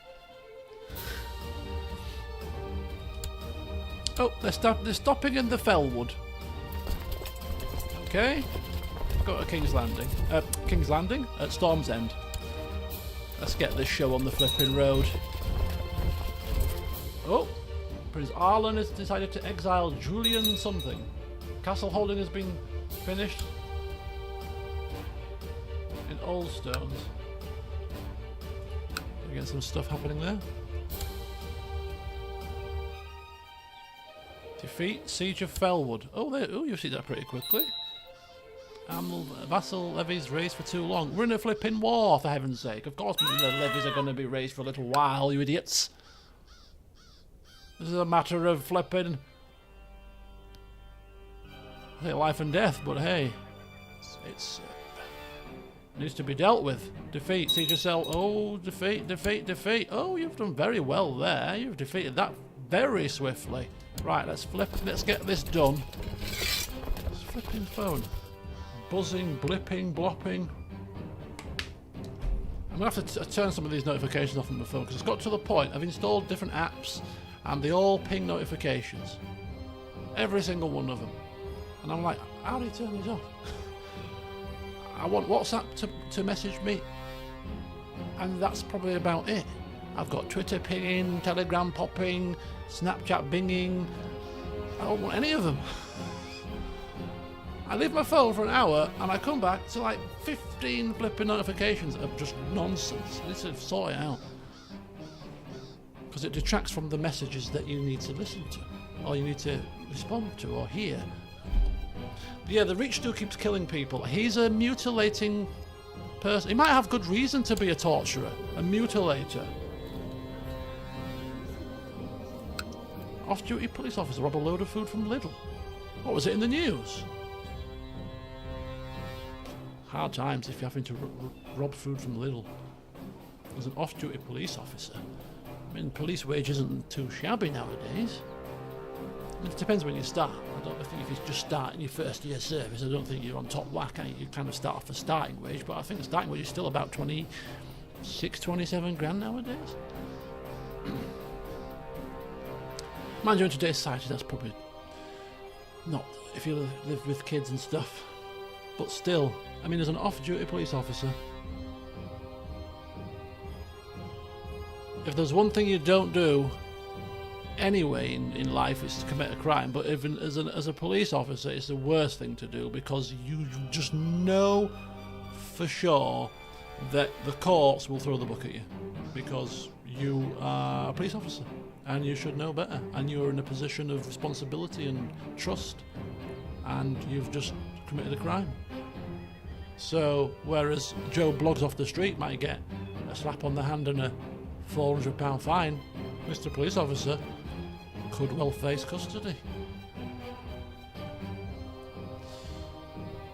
Oh, they're stopping in the Fellwood. Okay. Go to King's Landing. King's Landing? At Storm's End. Let's get this show on the flipping road. Oh! Prince Arlan has decided to exile Julian something. Castle holding has been finished. In Old Stones. We get some stuff happening there. Defeat Siege of Fellwood. Oh, you see that pretty quickly. Vassal levies raised for too long. We're in a flipping war, for heaven's sake. Of course the levies are going to be raised for a little while, you idiots. This is a matter of flipping... I say life and death, but hey. It's needs to be dealt with. Defeat, siege of Cell. Oh, defeat. Oh, you've done very well there. You've defeated that very swiftly. Right, let's get this done. This flipping phone. Buzzing, blipping, blopping. I'm going to have to turn some of these notifications off on my phone because it's got to the point. I've installed different apps and they all ping notifications. Every single one of them. And I'm like, how do you turn these off? I want WhatsApp to message me. And that's probably about it. I've got Twitter pinging, Telegram popping, Snapchat binging. I don't want any of them. I leave my phone for an hour and I come back to like 15 flipping notifications of just nonsense. I need to sort it out. Because it detracts from the messages that you need to listen to, or you need to respond to, or hear. Yeah, the rich dude keeps killing people. He's a mutilating person. He might have good reason to be a torturer, a mutilator. Off-duty police officer rob a load of food from Lidl. What was it in the news? Hard times if you're having to rob food from Lidl. As an off-duty police officer. I mean, police wage isn't too shabby nowadays. It depends when you start. I think if you're just starting your first year service, I don't think you're on top whack. You kind of start off a starting wage, but I think the starting wage is still about 26, 27 grand nowadays. Mind you, in today's society, that's probably not if you live with kids and stuff. But still, I mean, as an off-duty police officer, if there's one thing you don't do anyway in life, it's to commit a crime. But even as a police officer, it's the worst thing to do, because you just know for sure that the courts will throw the book at you, because you are a police officer and you should know better, and you're in a position of responsibility and trust, and you've just committed a crime. So whereas Joe Blogs off the street might get a slap on the hand and a £400 fine, Mr. Police Officer could well face custody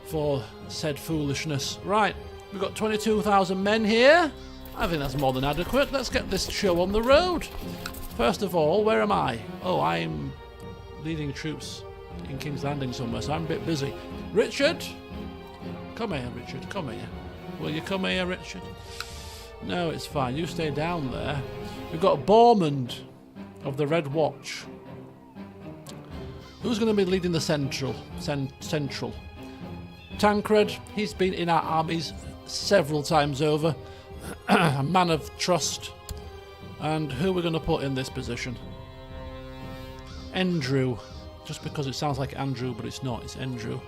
for said foolishness. Right, we've got 22,000 men here. I think that's more than adequate. Let's get this show on the road. First of all, where am I? Oh, I'm leading troops in King's Landing somewhere, so I'm a bit busy. Richard? Come here, Richard, come here. Will you come here, Richard? No, it's fine. You stay down there. We've got Bormond of the Red Watch. Who's going to be leading the Central? Tancred. He's been in our armies several times over. A man of trust. And who are we going to put in this position? Andrew. Just because it sounds like Andrew, but it's not. It's Andrew.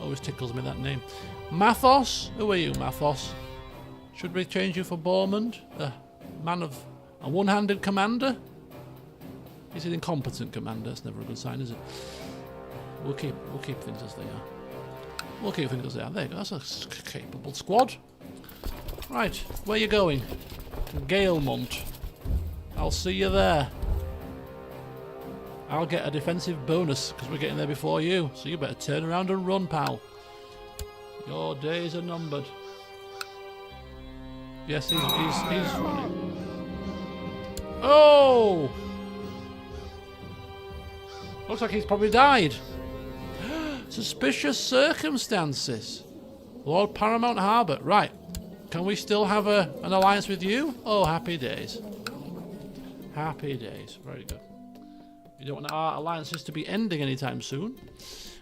Always tickles me, that name. Mathos. Who are you, Mathos? Should we change you for Bormond? A man of a one-handed commander? He's an incompetent commander. That's never a good sign, is it? We'll keep things as they are. We'll keep things as they are. There you go. That's a capable squad. Right, where are you going? Galemont. I'll see you there. I'll get a defensive bonus because we're getting there before you. So you better turn around and run, pal. Your days are numbered. Yes, he's running. Oh! Looks like he's probably died. Suspicious circumstances. Lord Paramount Harbour. Right. Can we still have an alliance with you? Oh, happy days. Happy days. Very good. You don't want our alliances to be ending anytime soon.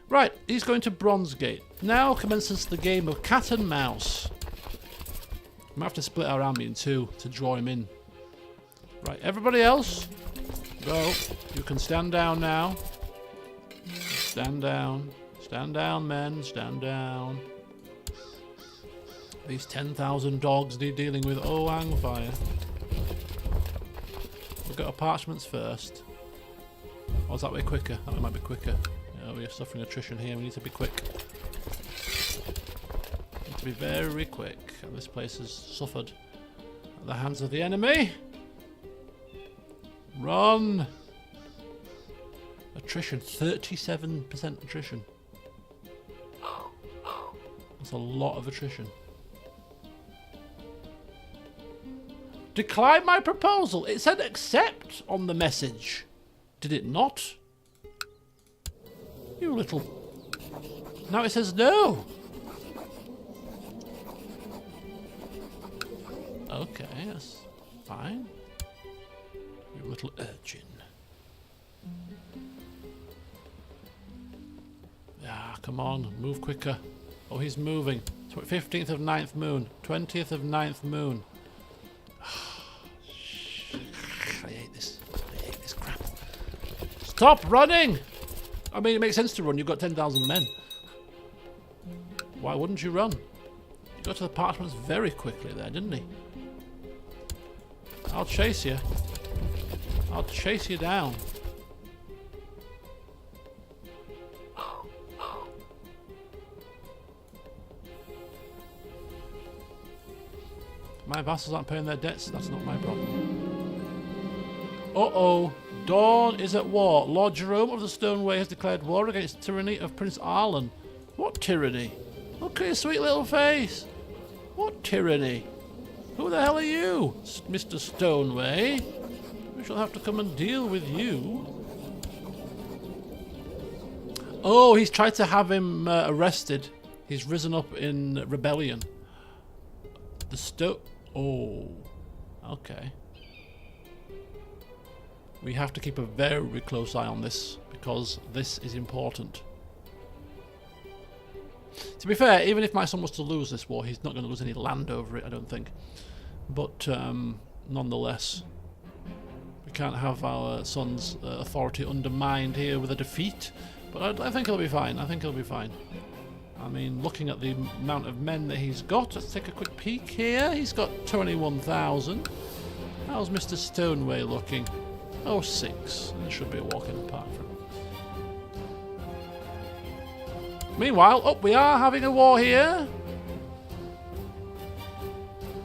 Right. He's going to Bronzegate. Now commences the game of cat and mouse. We might have to split our army in two to draw him in. Right, everybody else, go. You can stand down now. Stand down. Stand down, men. Stand down. These 10,000 dogs need dealing with. Oh, hang fire. We'll get our parchments first. Or is that way quicker? That way might be quicker. Yeah, we're suffering attrition here. We need to be quick. Need to be very quick. And this place has suffered at the hands of the enemy. Run! Attrition, 37% attrition. That's a lot of attrition. Decline my proposal. It said accept on the message. Did it not? You little... Now it says no. Okay, that's fine. You little urchin. Ah, come on, move quicker. Oh, he's moving. 15th of 9th moon. 20th of 9th moon. I hate this. I hate this crap. Stop running! I mean, it makes sense to run. You've got 10,000 men. Why wouldn't you run? He got to the parchments very quickly there, didn't he? I'll chase you. I'll chase you down. My vassals aren't paying their debts. That's not my problem. Uh-oh. Dorne is at war. Lord Jerome of the Stoneway has declared war against the tyranny of Prince Arlan. What tyranny? Look at his sweet little face. What tyranny? Who the hell are you, Mr. Stoneway? We shall have to come and deal with you. Oh, he's tried to have him arrested. He's risen up in rebellion. Oh, okay. We have to keep a very close eye on this because this is important. To be fair, even if my son was to lose this war, he's not going to lose any land over it, I don't think. But nonetheless, we can't have our son's authority undermined here with a defeat. But I think he'll be fine. I think he'll be fine. I mean, looking at the amount of men that he's got, let's take a quick peek here. He's got 21,000. How's Mr. Stoneway looking? Oh, 6. There should be a walk in the park for him. Meanwhile, oh, we are having a war here.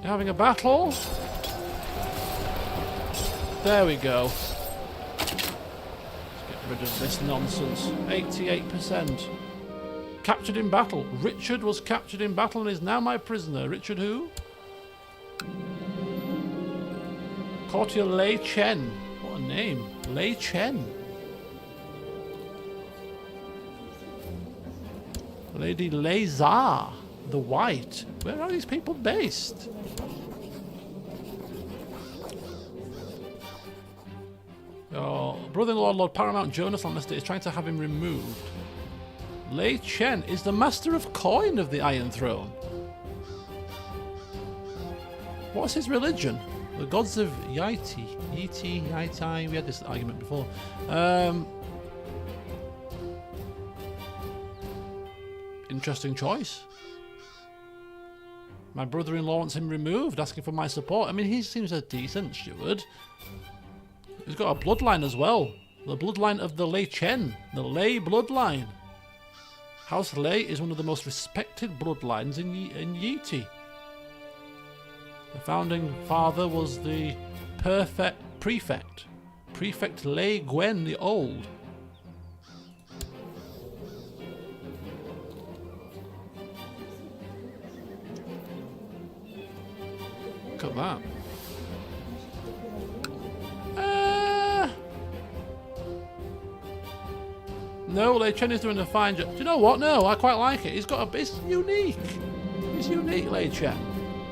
We're having a battle. There we go. Let's get rid of this nonsense. 88%. Captured in battle. Richard was captured in battle and is now my prisoner. Richard who? Courtier Lei Chen. What a name. Lei Chen. Lady Lazar the White. Where are these people based? Oh, brother-in-law Lord Paramount Jonas Lannister is trying to have him removed. Lei Chen is the master of coin of the Iron Throne. What's his religion? The gods of Yaiti. Yaitai. We had this argument before. Interesting choice. My brother-in-law wants him removed, asking for my support. I mean, he seems a decent steward. He's got a bloodline as well. The bloodline of the Lei Chen. The Lei bloodline. House Lei is one of the most respected bloodlines in Yeeti. The founding father was the Prefect Lei Gwen the Old. Look at that. No, Lei Chen is doing a fine job. Do you know what? No, I quite like it. It's unique. It's unique, Lei Chen.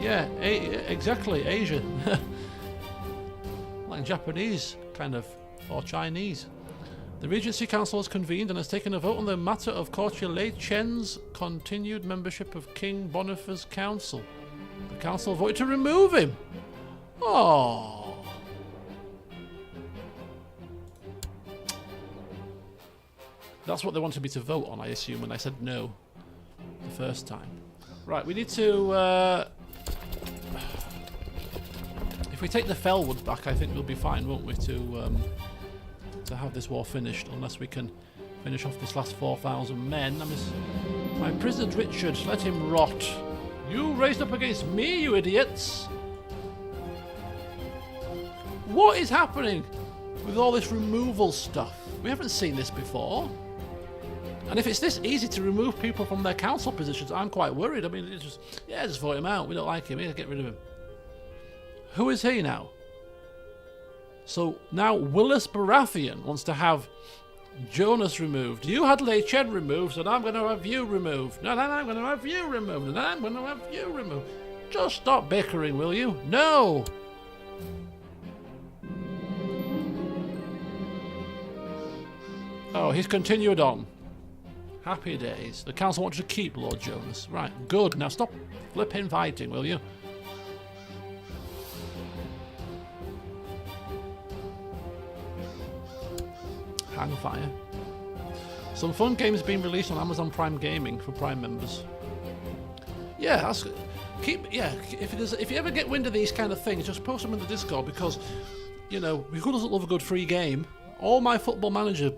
Yeah, exactly, Asian. Like Japanese, kind of, or Chinese. The Regency Council has convened and has taken a vote on the matter of Courtier Lei Chen's continued membership of King Boniface's council. The council voted to remove him. Oh. That's what they wanted me to vote on, I assume, when I said no the first time. Right, we need to... if we take the Fellwood back, I think we'll be fine, won't we, to have this war finished, unless we can finish off this last 4,000 men. My prisoner Richard, let him rot. You raised up against me, you idiots! What is happening with all this removal stuff? We haven't seen this before. And if it's this easy to remove people from their council positions, I'm quite worried. I mean, it's just vote him out. We don't like him. We need to get rid of him. Who is he now? So now Willis Baratheon wants to have Jonas removed. You had Lei Chen removed, and I'm going to have you removed. No, I'm going to have you removed, and I'm going to have you removed. Just stop bickering, will you? No! Oh, he's continued on. Happy days. The council wants to keep Lord Jonas. Right, good. Now stop flipping fighting, will you? Hang fire. Some fun games being released on Amazon Prime Gaming for Prime members. Yeah, that's if you ever get wind of these kind of things, just post them in the Discord, because you know, who doesn't love a good free game? All my Football Manager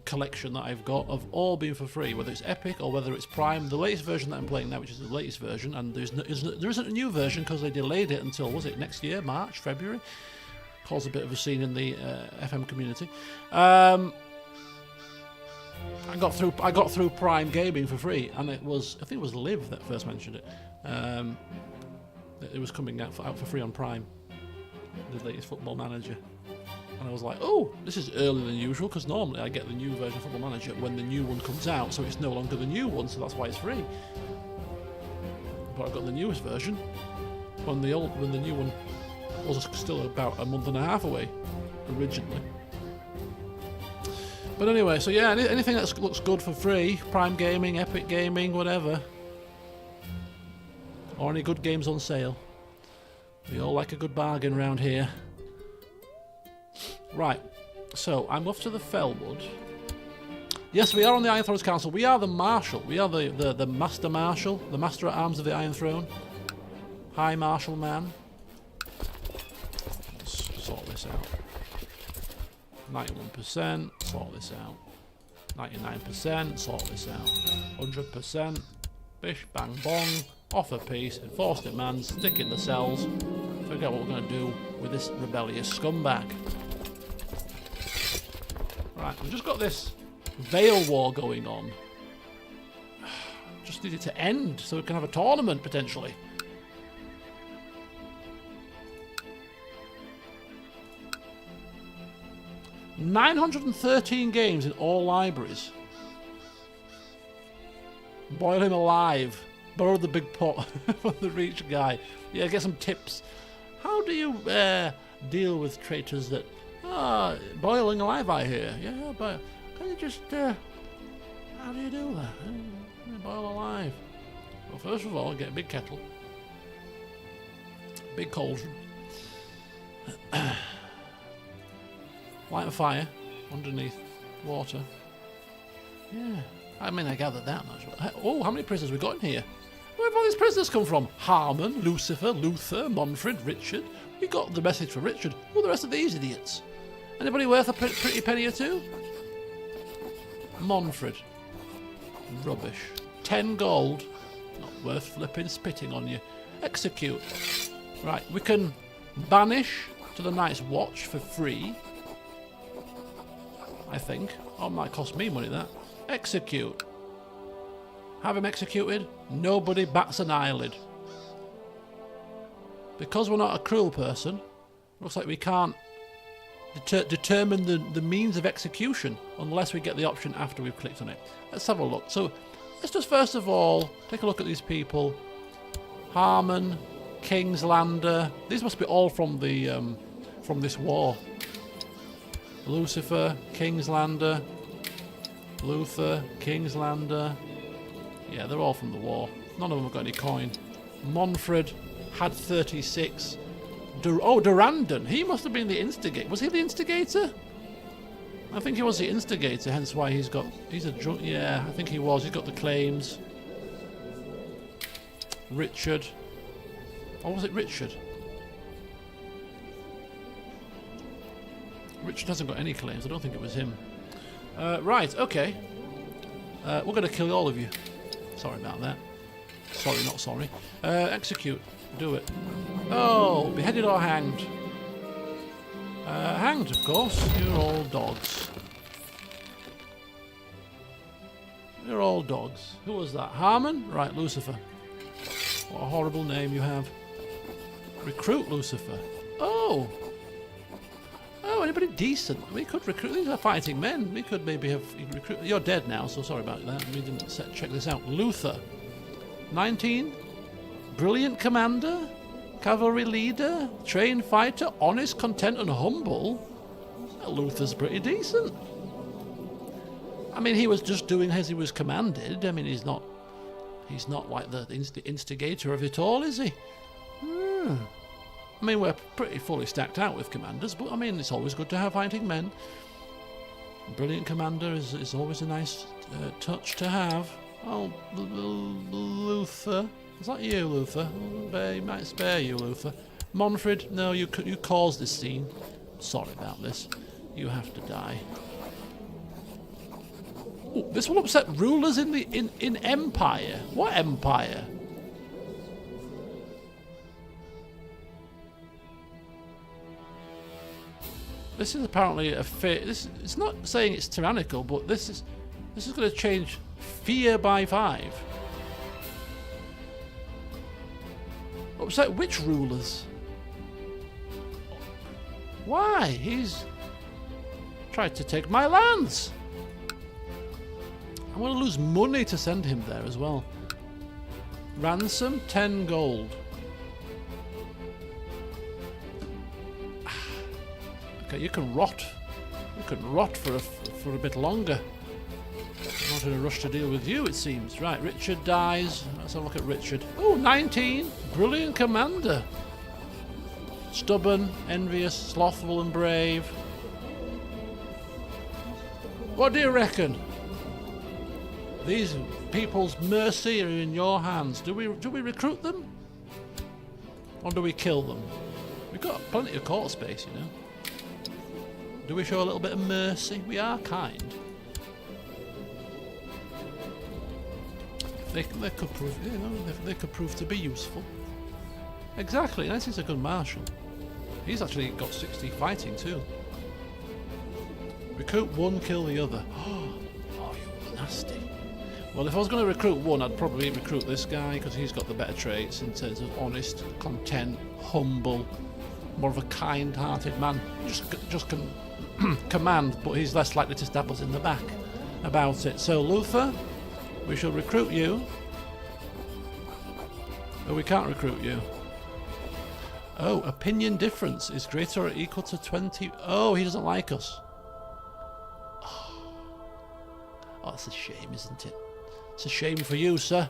collection that I've got have all been for free, whether it's Epic or whether it's Prime. The latest version that I'm playing now, which is the latest version, and there isn't a new version because they delayed it until, was it next year, March, February? Caused a bit of a scene in the FM community. I got through Prime Gaming for free, and it was, I think it was Liv that first mentioned it. It was coming out for free on Prime, the latest Football Manager. And I was like, oh, this is earlier than usual, because normally I get the new version of Football Manager when the new one comes out, so it's no longer the new one, so that's why it's free. But I got the newest version when the new one was still about a month and a half away originally. But anyway, so yeah, anything that looks good for free, Prime Gaming, Epic Gaming, whatever, or any good games on sale. We all like a good bargain around here. Right, so I'm off to the Fellwood. Yes, we are on the Iron Throne's Council. We are the Marshal. We are the Master Marshal, the Master at Arms of the Iron Throne. High Marshal man. Let's sort this out. 91%, sort this out. 99%, sort this out. 100%, bish, bang, bong. Offer peace, enforce demands, stick in the cells. Figure out what we're going to do with this rebellious scumbag. Right, we've just got this Vale War going on. Just need it to end so we can have a tournament potentially. $913 games in all libraries. Boil him alive. Borrow the big pot from the rich guy. Yeah, get some tips. How do you deal with traitors that boiling alive, I hear? Yeah, but can you just how do you do that? Boil alive. Well, first of all, get a big kettle, big cauldron, light a fire underneath water. Yeah, I mean, I gathered that much. Oh, how many prisoners we got in here? Where have all these prisoners come from? Harmon, Lucifer, Luther, Monfred, Richard. We got the message for Richard. Who are the rest of these idiots? Anybody worth a pretty penny or two? Monfred. Rubbish. 10 gold. Not worth flipping spitting on you. Execute. Right, we can banish to the Night's Watch for free. I think. Oh, it might cost me money, that. Execute. Have him executed. Nobody bats an eyelid. Because we're not a cruel person, looks like we can't determine the means of execution unless we get the option after we've clicked on it. Let's have a look. So let's just first of all take a look at these people. Harmon, Kingslander. These must be all from the from this war. Lucifer, Kingslander, Luther, Kingslander. Yeah, they're all from the war. None of them have got any coin. Monfred had 36. Durandon. He must have been the instigator. Was he the instigator? I think he was the instigator, hence why he's a drunk. Yeah, I think he was. He's got the claims. Richard. Or was it Richard? Richard hasn't got any claims. I don't think it was him. Right, okay. We're going to kill all of you. Sorry about that. Sorry, not sorry. Execute. Do it. Oh, beheaded or hanged? Hanged, of course. You're all dogs. You're all dogs. Who was that? Harmon? Right, Lucifer. What a horrible name you have. Recruit Lucifer. Oh! Oh, anybody decent? We could recruit. These are fighting men. We could maybe have recruit. You're dead now, so sorry about that. We didn't check this out. Luther. 19. Brilliant commander. Cavalry leader. Trained fighter. Honest, content, and humble. Well, Luther's pretty decent. I mean, he was just doing as he was commanded. I mean, he's not like the instigator of it all, is he? I mean, we're pretty fully stacked out with commanders, but I mean, it's always good to have fighting men. A brilliant commander is always a nice touch to have. Oh, Luther. Is that you, Luther? Might spare you, Luther. Monfred, no, you caused this scene. Sorry about this. You have to die. Ooh, this will upset rulers in Empire. What Empire? This is apparently a it's not saying it's tyrannical, but this is going to change fear by 5. Upset which rulers? Why? He's tried to take my lands. I'm going to lose money to send him there as well. Ransom, 10 gold. Okay, you can rot. You can rot for a bit longer. I'm not in a rush to deal with you, it seems. Right, Richard dies. Let's have a look at Richard. Oh, 19. Brilliant commander. Stubborn, envious, slothful and brave. What do you reckon? These people's mercy are in your hands. Do we recruit them? Or do we kill them? We've got plenty of court space, you know. Do we show a little bit of mercy? We are kind. They could prove, you know, they could prove to be useful. Exactly. This is a good marshal. He's actually got 60 fighting too. Recruit one, kill the other. Oh, you nasty. Well, if I was going to recruit one, I'd probably recruit this guy because he's got the better traits in terms of honest, content, humble, more of a kind-hearted man. Just can command, but he's less likely to stab us in the back about it. So, Luther, we shall recruit you. Oh, we can't recruit you. Oh, opinion difference is greater or equal to 20. Oh, he doesn't like us. Oh, that's a shame, isn't it? It's a shame for you, sir.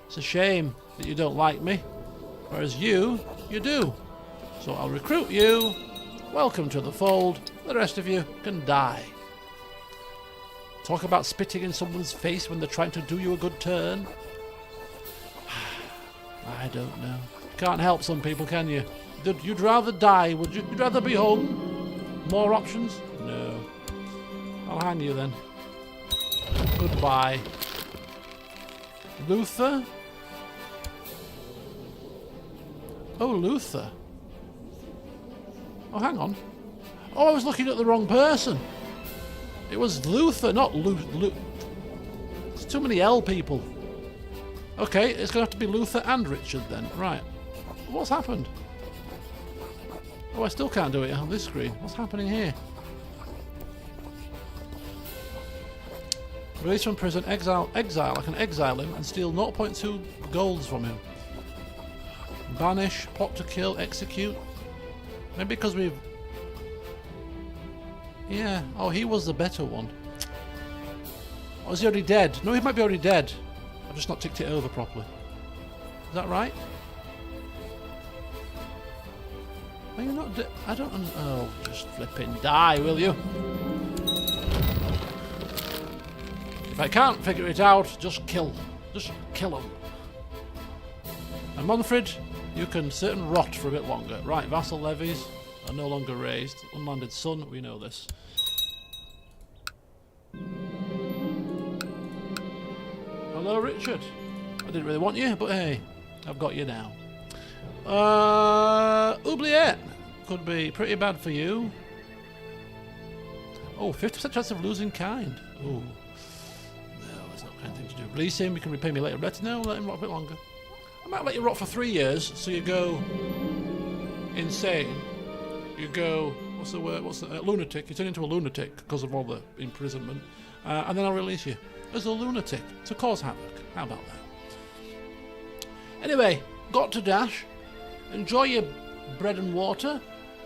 It's a shame that you don't like me. Whereas you do. So I'll recruit you. Welcome to the fold. The rest of you can die. Talk about spitting in someone's face when they're trying to do you a good turn. I don't know. Can't help some people, can you? You'd rather die, would you? You'd rather be home? More options? No. I'll hang you then. Goodbye. Luther? Oh, Luther. Oh, hang on. Oh, I was looking at the wrong person. It was Luther, not There's too many L people. Okay, it's going to have to be Luther and Richard then. Right. What's happened? Oh, I still can't do it on this screen. What's happening here? Release from prison, exile. I can exile him and steal 0.2 golds from him. Banish, plot to kill, execute. Maybe because we've... Yeah. Oh, he was the better one. Or is he already dead? No, he might be already dead. I've just not ticked it over properly. Is that right? Are you not I don't... Oh, just flipping die, will you? If I can't figure it out, just kill. Just kill him. And Monfred, you can sit and rot for a bit longer. Right, vassal levies are no longer raised. Unlanded son, we know this. Hello, Richard. I didn't really want you, but hey, I've got you now. Oubliette could be pretty bad for you. Oh, 50% chance of losing kind. Ooh. No, that's not the kind of thing to do. Release him, you can repay me later. Better no, let him rot a bit longer. I might let you rot for 3 years, so you go insane. You go, what's the word? Lunatic. You turn into a lunatic because of all the imprisonment. And then I'll release you as a lunatic to cause havoc. How about that? Anyway, got to dash. Enjoy your bread and water.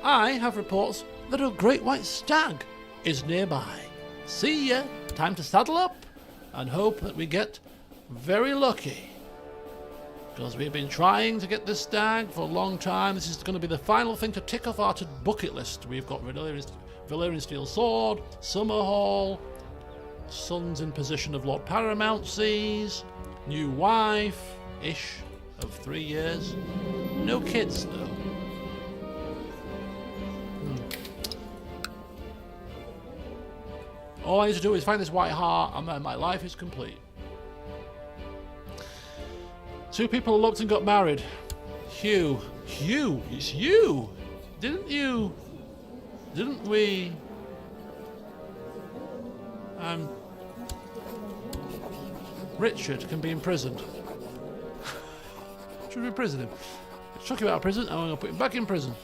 I have reports that a great white stag is nearby. See ya! Time to saddle up and hope that we get very lucky. Because we've been trying to get this stag for a long time. This is going to be the final thing to tick off our bucket list. We've got Valyrian Steel Sword, Summer Hall, sons in position of Lord Paramount sees, new wife-ish of 3 years. No kids, though. All I need to do is find this white heart and then my life is complete. 2 people eloped and got married. Hugh, it's you! Didn't we... Richard can be imprisoned. Should we imprison him? Chuck him out of prison and I'm going to put him back in prison.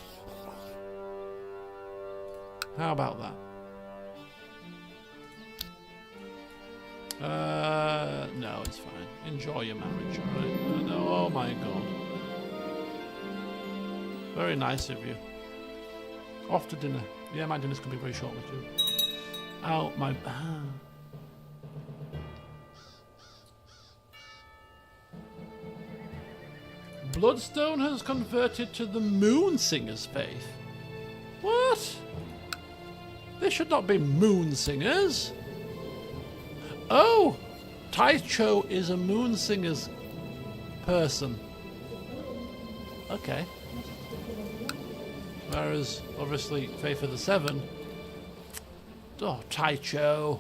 How about that? No, it's fine. Enjoy your marriage, alright? No, oh my god. Very nice of you. Off to dinner. Yeah, my dinner's going to be very short with you. Ow, my... Bloodstone has converted to the Moonsinger's faith. What? They should not be Moonsingers. Oh! Taicho is a Moonsinger's person. Okay. Whereas, obviously, Faith of the Seven... Oh, Taicho.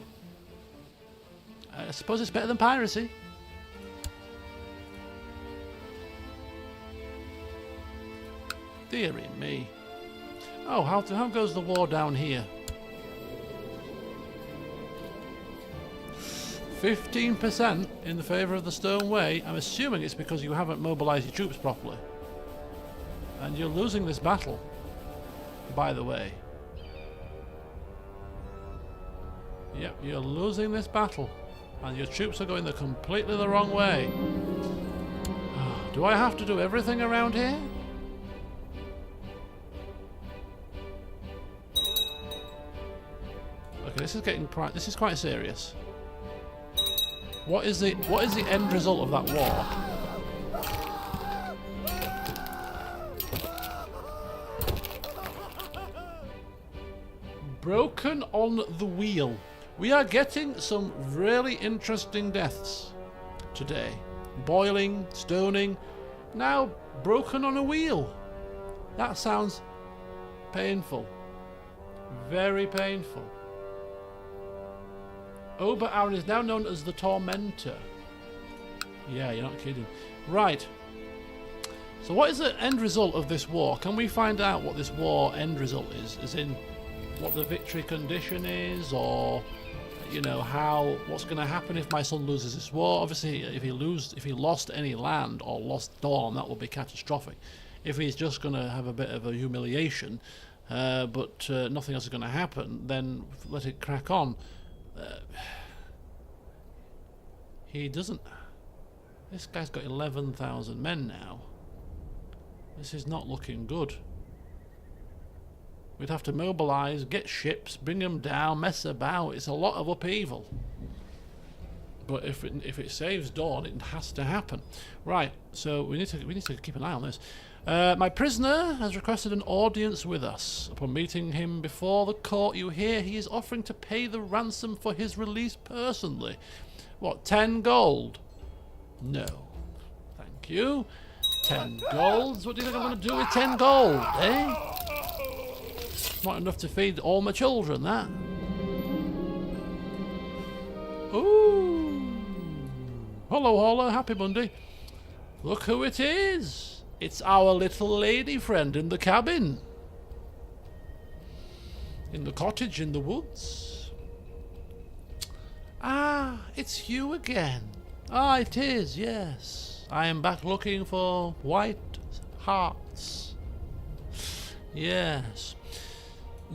I suppose it's better than piracy. Dearie me. Oh, how goes the war down here? 15% in the favour of the Stone Way. I'm assuming it's because you haven't mobilised your troops properly. And you're losing this battle, by the way. Yep, you're losing this battle. And your troops are going completely the wrong way. Do I have to do everything around here? Okay, this is quite serious. What is the end result of that war? Broken on the wheel. We are getting some really interesting deaths today. Boiling, stoning, now broken on a wheel. That sounds painful. Very painful. Ober Aaron is now known as the Tormentor. Yeah, you're not kidding. Right. So what is the end result of this war? Can we find out what this war end result is? As in, what the victory condition is, or, you know, what's going to happen if my son loses this war? Obviously, if he lost any land or lost Dorne, that would be catastrophic. If he's just going to have a bit of a humiliation, but nothing else is going to happen, then let it crack on. He doesn't... This guy's got 11,000 men now. This is not looking good. We'd have to mobilise, get ships, bring them down, mess about. It's a lot of upheaval. But if it saves Dorne, it has to happen. Right, so we need to keep an eye on this. My prisoner has requested an audience with us. Upon meeting him before the court, you hear he is offering to pay the ransom for his release personally. What, 10 gold? No. Thank you. 10 golds? What do you think I'm going to do with 10 gold, eh? Not enough to feed all my children, that. Ooh. Hello, holla. Happy Monday. Look who it is. It's our little lady friend in the cabin. In the cottage in the woods. Ah, it's you again. Ah, it is, yes. I am back looking for white hearts. Yes.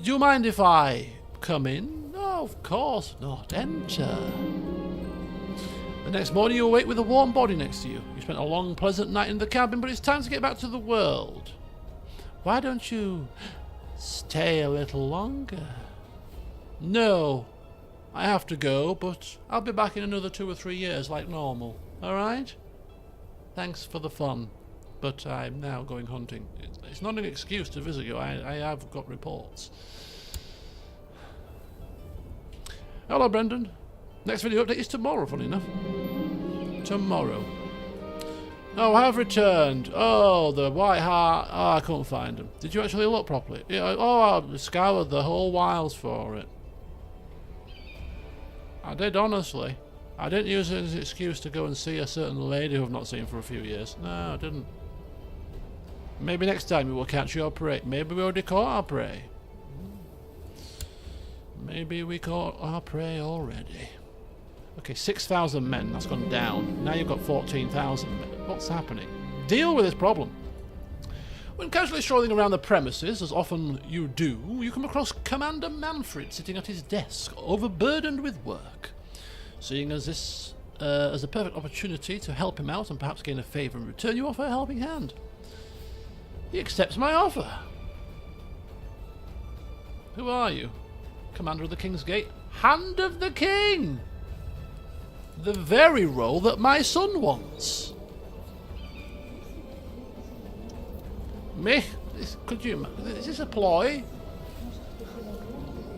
Do you mind if I come in? No, of course not. Enter. The next morning you awake with a warm body next to you. You spent a long, pleasant night in the cabin, but it's time to get back to the world. Why don't you stay a little longer? No. I have to go, but I'll be back in another 2 or 3 years like normal. Alright? Thanks for the fun, but I'm now going hunting. It's not an excuse to visit you. I have got reports. Hello, Brendan. Next video update is tomorrow, funny enough. Tomorrow. Oh, I have returned. Oh, the White Hart. Oh, I couldn't find them. Did you actually look properly? Yeah. Oh, I scoured the whole Wilds for it. I did, honestly. I didn't use it as an excuse to go and see a certain lady who I've not seen for a few years. No, I didn't. Maybe next time we will catch your prey. Maybe we already caught our prey. Maybe we caught our prey already. Okay, 6,000 men. That's gone down. Now you've got 14,000 men. What's happening? Deal with this problem. When casually strolling around the premises, as often you do, you come across Commander Manfred sitting at his desk, overburdened with work. Seeing as this as a perfect opportunity to help him out and perhaps gain a favour in return, you offer a helping hand. He accepts my offer. Who are you? Commander of the King's Gate? Hand of the King! The very role that my son wants. Me? Could you? Is this a ploy?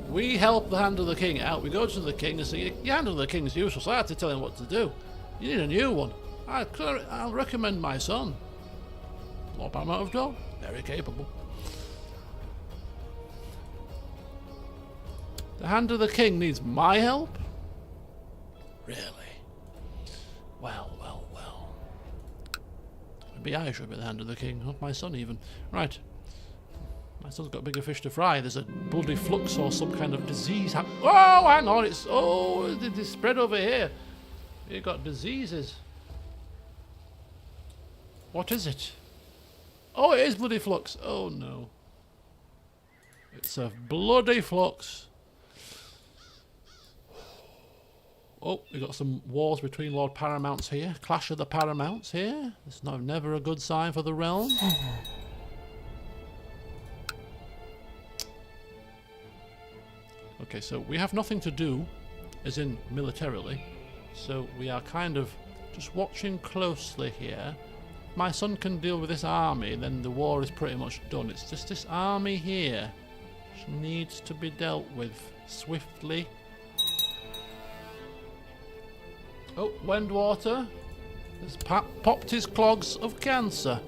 We help the Hand of the King out. We go to the King and say, your Hand of the King's useless. I have to tell him what to do. You need a new one. I'll recommend my son. Lord Paramount of Dorne. Very capable. The Hand of the King needs my help? Really? Well. Maybe I should be the Hand of the King, not my son even. Right. My son's got bigger fish to fry. There's a bloody flux or some kind of disease. Oh, hang on. It's spread over here. You've got diseases. What is it? Oh, it is bloody flux. Oh, no. It's a bloody flux. Oh, we've got some wars between Lord Paramounts here. Clash of the Paramounts here. It's never a good sign for the realm. Okay, so we have nothing to do, as in militarily. So we are kind of just watching closely here. My son can deal with this army, then the war is pretty much done. It's just this army here which needs to be dealt with swiftly. Oh, Wendwater has popped his clogs of cancer.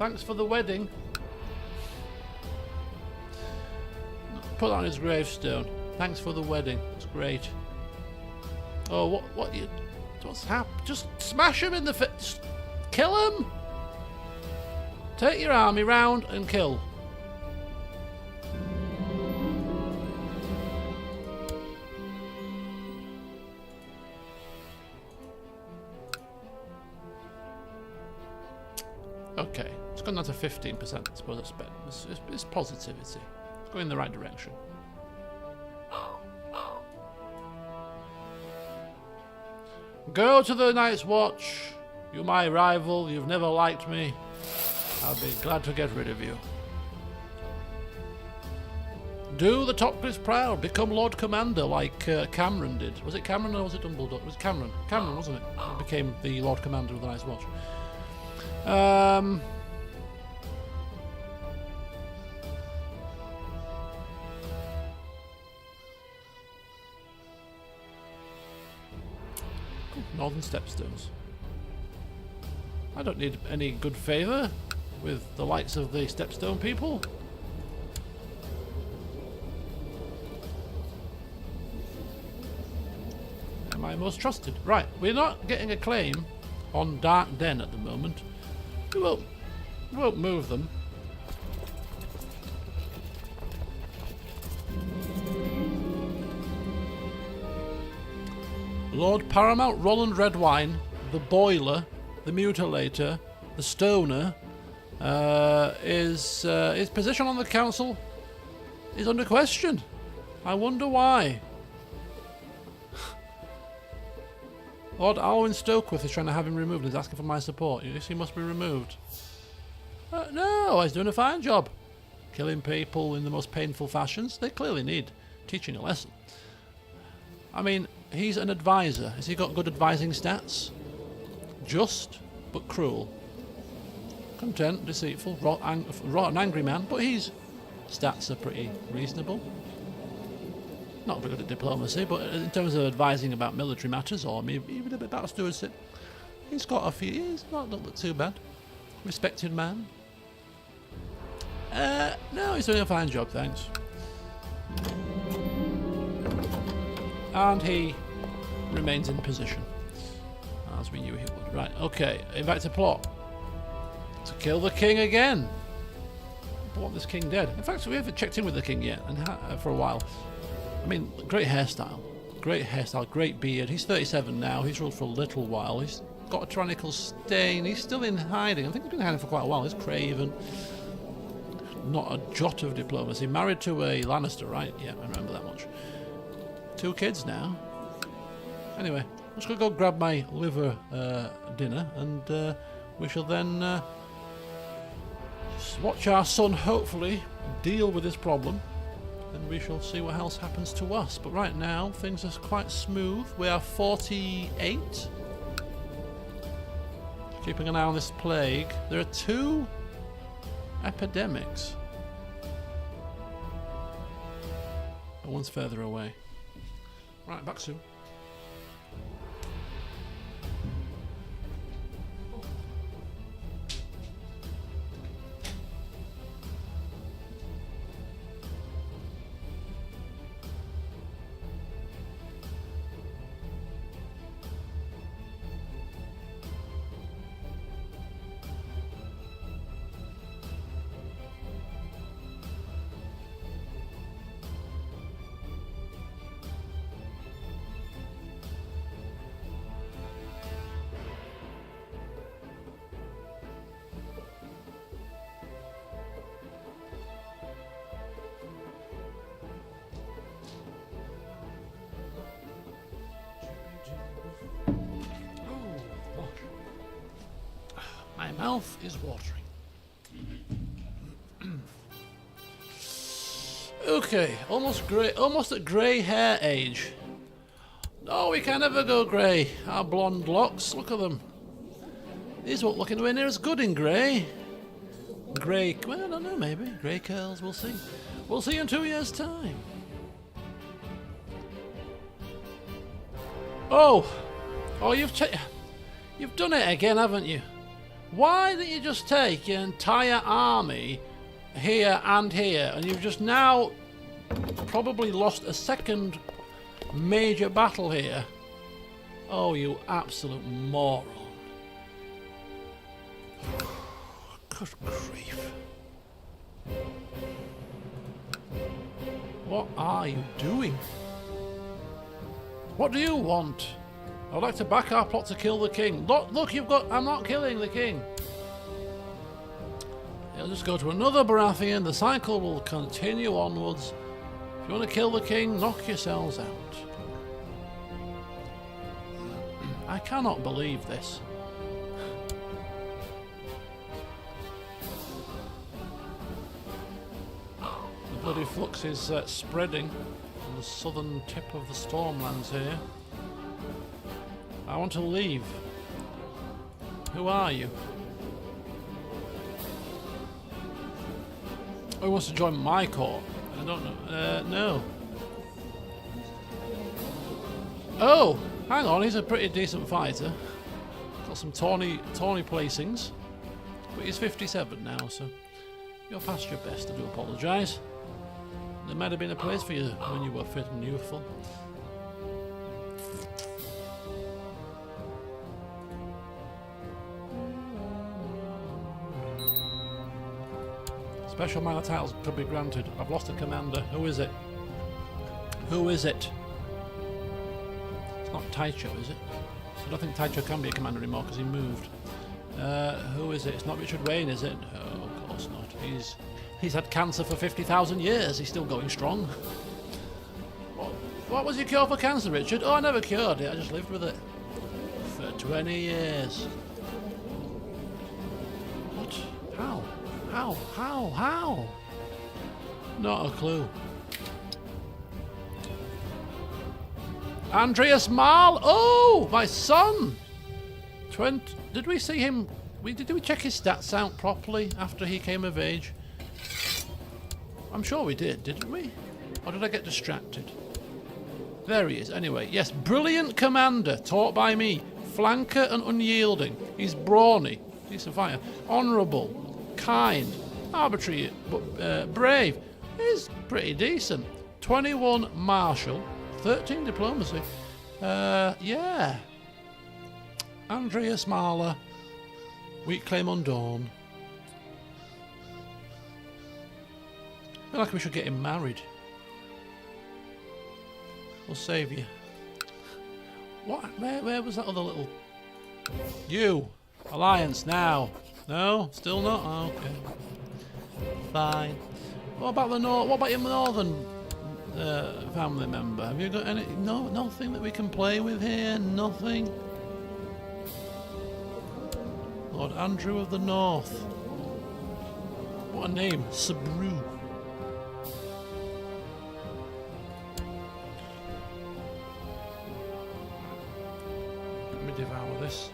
Thanks for the wedding. Put that on his gravestone. Thanks for the wedding. It's great. Oh, what's happened? Just smash him in the face. Kill him. Take your army round and kill. Okay, it's gone down to 15%. I suppose that's better. It's positivity. It's going in the right direction. Go to the Night's Watch. You're my rival. You've never liked me. I'll be glad to get rid of you. Do the Topcliffs proud. Become Lord Commander like Cameron did. Was it Cameron or was it Dumbledore? It was Cameron. Cameron, wasn't it? He became the Lord Commander of the Night's Watch. Northern Stepstones. I don't need any good favour with the likes of the Stepstone people. Am I most trusted? Right, we're not getting a claim on Dark Den at the moment. We won't move them. Lord Paramount Roland Redwine, the Boiler, the Mutilator, the Stoner, his position on the council is under question. I wonder why. Lord Alwyn Stokeworth is trying to have him removed. He's asking for my support. Yes, he must be removed. No, he's doing a fine job. Killing people in the most painful fashions. They clearly need teaching a lesson. I mean, he's an advisor. Has he got good advising stats? Just, but cruel. Content, deceitful, wrought and angry man, but his stats are pretty reasonable. Not very good at diplomacy, but in terms of advising about military matters, or maybe even a bit about stewardship, he's got a few. He's not looked too bad. Respected man. No, he's doing a fine job, thanks. And he remains in position, as we knew he would. Right, okay, invite to plot. To kill the king again. I want this king dead. In fact, we haven't checked in with the king yet, and for a while. I mean, great hairstyle, great beard. He's 37 now. He's ruled for a little while. He's got a tyrannical stain. He's still in hiding. I think he's been hiding for quite a while. He's craven. Not a jot of diplomacy. Married to a Lannister, right? Yeah, I remember that much. 2 kids now. Anyway, I'm just going to go grab my liver dinner, and we shall then watch our son hopefully deal with this problem. And we shall see what else happens to us. But right now, things are quite smooth. We are 48. Keeping an eye on this plague. There are 2 epidemics. And one's further away. Right, back soon. My mouth is watering. Okay, almost at grey hair age. No, we can never go grey. Our blonde locks, look at them. These won't look anywhere near as good in grey. Grey, well, I don't know, maybe. Grey curls, we'll see. We'll see in 2 years' time. Oh, you've done it again, haven't you? Why didn't you just take your entire army here and here, and you've just now probably lost a second major battle here? Oh, you absolute moron. Good grief. What are you doing? What do you want? I'd like to back our plot to kill the king. Look, I'm not killing the king. He'll just go to another Baratheon. The cycle will continue onwards. If you want to kill the king, knock yourselves out. I cannot believe this. The bloody flux is spreading on the southern tip of the Stormlands here. I want to leave. Who are you? Oh, he wants to join my corps. I don't know. No. Oh, hang on. He's a pretty decent fighter. Got some tawny placings. But he's 57 now, so you're past your best. I do apologise. There might have been a place for you when you were fit and youthful. Special minor titles could be granted. I've lost a commander. Who is it? Who is it? It's not Taicho, is it? I don't think Taicho can be a commander anymore because he moved. Who is it? It's not Richard Wayne, is it? Oh, of course not. He's had cancer for 50,000 years. He's still going strong. What was your cure for cancer, Richard? Oh, I never cured it. I just lived with it for 20 years. What? How? How? Not a clue. Andreas Marl. Oh, my son. Did we see him? Did we check his stats out properly after he came of age? I'm sure we did, didn't we? Or did I get distracted? There he is. Anyway, yes, brilliant commander, taught by me. Flanker and unyielding. He's brawny. He's a fighter. Honourable. Kind. Arbitrary. Brave. He's pretty decent. 21 martial. 13 diplomacy. Yeah. Andreas Mahler. Weak claim on Dorne. I feel like we should get him married. We'll save you. What? Where was that other little... You! Alliance now! No? Still not? Oh, okay. Fine. What about the What about your northern family member? Have you got any... Nothing that we can play with here? Nothing? Lord Andrew of the North. What a name. Sabru. Devour this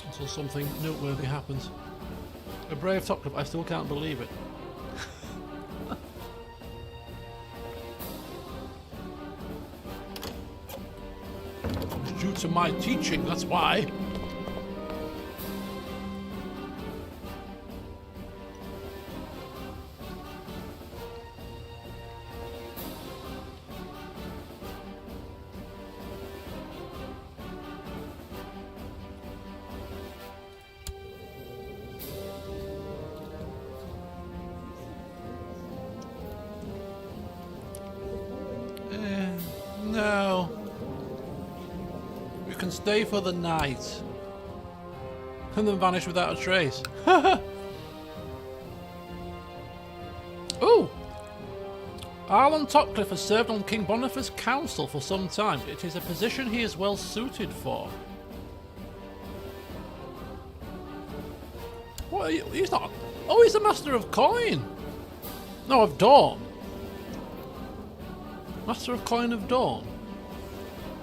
until something noteworthy happens. A brave top club, I still can't believe it. It's due to my teaching, that's why. No. We can stay for the night. And then vanish without a trace. Ooh! Arlan Topcliffe has served on King Boniface's council for some time. It is a position he is well suited for. What are you? He's not... Oh, he's the Master of Coin! No, of Dorne. Master of Coin of Dorne.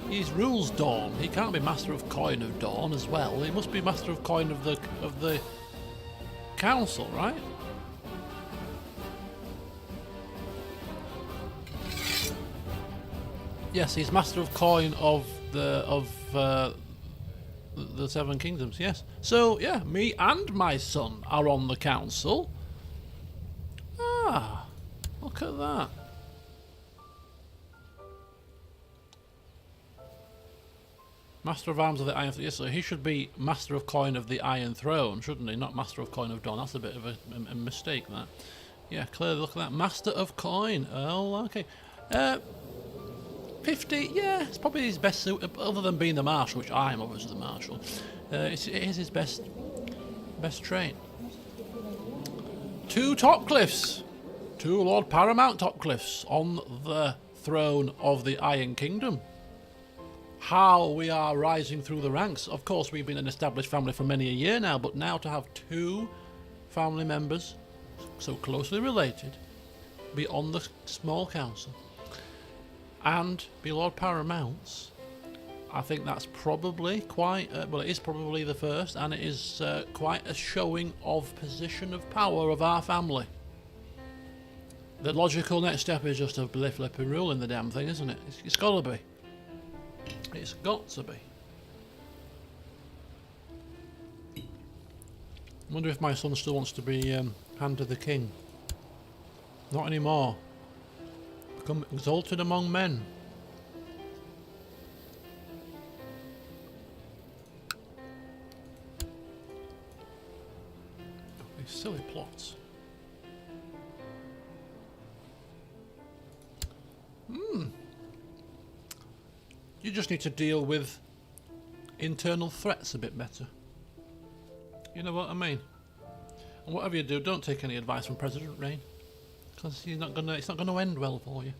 He rules Dorne. He can't be Master of Coin of Dorne as well. He must be Master of Coin of the council, right? Yes, he's Master of Coin of the Seven Kingdoms. Yes. So yeah, me and my son are on the council. Ah, look at that. Master of Arms of the Iron Throne. Yes, so he should be Master of Coin of the Iron Throne, shouldn't he? Not Master of Coin of Dawn. That's a bit of a mistake, that. Yeah, clearly, look at that. Master of Coin. Oh, okay. 50, yeah, it's probably his best suit, other than being the Marshal, which I am obviously the Marshal. It is his best trait. 2 Topcliffes. 2 Lord Paramount Topcliffes on the throne of the Iron Kingdom. How we are rising through the ranks. Of course, we've been an established family for many a year now, but now to have 2 family members so closely related be on the small council and be Lord Paramounts, I think that's probably quite, well, it is probably the first, and it is quite a showing of position of power of our family. The logical next step is just a flippy rule in the damn thing, isn't it? It's got to be. It's got to be. I wonder if my son still wants to be Hand of the King. Not anymore. Become exalted among men. These silly plots. You just need to deal with internal threats a bit better. You know what I mean? And whatever you do, don't take any advice from President Rain, because it's not gonna end well for you.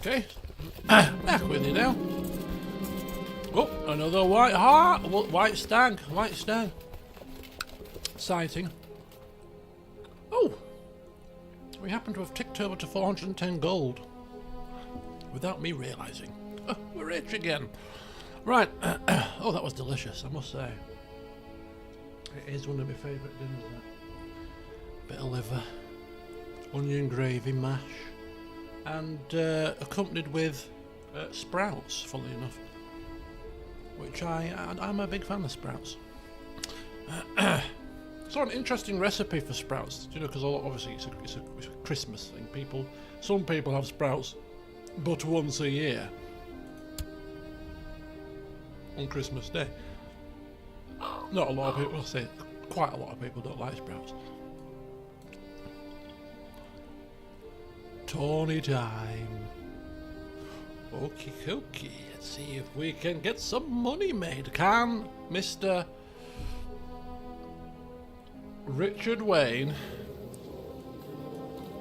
Okay. Back with you now. Oh, another white hart. White stag. White stag. Sighting. Oh! We happen to have ticked over to 410 gold. Without me realising. Oh, we're rich again. Right. Oh, that was delicious, I must say. It is one of my favourite dinners, that. Bit of liver. Onion gravy mash. And accompanied with sprouts, funnily enough. Which I'm a big fan of sprouts. It's an interesting recipe for sprouts, you know, because obviously it's a Christmas thing. Some people have sprouts, but once a year, on Christmas Day. Not a lot of people. I'll say quite a lot of people don't like sprouts. Tawny time. Okie dokie. Let's see if we can get some money made. Can Mr. Richard Wayne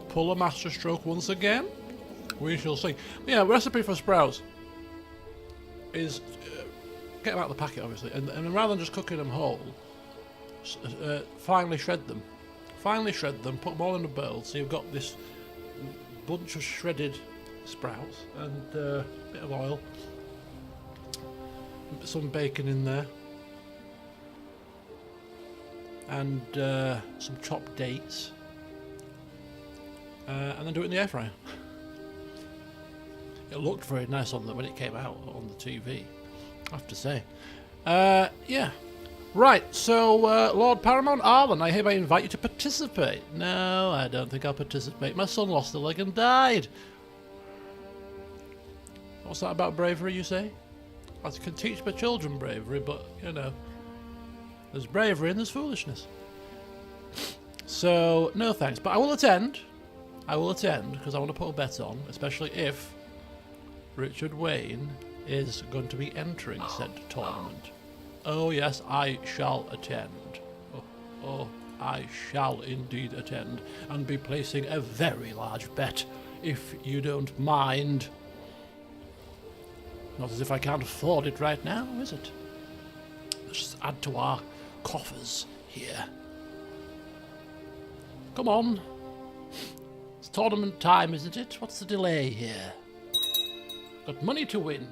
pull a masterstroke once again? We shall see. Yeah, recipe for sprouts is get them out of the packet, obviously, and rather than just cooking them whole, finely shred them. Finely shred them, put them all in a bowl, so you've got this bunch of shredded sprouts and a bit of oil, some bacon in there, and some chopped dates, and then do it in the air fryer. It looked very nice when it came out on the TV, I have to say. Yeah. Right, so Lord Paramount Arlan, I hereby invite you to participate. No, I don't think I'll participate. My son lost a leg and died. What's that about bravery, you say? I can teach my children bravery, but, you know, there's bravery and there's foolishness. So, no thanks. But I will attend. I will attend, because I want to put a bet on, especially if Richard Wayne is going to be entering said tournament. Oh yes, I shall attend. Oh, I shall indeed attend, and be placing a very large bet, if you don't mind. Not as if I can't afford it right now, is it? Let's just add to our coffers here. Come on. It's tournament time, isn't it? What's the delay here? Got money to win.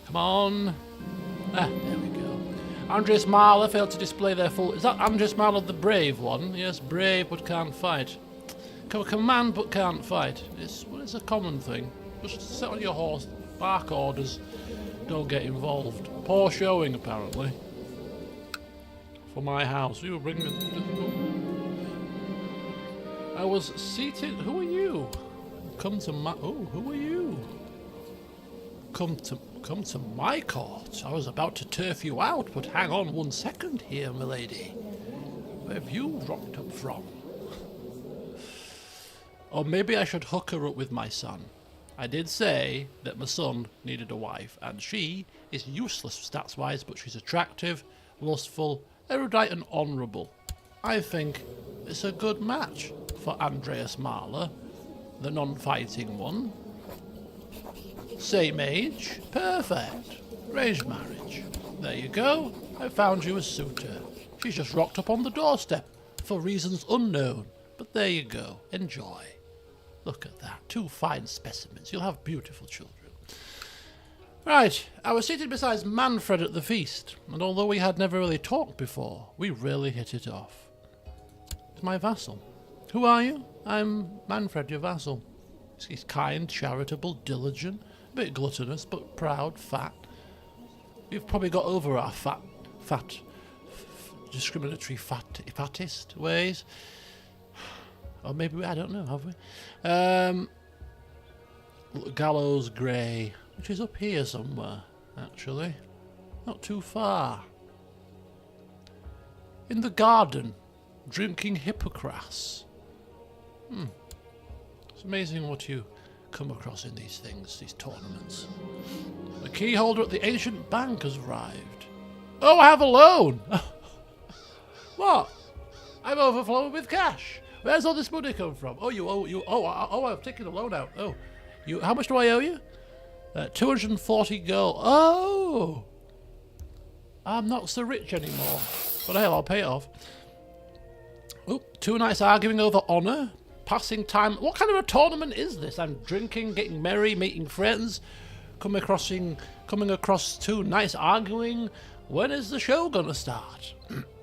Come on. Ah, there we go. Andres Marler failed to display their full... Is that Andres Marler the brave one? Yes, brave but can't fight. Command but can't fight. It's a common thing. Just sit on your horse, bark orders, don't get involved. Poor showing, apparently. For my house. You bring me... I was seated... Who are you? Come to my... Oh, who are you? Come to my court. I was about to turf you out, but hang on 1 second here, milady. Where have you rocked up from? Or maybe I should hook her up with my son. I did say that my son needed a wife, and she is useless stats-wise, but she's attractive, lustful, erudite and honourable. I think it's a good match for Andreas Marler, the non-fighting one. Same age, perfect. Arranged marriage. There you go. I found you a suitor. She's just rocked up on the doorstep for reasons unknown. But there you go. Enjoy. Look at that. 2 fine specimens. You'll have beautiful children. Right. I was seated beside Manfred at the feast, and although we had never really talked before, we really hit it off. It's my vassal. Who are you? I'm Manfred, your vassal. He's kind, charitable, diligent, a bit gluttonous, but proud, fat. We've probably got over our discriminatory fattest ways. Or maybe, I don't know, have we? Gallows Grey, which is up here somewhere, actually. Not too far. In the garden, drinking Hippocras. It's amazing what you come across in these things, these tournaments. The key holder at the ancient bank has arrived. Oh, I have a loan! What? I'm overflowing with cash. Where's all this money come from? I've taken a loan out. Oh, how much do I owe you? 240 gold. Oh! I'm not so rich anymore. But hell, I'll pay it off. Oh, 2 nights arguing over honour. Passing time. What kind of a tournament is this? I'm drinking, getting merry, meeting friends, coming across 2 nights arguing. When is the show gonna start?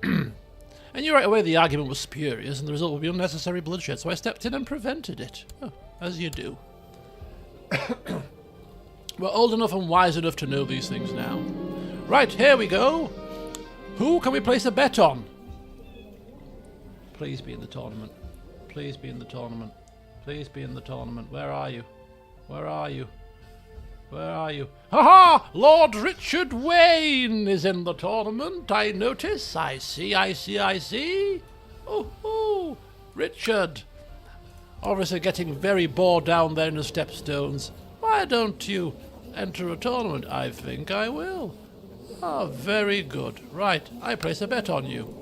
And you right away the argument was spurious and the result would be unnecessary bloodshed, so I stepped in and prevented it. Oh, as you do. We're old enough and wise enough to know these things now. Right, here we go. Who can we place a bet on? Please be in the tournament. Please be in the tournament. Please be in the tournament. Where are you? Where are you? Where are you? Ha-ha! Lord Richard Wayne is in the tournament, I notice. I see. Oh, Richard. Obviously getting very bored down there in the stepstones. Why don't you enter a tournament? I think I will. Oh, very good. Right, I place a bet on you.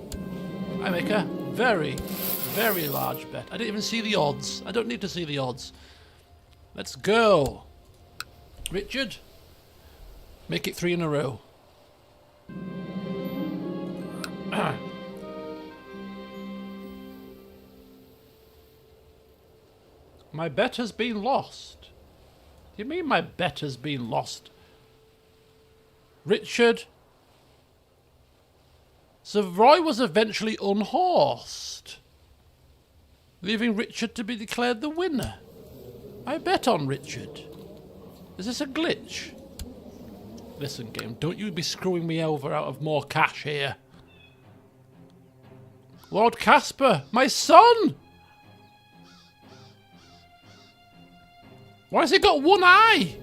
I make a very, very large bet. I didn't even see the odds. I don't need to see the odds. Let's go. Richard, make it 3 in a row. My bet has been lost. Do you mean my bet has been lost? Richard. Sir Roy was eventually unhorsed, leaving Richard to be declared the winner. I bet on Richard. Is this a glitch? Listen, game, don't you be screwing me over out of more cash here. Lord Casper, my son! Why has he got 1 eye?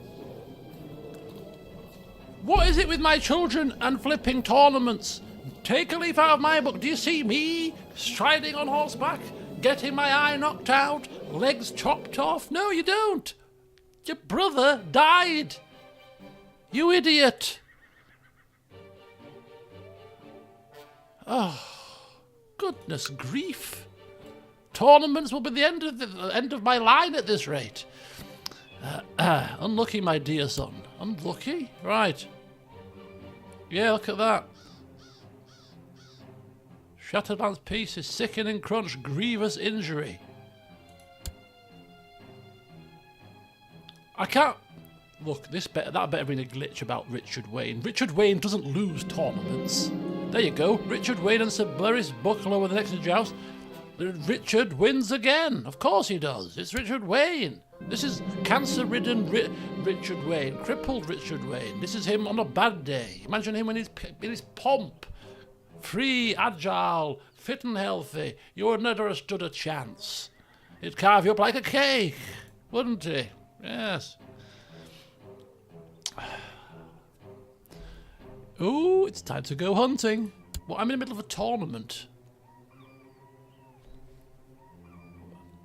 What is it with my children and flipping tournaments? Take a leaf out of my book. Do you see me striding on horseback, getting my eye knocked out, legs chopped off? No, you don't. Your brother died. You idiot. Oh, goodness grief. Tournaments will be the end of my line at this rate. Unlucky, my dear son. Unlucky? Right. Yeah, look at that. Shattered man's pieces, sickening crunch, grievous injury. I can't... Look, that better been a glitch about Richard Wayne. Richard Wayne doesn't lose tournaments. There you go. Richard Wayne and Sir Bleris buckle over the next joust. Richard wins again. Of course he does. It's Richard Wayne. This is cancer-ridden Richard Wayne, crippled Richard Wayne. This is him on a bad day. Imagine him in his pomp. Free, agile, fit and healthy. You would never have stood a chance. He'd carve you up like a cake, wouldn't he? Yes. Ooh, it's time to go hunting. Well, I'm in the middle of a tournament.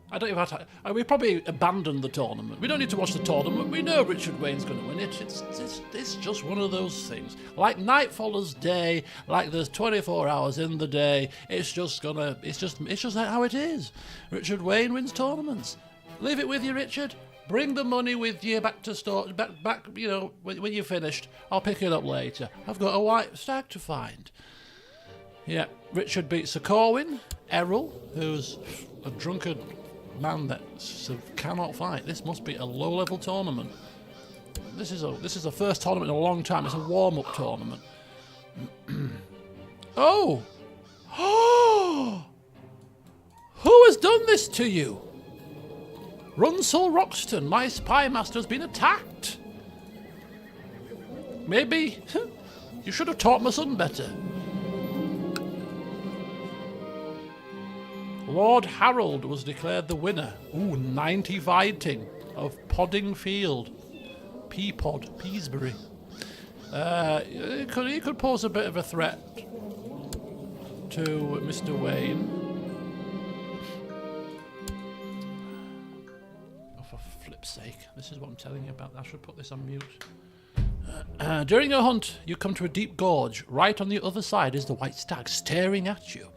I don't even have to... We probably abandoned the tournament. We don't need to watch the tournament. We know Richard Wayne's going to win it. It's just one of those things. Like night follows day, like there's 24 hours in the day. It's just how it is. Richard Wayne wins tournaments. Leave it with you, Richard. Bring the money with you back to store. Back. You know, when you're finished, I'll pick it up later. I've got a white stag to find. Yeah, Richard beats Sir Corwin, Errol, who's a drunkard man that cannot fight. This must be a low-level tournament. This is the first tournament in a long time. It's a warm-up tournament. Oh! Who has done this to you? Runsell Roxton, my spy master, has been attacked. Maybe you should have taught my son better. Lord Harold was declared the winner. Ooh, 90 fighting of Podding Field. Peapod, Peasbury. He could pose a bit of a threat to Mr. Wayne. Oh, for flip's sake. This is what I'm telling you about. I should put this on mute. During your hunt, you come to a deep gorge. Right on the other side is the white stag staring at you.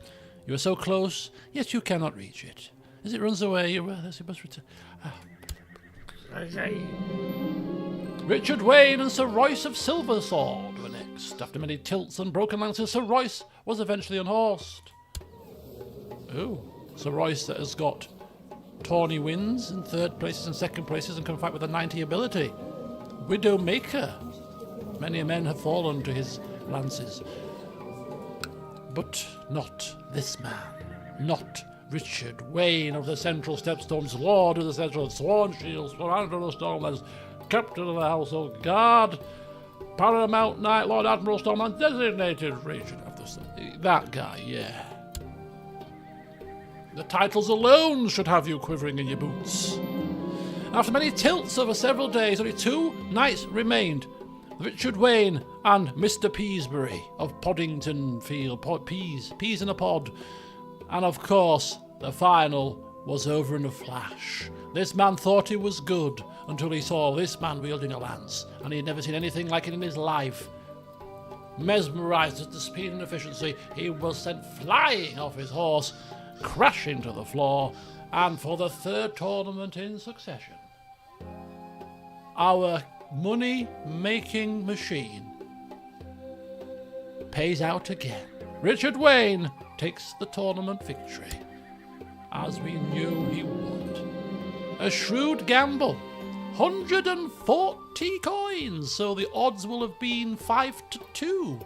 You are so close, yet you cannot reach it. As it runs away, you must return. Richard Wayne and Sir Royce of Silversword were next. After many tilts and broken lances, Sir Royce was eventually unhorsed. Oh, Sir Royce that has got tawny wins in third places and second places and can fight with a 90 ability. Widowmaker. Many men have fallen to his lances. But not this man. Not Richard Wayne of the Central Stepstones, Lord of the Central Sworn Shields, Commander of the Stormlands, Captain of the Household Guard, Paramount Knight, Lord Admiral Stormland, designated Regent of the... That guy, yeah. The titles alone should have you quivering in your boots. After many tilts over several days, only 2 knights remained. Richard Wayne and Mr. Peasbury of Poddington Field. Peas in a pod. And of course, the final was over in a flash. This man thought he was good until he saw this man wielding a lance, and he had never seen anything like it in his life. Mesmerised at the speed and efficiency, he was sent flying off his horse, crashing to the floor, and for the 3rd tournament in succession, our money-making machine pays out again. Richard Wayne takes the tournament victory, as we knew he would. A shrewd gamble. 140 coins, so the odds will have been 5-2.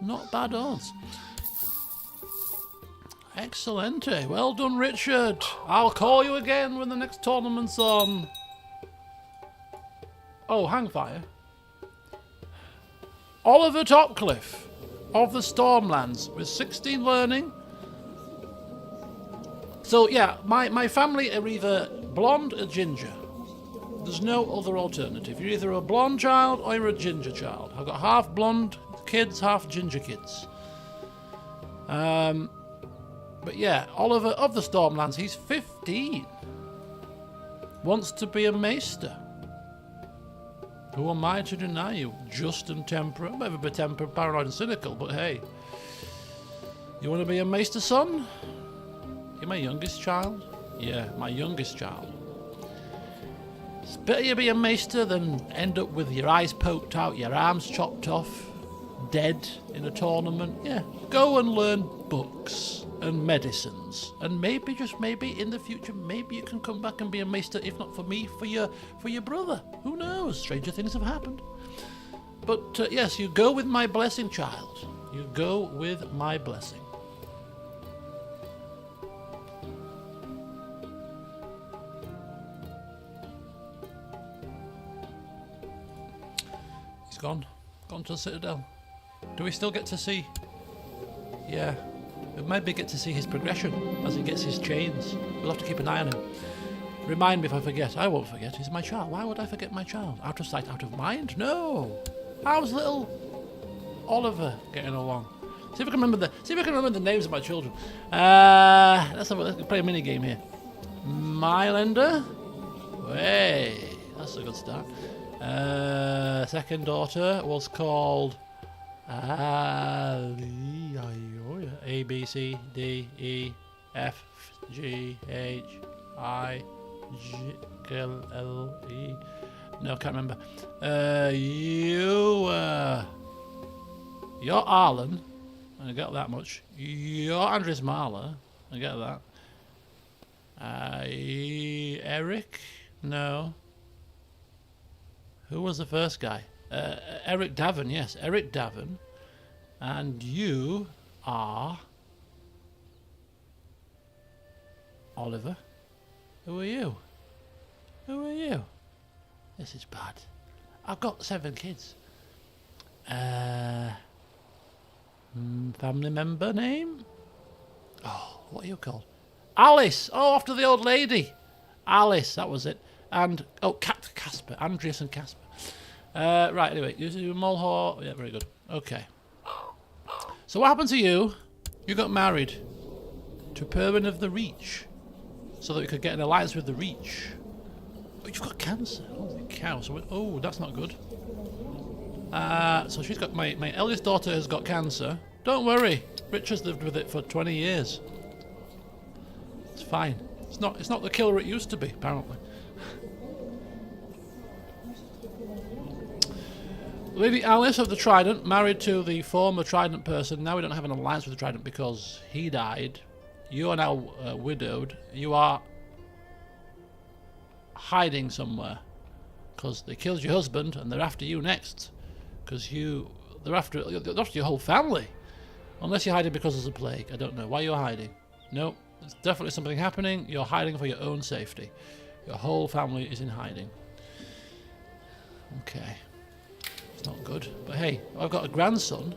Not bad odds. Excellent. Well done, Richard. I'll call you again when the next tournament's on. Oh, Hangfire. Oliver Topcliffe of the Stormlands with 16 learning. So yeah, my family are either blonde or ginger. There's no other alternative. You're either a blonde child or you're a ginger child. I've got half blonde kids, half ginger kids. But yeah, Oliver of the Stormlands, he's 15. Wants to be a maester. Who am I to deny you? Just and temperate. Maybe a bit temperate, paranoid and cynical, but hey. You want to be a maester, son? You're my youngest child? Yeah, my youngest child. It's better you be a maester than end up with your eyes poked out, your arms chopped off, dead in a tournament. Yeah, go and learn books and medicines, and maybe, just maybe, in the future, maybe you can come back and be a maester, if not for me, for your brother. Who knows? Stranger things have happened. But yes, you go with my blessing, child. You go with my blessing. He's gone to the Citadel. Do we still get to see? Yeah. We'll maybe get to see his progression as he gets his chains. We'll have to keep an eye on him. Remind me if I forget. I won't forget. He's my child. Why would I forget my child? Out of sight, out of mind? No. How's little Oliver getting along? See if I can remember the names of my children. Let's play a mini game here. Mylender. Hey, that's a good start. Second daughter was called A, B, C, D, E, F, G, H, I, J, L, E. No, can't remember. You're Arlan. I got that much. You're Andres Marla. I get that. Eric? No. Who was the first guy? Eric Davin, yes. Eric Davin. And you are... Oliver. Who are you? Who are you? This is bad. I've got 7 kids. Family member name? Oh, what are you called? Alice! Oh, after the old lady. Alice, that was it. And, oh, Casper. Andreas and Casper. Right, anyway, you do Mulhor. Yeah, very good. Okay. So what happened to you? You got married to Perwyn of the Reach so that you could get an alliance with the Reach. But you've got cancer. Holy cow. So, oh, that's not good. So she's got, my eldest daughter has got cancer. Don't worry. Richard's lived with it for 20 years. It's fine. It's not the killer it used to be, apparently. Lady Alice of the Trident, married to the former Trident person. Now we don't have an alliance with the Trident because he died. You are now widowed. You are hiding somewhere because they killed your husband and they're after you next. Because they're after your whole family. Unless you're hiding because there's a plague. I don't know why you're hiding. No, there's definitely something happening. You're hiding for your own safety. Your whole family is in hiding. Okay. Not good, but hey, I've got a grandson.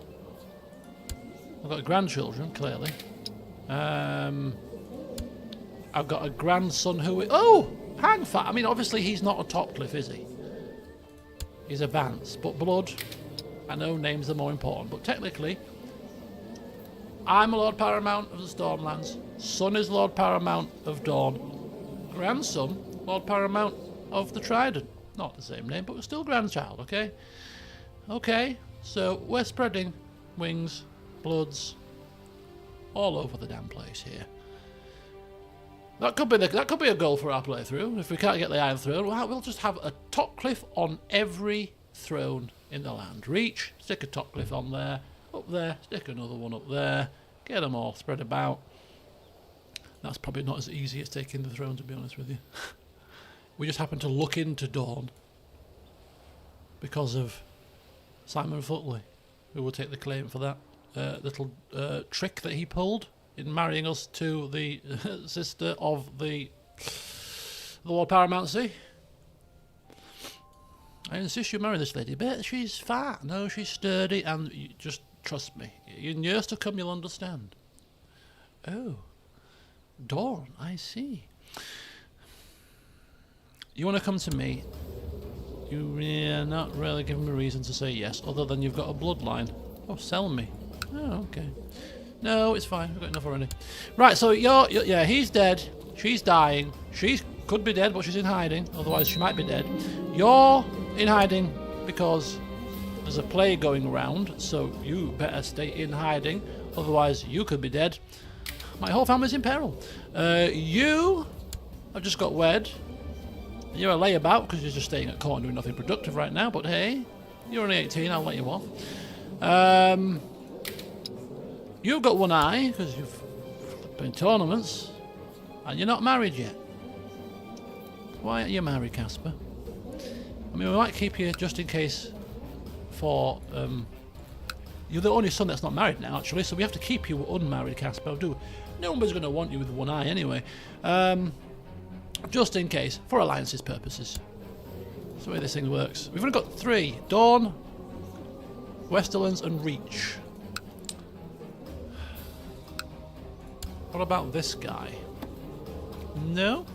I've got grandchildren, clearly. I've got a grandson who... Oh! Hang fat! I mean, obviously he's not a Topcliffe, is he? He's a Vance, but blood... I know names are more important, but technically... I'm a Lord Paramount of the Stormlands. Son is Lord Paramount of Dorne. Grandson, Lord Paramount of the Trident. Not the same name, but still grandchild, okay? Okay, so we're spreading wings, bloods, all over the damn place here. That could be a goal for our playthrough. If we can't get the Iron Throne, we'll just have a Topcliffe on every throne in the land. Reach, stick a Topcliffe on there, up there, stick another one up there, get them all spread about. That's probably not as easy as taking the throne, to be honest with you. We just happen to look into Dorne because of Simon Footley, who will take the claim for that little trick that he pulled in marrying us to the sister of the Lord Paramountcy. I insist you marry this lady, but she's fat. No, she's sturdy, and you just trust me. In years to come, you'll understand. Oh, Dorne, I see. You want to come to me? You're not really giving me a reason to say yes, other than you've got a bloodline. Oh, sell me. Oh, okay. No, it's fine. We've got enough already. Right, so yeah, he's dead. She's dying. She could be dead, but she's in hiding. Otherwise, she might be dead. You're in hiding because there's a plague going around, so you better stay in hiding. Otherwise, you could be dead. My whole family's in peril. You have just got wed. You're a layabout because you're just staying at court and doing nothing productive right now, but hey, you're only 18, I'll let you off. You've got one eye because you've been in tournaments and you're not married yet. Why aren't you married, Casper? I mean, we might keep you just in case for... you're the only son that's not married now, actually, so we have to keep you unmarried, Casper. Nobody's going to want you with one eye anyway. Just in case, for alliances purposes. That's the way this thing works. We've only got 3. Dorne, Westerlands and Reach. What about this guy? No?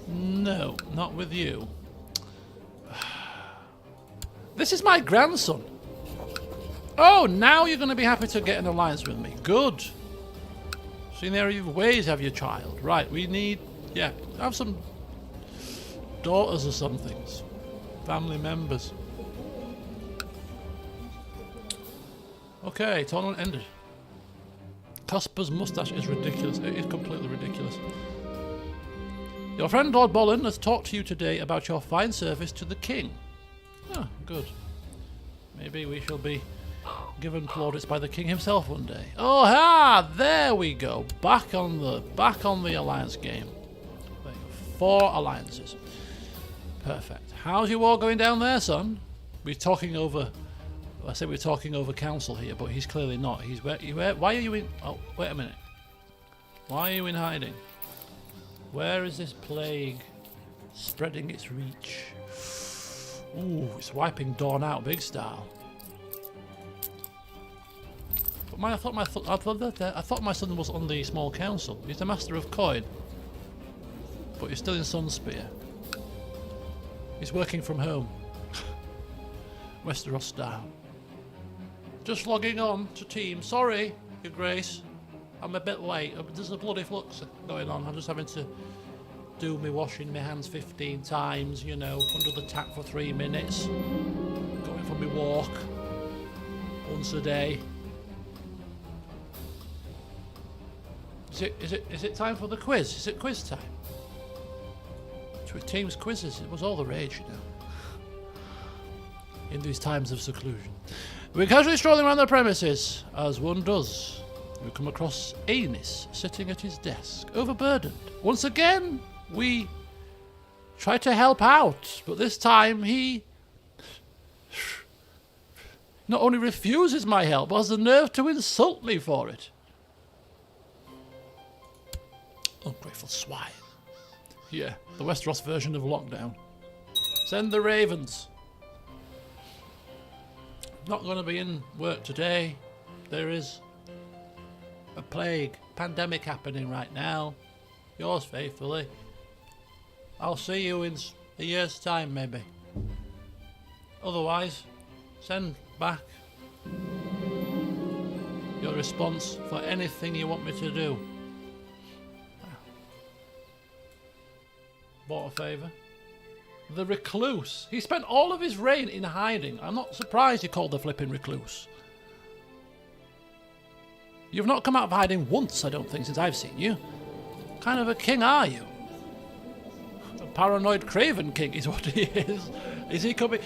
No, not with you. This is my grandson. Oh, now you're going to be happy to get an alliance with me. Good. See, there you ways have your child. Right, we need... Yeah, have some daughters or something. Family members. Okay, tournament ended. Casper's moustache is ridiculous. It is completely ridiculous. Your friend Lord Bolin has talked to you today about your fine service to the king. Ah, good. Maybe we shall be given plaudits by the king himself one day. Oh ha! There we go. Back on the alliance game. 4 alliances. Perfect. How's your war going down there, son? We're talking over... I said we're talking over council here, but he's clearly not. He's where? Why are you in... Oh, wait a minute. Why are you in hiding? Where is this plague spreading its reach? Ooh, it's wiping Dorne out big style. But I thought my son was on the small council. He's the master of coin. But he's still in Sunspear. He's working from home. Westeros style. Just logging on to team. Sorry, Your Grace. I'm a bit late. There's a bloody flux going on. I'm just having to do me washing my hands 15 times, you know, under the tap for 3 minutes. Going for my walk once a day. Is it time for the quiz? Is it quiz time? With teams quizzes, it was all the rage, you know. In these times of seclusion. We're casually strolling around the premises, as one does. We come across Anis sitting at his desk, overburdened. Once again, we try to help out, but this time he not only refuses my help, but has the nerve to insult me for it. Ungrateful swine. Yeah, the Westeros version of lockdown. Send the ravens. Not going to be in work today. There is a plague, pandemic happening right now. Yours faithfully. I'll see you in a year's time, maybe. Otherwise, send back your response for anything you want me to do. Bought a favour. The recluse. He spent all of his reign in hiding. I'm not surprised he called the flipping recluse. You've not come out of hiding once, I don't think, since I've seen you. What kind of a king are you? A paranoid craven king is what he is. Is he coming?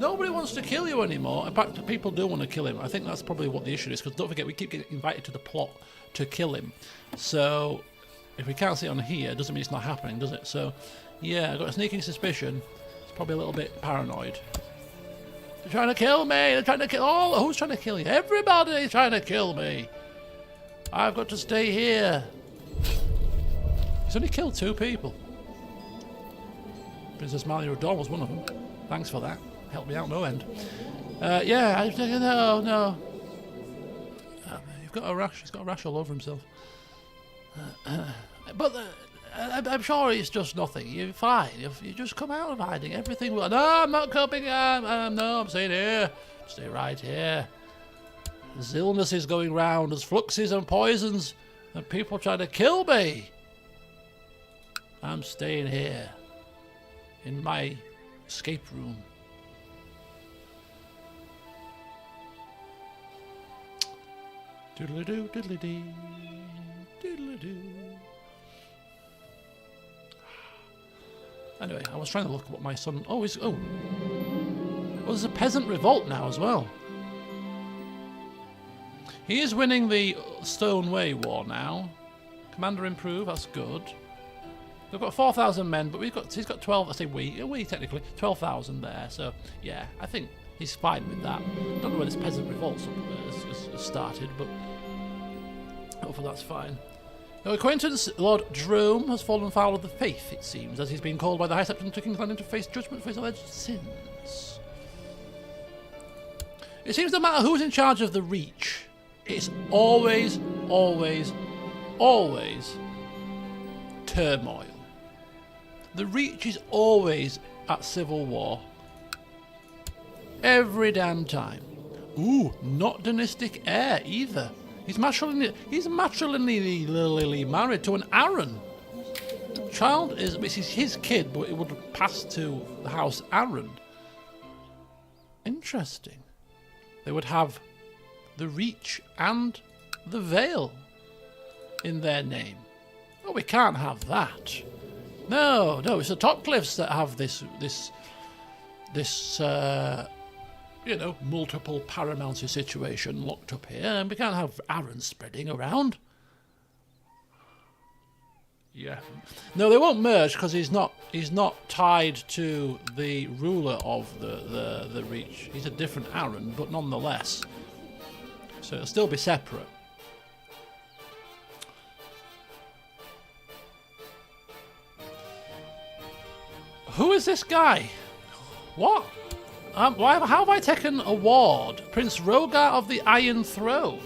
Nobody wants to kill you anymore. In fact, people do want to kill him. I think that's probably what the issue is, because don't forget, we keep getting invited to the plot to kill him. So if we can't see it on here, it doesn't mean it's not happening, does it? So, yeah, I've got a sneaking suspicion. It's probably a little bit paranoid. They're trying to kill me! They're trying to kill... Oh, who's trying to kill you? Everybody's trying to kill me! I've got to stay here. He's only killed 2 people. Princess Marley of Dorne was one of them. Thanks for that. Helped me out no end. Yeah, no. You've got a rash. He's got a rash all over himself. But I'm sure it's just nothing. You're fine. You just come out of hiding. Everything will... No, I'm not coming. No, I'm staying here. Stay right here. There's illnesses going round. There's fluxes and poisons. And people trying to kill me. I'm staying here. In my escape room. Doodly-doo, doodly-dee. Doodly-doo. Anyway, I was trying to look at what my son... Oh, there's a peasant revolt now as well. He is winning the Stone Way War now. Commander improve, that's good. They've got 4,000 men, but he's got 12. I say we technically 12,000 there. So yeah, I think he's fine with that. Don't know where this peasant revolt has started, but hopefully that's fine. Your acquaintance, Lord Drome, has fallen foul of the faith, it seems, as he's been called by the High Septon to King's Landing to face judgment for his alleged sins. It seems no matter who's in charge of the Reach, it's always turmoil. The Reach is always at civil war. Every damn time. Ooh, not dynastic heir either. He's matrilineally married to an Arran. The child is his kid, but it would pass to the house Arran. Interesting. They would have the Reach and the Vale in their name. Oh, we can't have that. No, it's the Topcliffs that have this multiple paramountcy situation locked up here, and we can't have Arran spreading around. Yeah. No, they won't merge because he's not tied to the ruler of the Reach. He's a different Arran, but nonetheless. So it'll still be separate. Who is this guy? What? How have I taken a ward? Prince Rogar of the Iron Throne.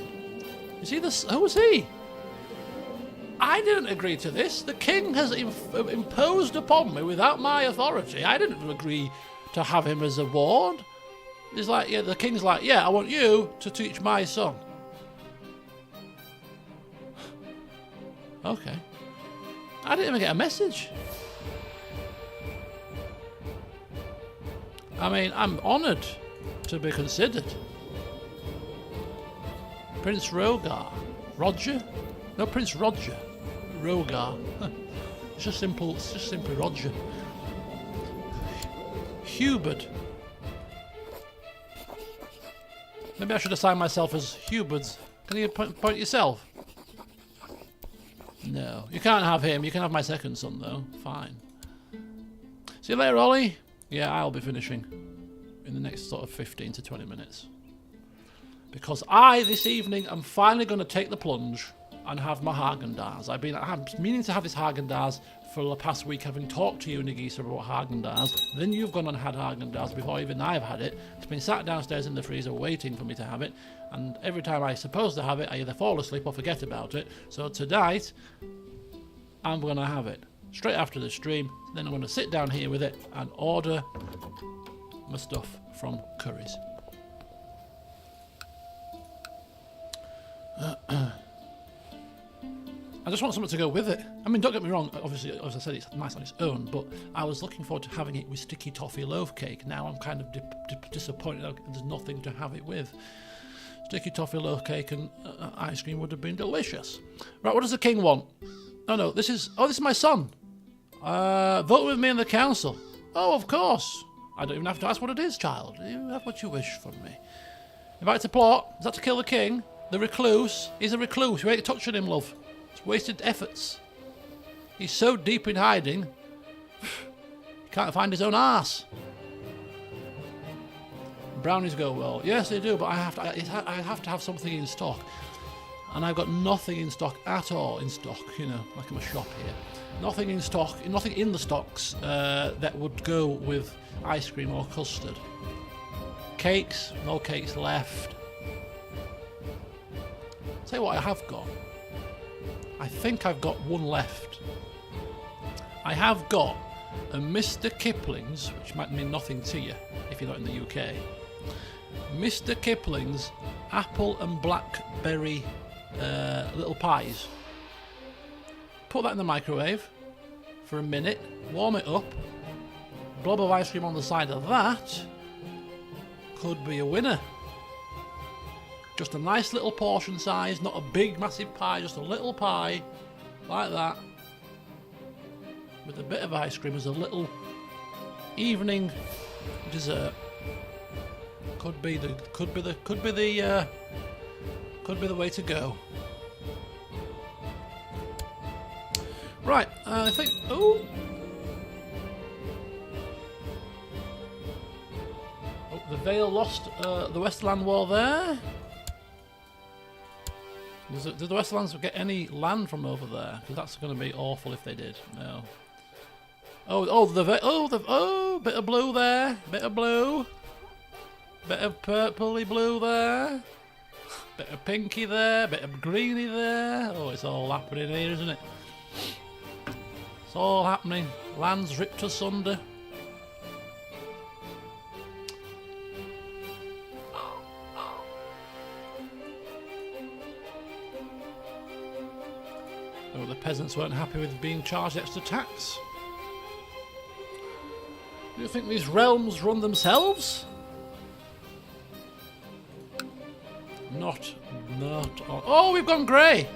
Is he this? Who is he? I didn't agree to this. The king has imposed upon me without my authority. I didn't agree to have him as a ward. It's like, yeah, the king's like, yeah, I want you to teach my son. Okay. I didn't even get a message. I mean, I'm honoured to be considered. Prince Rogar. Roger? No, Prince Roger. Rogar. It's just simple. It's just simply Roger. Hubert. Maybe I should assign myself as Hubert. Can you point yourself? No, you can't have him. You can have my second son, though. Fine. See you later, Ollie. Yeah, I'll be finishing in the next sort of 15 to 20 minutes. Because I, this evening, am finally going to take the plunge and have my Haagen-Dazs. I'm meaning to have this Haagen-Dazs for the past week, having talked to you, Nagisa, about Haagen-Dazs. Then you've gone and had Haagen-Dazs before even I've had it. It's been sat downstairs in the freezer waiting for me to have it. And every time I'm supposed to have it, I either fall asleep or forget about it. So tonight, I'm going to have it. Straight after the stream. Then I'm going to sit down here with it and order my stuff from Curry's. I just want something to go with it. I mean, don't get me wrong, obviously, as I said, it's nice on its own, but I was looking forward to having it with sticky toffee loaf cake. Now I'm kind of disappointed that there's nothing to have it with. Sticky toffee loaf cake and ice cream would have been delicious. Right, what does the king want? Oh no, this is my son. Vote with me in the council. Oh, of course. I don't even have to ask what it is, child. You have what you wish from me. Invite to plot. Is that to kill the king? The recluse? He's a recluse. You ain't touching him, love. It's wasted efforts. He's so deep in hiding, he can't find his own arse. Brownies go well. Yes, they do, but I have to have something in stock. And I've got nothing in stock at all like I'm a shop here. Nothing in stock, nothing in the stocks that would go with ice cream or custard. Cakes, no cakes left. Tell you what I have got. I think I've got one left. I have got a Mr. Kipling's, which might mean nothing to you if you're not in the UK. Mr. Kipling's apple and blackberry little pies. Put that in the microwave for a minute, warm it up, blob of ice cream on the side of that. Could be a winner. Just a nice little portion size, not a big massive pie, just a little pie like that, with a bit of ice cream as a little evening dessert. Could be the way to go. Right, I think. Oh, the Vale lost the Westland War there. Did the Westlands get any land from over there? Because that's going to be awful if they did. No. Bit of blue there. Bit of blue. Bit of purpley blue there. Bit of pinky there. Bit of greeny there. Oh, it's all happening here, isn't it? It's all happening. Lands ripped asunder. Oh, the peasants weren't happy with being charged extra tax. Do you think these realms run themselves? Not. Oh, we've gone grey.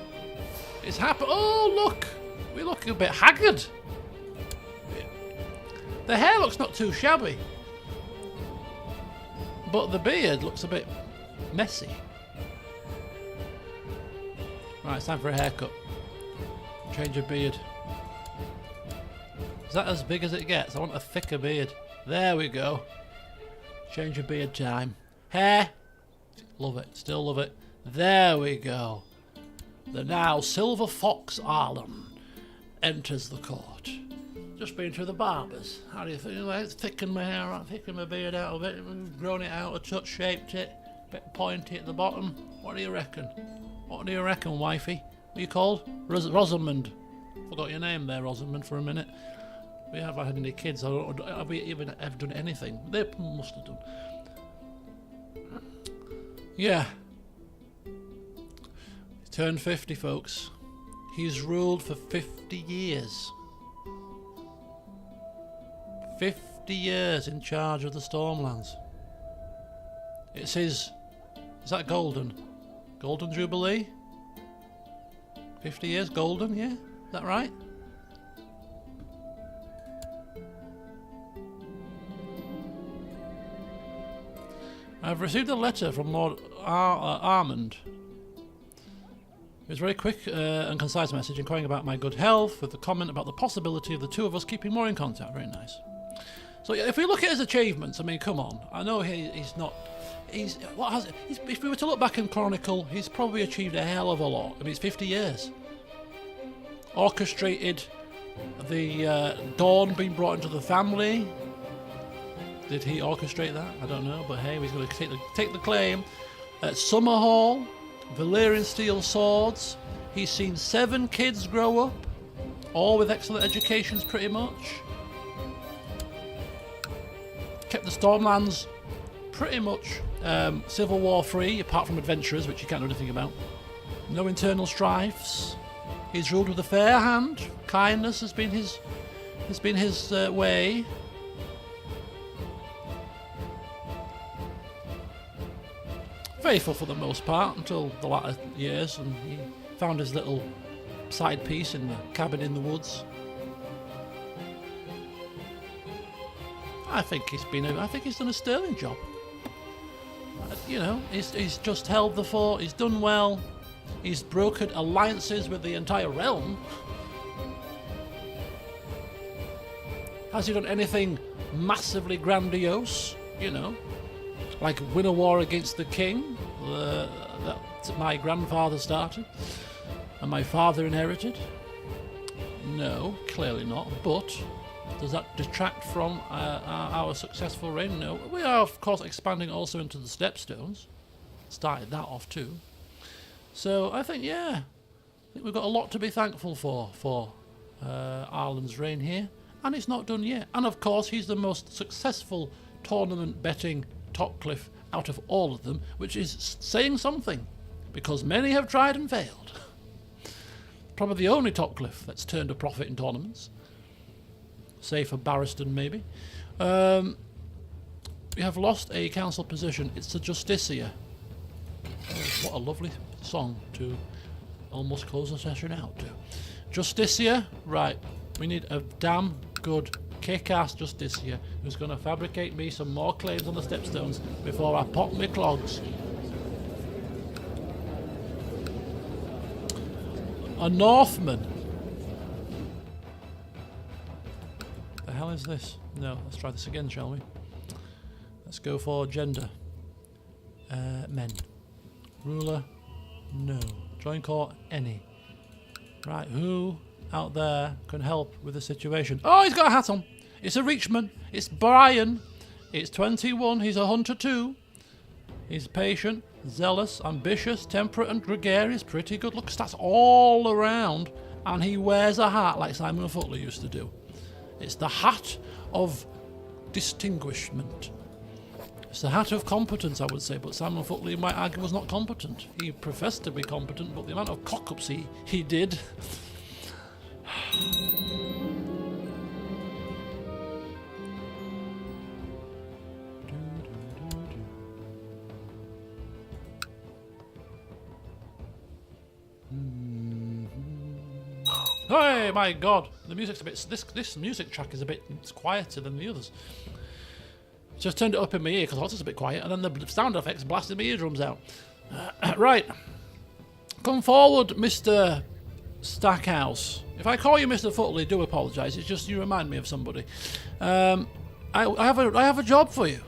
It's happened. Oh, look. We look a bit haggard. The hair looks not too shabby. But the beard looks a bit messy. Right, it's time for a haircut. Change of beard. Is that as big as it gets? I want a thicker beard. There we go. Change of beard time. Hair. Love it. Still love it. There we go. The now Silver Fox Arlan enters the court. Just been to the barbers. How do you think? Let's thicken my hair out, thicken my beard out a bit. We've grown it out a touch, shaped it. Bit pointy at the bottom. What do you reckon? What do you reckon, wifey? What are you called? Rosamund. Forgot your name there, Rosamund, for a minute. We haven't had any kids. Have we even ever done anything? They must have done. Yeah. He turned 50, folks. He's ruled for 50 years. 50 years in charge of the Stormlands. It's his... Is that golden? Golden Jubilee. 50 years golden, yeah? Is that right? I've received a letter from Lord Armand. It was a very quick and concise message inquiring about my good health with a comment about the possibility of the two of us keeping more in contact. Very nice. So yeah, if we look at his achievements, I mean, come on. I know he's not... if we were to look back in Chronicle, he's probably achieved a hell of a lot. I mean, it's 50 years. Orchestrated the Dorne being brought into the family. Did he orchestrate that? I don't know, but hey, he's going to take the claim. At Summerhall, Valyrian steel swords. He's seen 7 kids grow up, all with excellent educations pretty much. Kept the Stormlands pretty much Civil War free, apart from adventurers, which you can't do anything about. No internal strifes. He's ruled with a fair hand. Kindness has been his way. Faithful for the most part until the latter years, and he found his little side piece in the cabin in the woods. I think he's done a sterling job. You know, he's just held the fort. He's done well. He's brokered alliances with the entire realm. Has he done anything massively grandiose? You know, like win a war against the king that my grandfather started and my father inherited? No, clearly not. But does that detract from our successful reign? No. We are, of course, expanding also into the Stepstones. Started that off too. So I think, yeah, we've got a lot to be thankful for Arlan's reign here. And it's not done yet. And of course, he's the most successful tournament betting Topcliffe out of all of them, which is saying something, because many have tried and failed. Probably the only Topcliffe that's turned a profit in tournaments, save for Barristan maybe. We have lost a council position. It's the Justicia. What a lovely song to almost close the session out to. Justicia, right, we need a damn good kick-ass Justicia who's going to fabricate me some more claims on the Stepstones before I pop my clogs. A Northman. The hell is this? No, let's try this again, shall we? Let's go for gender. Men. Ruler? No. Join court? Any. Right, who out there can help with the situation? Oh, he's got a hat on. It's a Reachman. It's Brian. It's 21. He's a hunter too. He's patient, zealous, ambitious, temperate and gregarious. Pretty good look stats all around. And he wears a hat like Simon Footler used to do. It's the hat of distinguishment. It's the hat of competence, I would say, but Simon Footler, you might argue, was not competent. He professed to be competent, but the amount of cock-ups he did... Hey, my God! The music's a bit... This music track is a bit quieter than the others. Just turned it up in my ear because I thought it was a bit quiet, and then the sound effects blasted my eardrums out. Right. Come forward, Mr. Stackhouse. If I call you Mr. Footley, do apologise. It's just you remind me of somebody. I have a job for you.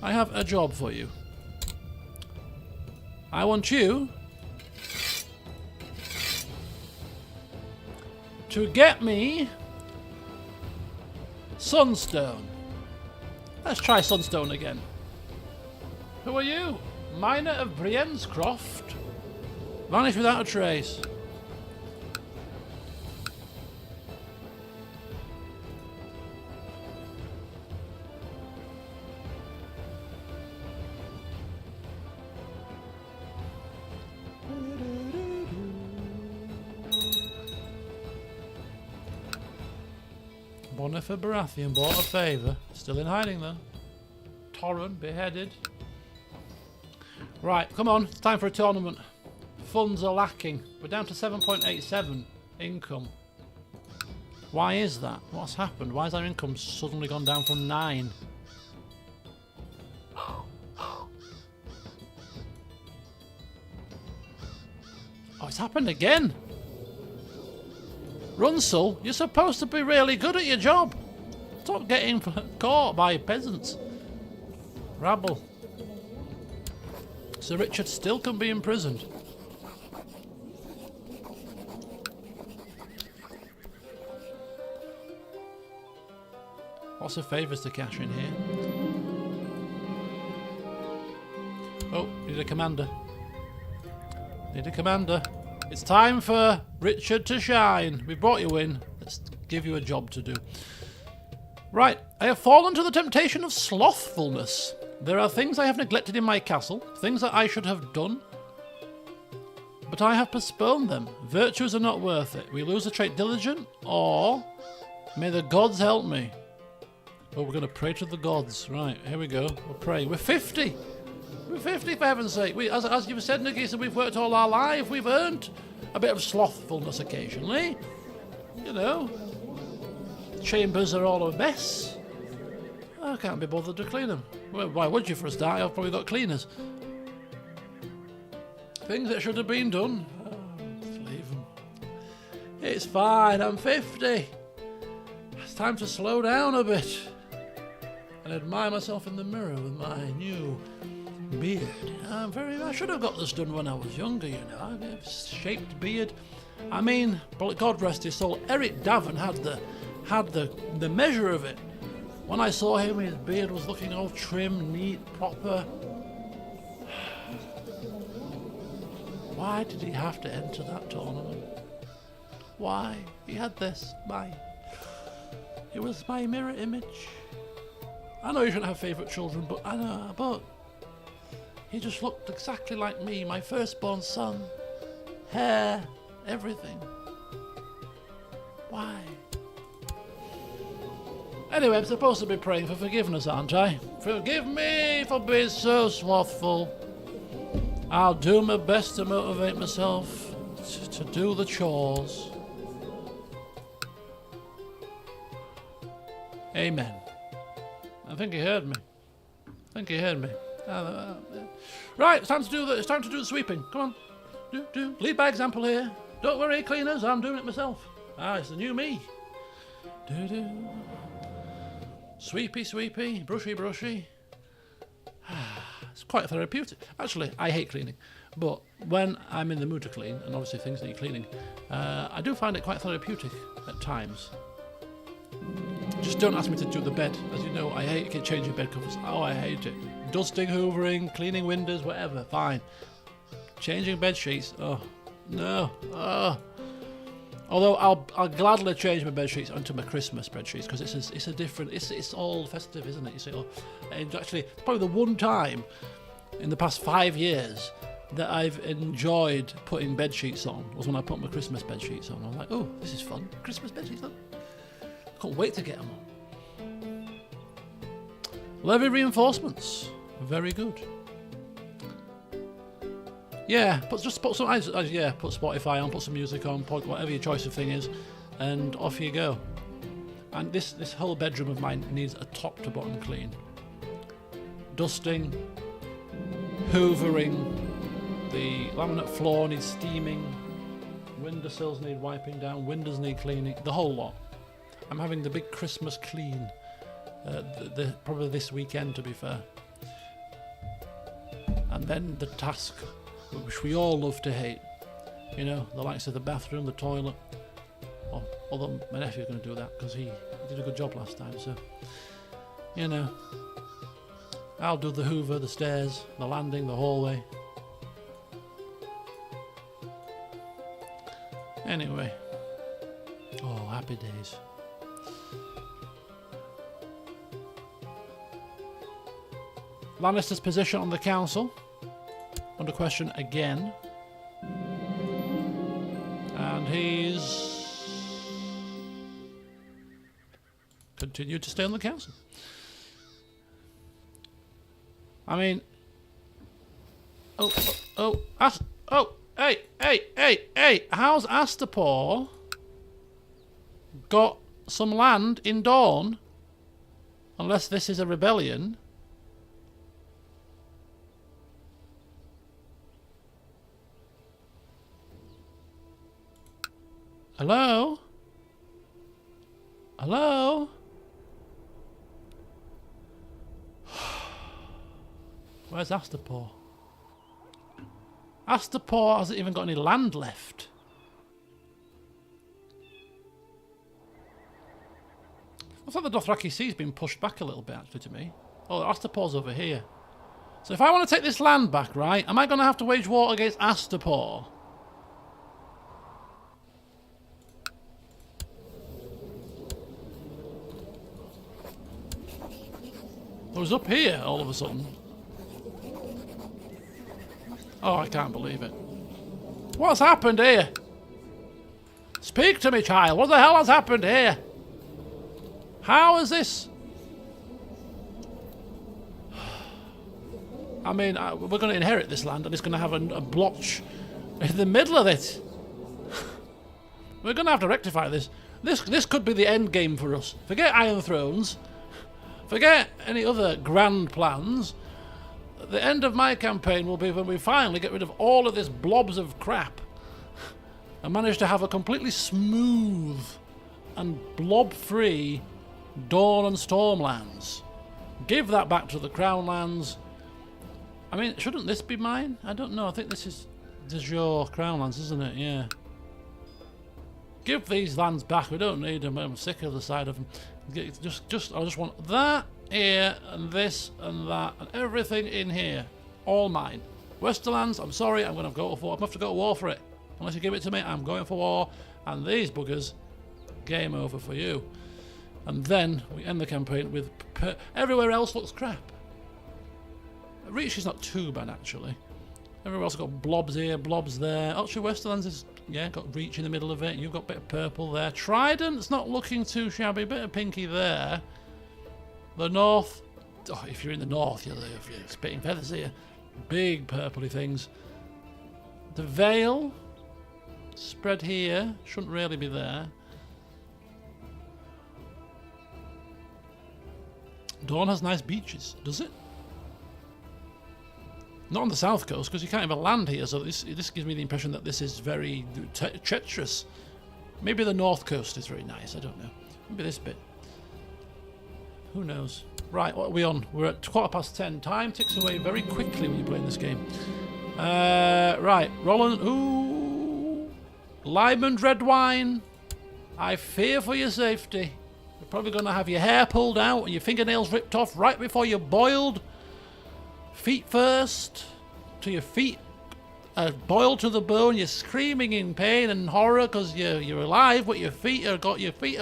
I have a job for you. I want you to get me Sunstone. Let's try Sunstone again. Who are you? Miner of Brienscroft. Vanish without a trace. Bonifer Baratheon bought a favour. Still in hiding though. Torrhen beheaded. Right, come on. It's time for a tournament. Funds are lacking. We're down to 7.87 income. Why is that? What's happened? Why has our income suddenly gone down from 9? Oh, it's happened again. Runsell, you're supposed to be really good at your job. Stop getting caught by peasants. Rabble. Sir Richard still can be imprisoned. Lots of favours to cash in here. Oh, need a commander. Need a commander. It's time for Richard to shine. We brought you in. Let's give you a job to do. Right, I have fallen to the temptation of slothfulness. There are things I have neglected in my castle, things that I should have done, but I have postponed them. Virtues are not worth it. We lose the trait diligent, or may the gods help me. Oh, we're going to pray to the gods. Right, here we go. We're praying. We're 50. We're 50, for heaven's sake. As you've said, Nagisa, we've worked all our life. We've earned a bit of slothfulness occasionally. You know. Chambers are all a mess. I can't be bothered to clean them. Well, why would you for a start? I've probably got cleaners. Things that should have been done. Oh, just leave them. It's fine, I'm 50. It's time to slow down a bit and admire myself in the mirror with my new beard. I should have got this done when I was younger, you know. I have a shaped beard. I mean, God rest his soul, Eric Davin had the measure of it. When I saw him, his beard was looking all trim, neat, proper. Why did he have to enter that tournament? Why? He had this. It was my mirror image. I know you shouldn't have favourite children, but he just looked exactly like me, my firstborn son. Hair, everything. Why? Anyway, I'm supposed to be praying for forgiveness, aren't I? Forgive me for being so slothful. I'll do my best to motivate myself to do the chores. Amen. I think he heard me. Right, it's time to do the sweeping. Come on. Lead by example here. Don't worry, cleaners, I'm doing it myself. It's the new me. Sweepy, brushy. It's quite therapeutic. Actually, I hate cleaning, but when I'm in the mood to clean, and obviously things need cleaning, I do find it quite therapeutic at times. Just don't ask me to do the bed. As you know, I hate changing bed covers. Oh, I hate it. Dusting, hoovering, cleaning windows, whatever, fine. Changing bed sheets, oh, no. Although I'll gladly change my bed sheets onto my Christmas bed sheets because it's a different, it's all festive, isn't it? You see, and actually, probably the one time in the past 5 years that I've enjoyed putting bed sheets on was when I put my Christmas bed sheets on. I was like, oh, this is fun. Christmas bed sheets, look. I can't wait to get them on. Levy reinforcements, very good. Yeah, put Spotify on, put some music on, whatever your choice of thing is, and off you go. And this whole bedroom of mine needs a top to bottom clean. Dusting, hoovering, the laminate floor needs steaming, windowsills need wiping down, windows need cleaning, the whole lot. I'm having the big Christmas clean, probably this weekend to be fair. And then the task, which we all love to hate, you know, the likes of the bathroom, the toilet. Although my nephew's going to do that because he did a good job last time, so, you know. I'll do the hoover, the stairs, the landing, the hallway. Anyway. Oh, happy days. Lannister's position on the council under question again, and he's continued to stay on the council. I mean, Hey! How's Astapor got some land in Dorne? Unless this is a rebellion. Hello? Hello? Where's Astapor? Astapor hasn't even got any land left. Looks like the Dothraki Sea's been pushed back a little bit, actually, to me. Oh, Astapor's over here. So if I want to take this land back, right, am I going to have to wage war against Astapor? I was up here all of a sudden. Oh, I can't believe it. What's happened here? Speak to me, child. What the hell has happened here? How is this? I mean, we're going to inherit this land and it's going to have a blotch in the middle of it. We're going to have to rectify this. This could be the end game for us. Forget Iron Thrones. Forget any other grand plans. The end of my campaign will be when we finally get rid of all of this blobs of crap and manage to have a completely smooth and blob-free Dawn and Stormlands. Give that back to the Crown Lands. I mean, shouldn't this be mine? I don't know. I think this is your Crown Lands, isn't it? Yeah. Give these lands back. We don't need them. I'm sick of the side of them. I just want that here and this and that and everything in here. All mine. Westerlands, I'm sorry, I'm going to go to war. I'm going to have to go to war for it. Unless you give it to me, I'm going for war. And these buggers, game over for you. And then we end the campaign with everywhere else looks crap. Reach is not too bad, actually. Everywhere else got blobs here, blobs there. Actually, Westerlands is, yeah, got Reach in the middle of it. You've got a bit of purple there. Trident's not looking too shabby. A bit of pinky there. The north, oh, if you're in the north, you're spitting feathers here. Big purpley things. The Vale, spread here, shouldn't really be there. Dorne has nice beaches, does it? Not on the south coast, because you can't even land here, so this gives me the impression that this is very treacherous. Maybe the north coast is very nice, I don't know. Maybe this bit. Who knows? Right, what are we on? We're at 10:15. Time ticks away very quickly when you're playing this game. Right, Roland. Ooh. Lime red wine. I fear for your safety. You're probably going to have your hair pulled out and your fingernails ripped off right before you're boiled. Feet first. To your feet. Boiled to the bone. You're screaming in pain and horror because you're alive, but your feet are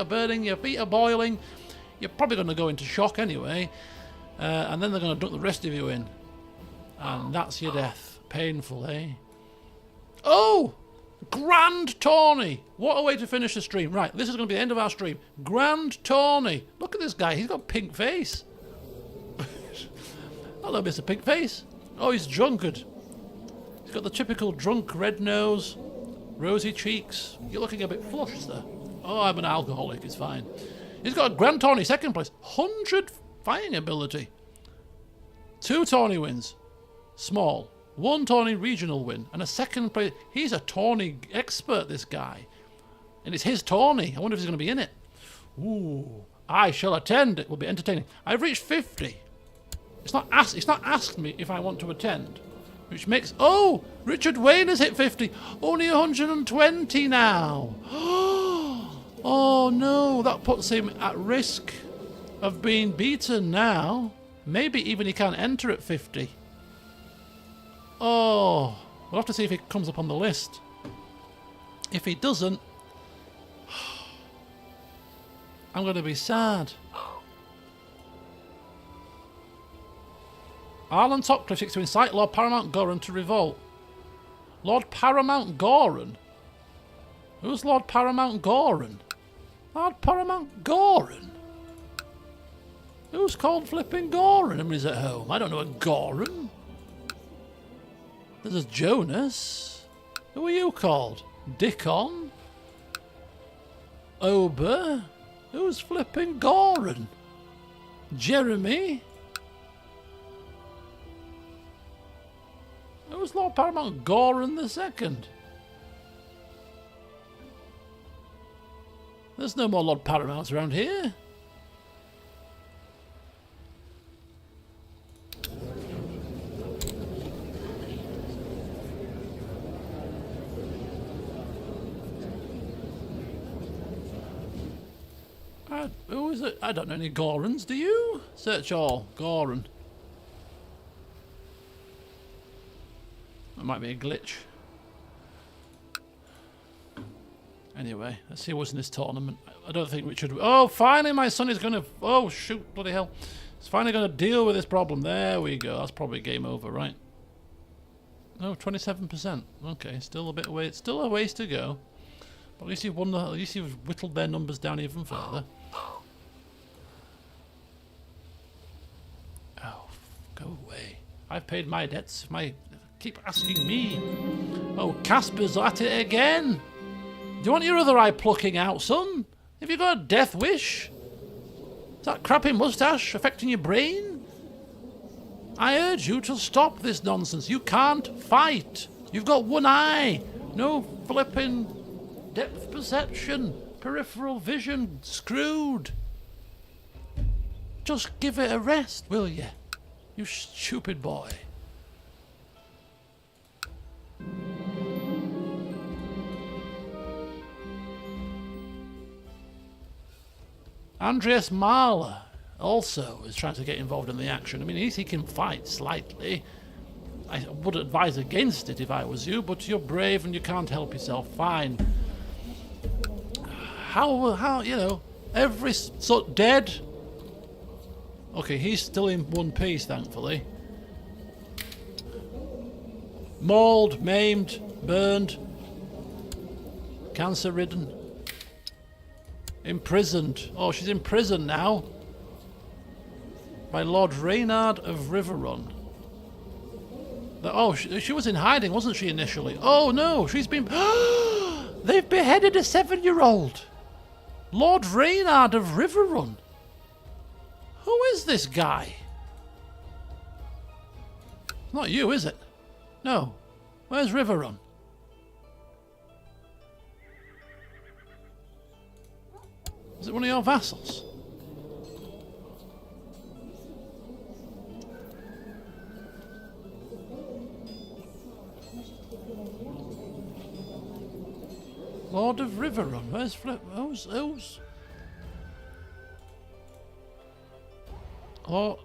burning, your feet are boiling. You're probably going to go into shock anyway, and then they're going to dump the rest of you in, and that's your death. Painful, eh? Oh! Grand Tawny! What a way to finish the stream. Right, this is going to be the end of our stream. Grand Tawny! Look at this guy, he's got a pink face. Hello, Mr. Pink Face. Oh, he's drunkard. He's got the typical drunk red nose, rosy cheeks. You're looking a bit flushed, sir. Oh, I'm an alcoholic, it's fine. He's got a Grand Tawny second place. 100 fighting ability. 2 Tawny wins. Small. 1 Tawny regional win. And a second place. He's a Tawny expert, this guy. And it's his Tawny. I wonder if he's going to be in it. Ooh. I shall attend. It will be entertaining. I've reached 50. It's not asked me if I want to attend. Which makes... Oh! Richard Wayne has hit 50. Only 120 now. Oh no, that puts him at risk of being beaten now. Maybe even he can't enter at 50. Oh, we'll have to see if he comes up on the list. If he doesn't, I'm going to be sad. Arlan Topcliffe seeks to incite Lord Paramount Goran to revolt. Lord Paramount Goran? Who's Lord Paramount Goran? Lord Paramount Goran? Who's called flipping Goran and is at home? I don't know a Goran. There's a Jonas. Who are you called? Dickon? Ober? Who's flipping Goran? Jeremy? Who's Lord Paramount Goran the Second? There's no more Lord Paramounts around here. Who is it? I don't know any Gorans, do you? Search all. Goran. That might be a glitch. Anyway, let's see what's in this tournament. I don't think we should... Oh, finally my son is going to... Oh, shoot, bloody hell. He's finally going to deal with this problem. There we go. That's probably game over, right? Oh, 27%. Okay, still a bit away. Still a ways to go. But at least you've won the... At least you've whittled their numbers down even further. Oh, go away. I've paid my debts. Keep asking me. Oh, Casper's at it again. Do you want your other eye plucking out, son? Have you got a death wish? Is that crappy moustache affecting your brain? I urge you to stop this nonsense. You can't fight. You've got one eye. No flipping depth perception, peripheral vision, screwed. Just give it a rest, will you? You stupid boy. Andreas Mahler also is trying to get involved in the action. I mean, he can fight slightly. I would advise against it if I was you, but you're brave and you can't help yourself. Fine. How, you know, every sort dead. Okay, he's still in one piece, thankfully. Mauled, maimed, burned, cancer-ridden. Imprisoned. Oh, she's in prison now. By Lord Reynard of Riverrun. Oh, she was in hiding, wasn't she, initially? Oh, no, she's been... They've beheaded a 7-year-old. Lord Reynard of Riverrun. Who is this guy? Not you, is it? No. Where's Riverrun? Is it one of your vassals? Lord of Riverrun. Where's Flip? Who's? Oh.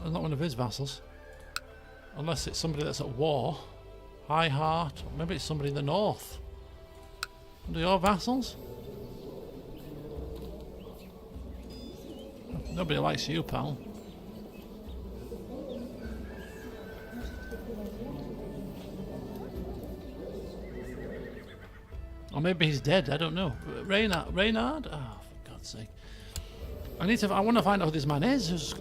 Well, not one of his vassals. Unless it's somebody that's at war. High Heart, or maybe it's somebody in the north. Under your vassals? Nobody likes you, pal. Or maybe he's dead, I don't know. Reynard? Oh, for God's sake. I want to find out who this man is.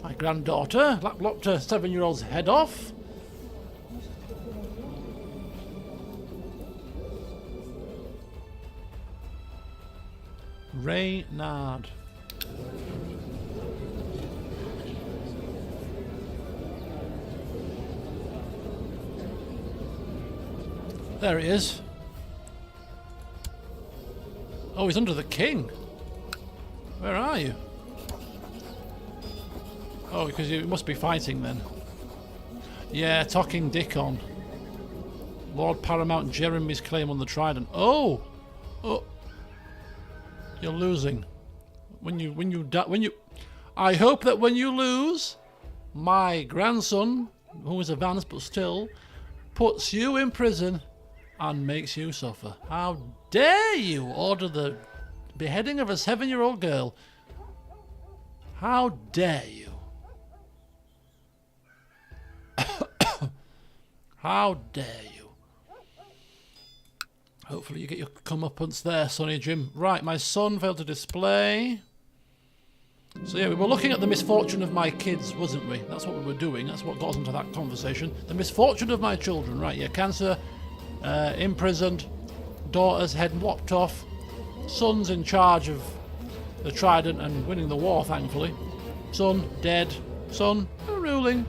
My granddaughter lopped a 7-year-old's head off. Reynard. There he is. Oh, he's under the king. Where are you? Oh, because you must be fighting then. Yeah, talking Dickon. Lord Paramount Jeremy's claim on the Trident. Oh! Oh! You're losing. I hope that when you lose, my grandson, who is advanced but still, puts you in prison and makes you suffer. How dare you order the beheading of a 7-year-old girl? How dare you? How dare you? Hopefully you get your comeuppance there, Sonny Jim. Right, my son failed to display. So yeah, we were looking at the misfortune of my kids, wasn't we? That's what we were doing. That's what got us into that conversation. The misfortune of my children. Right, yeah, cancer, imprisoned, daughter's head lopped off, son's in charge of the Trident and winning the war, thankfully. Son, dead. Son, ruling.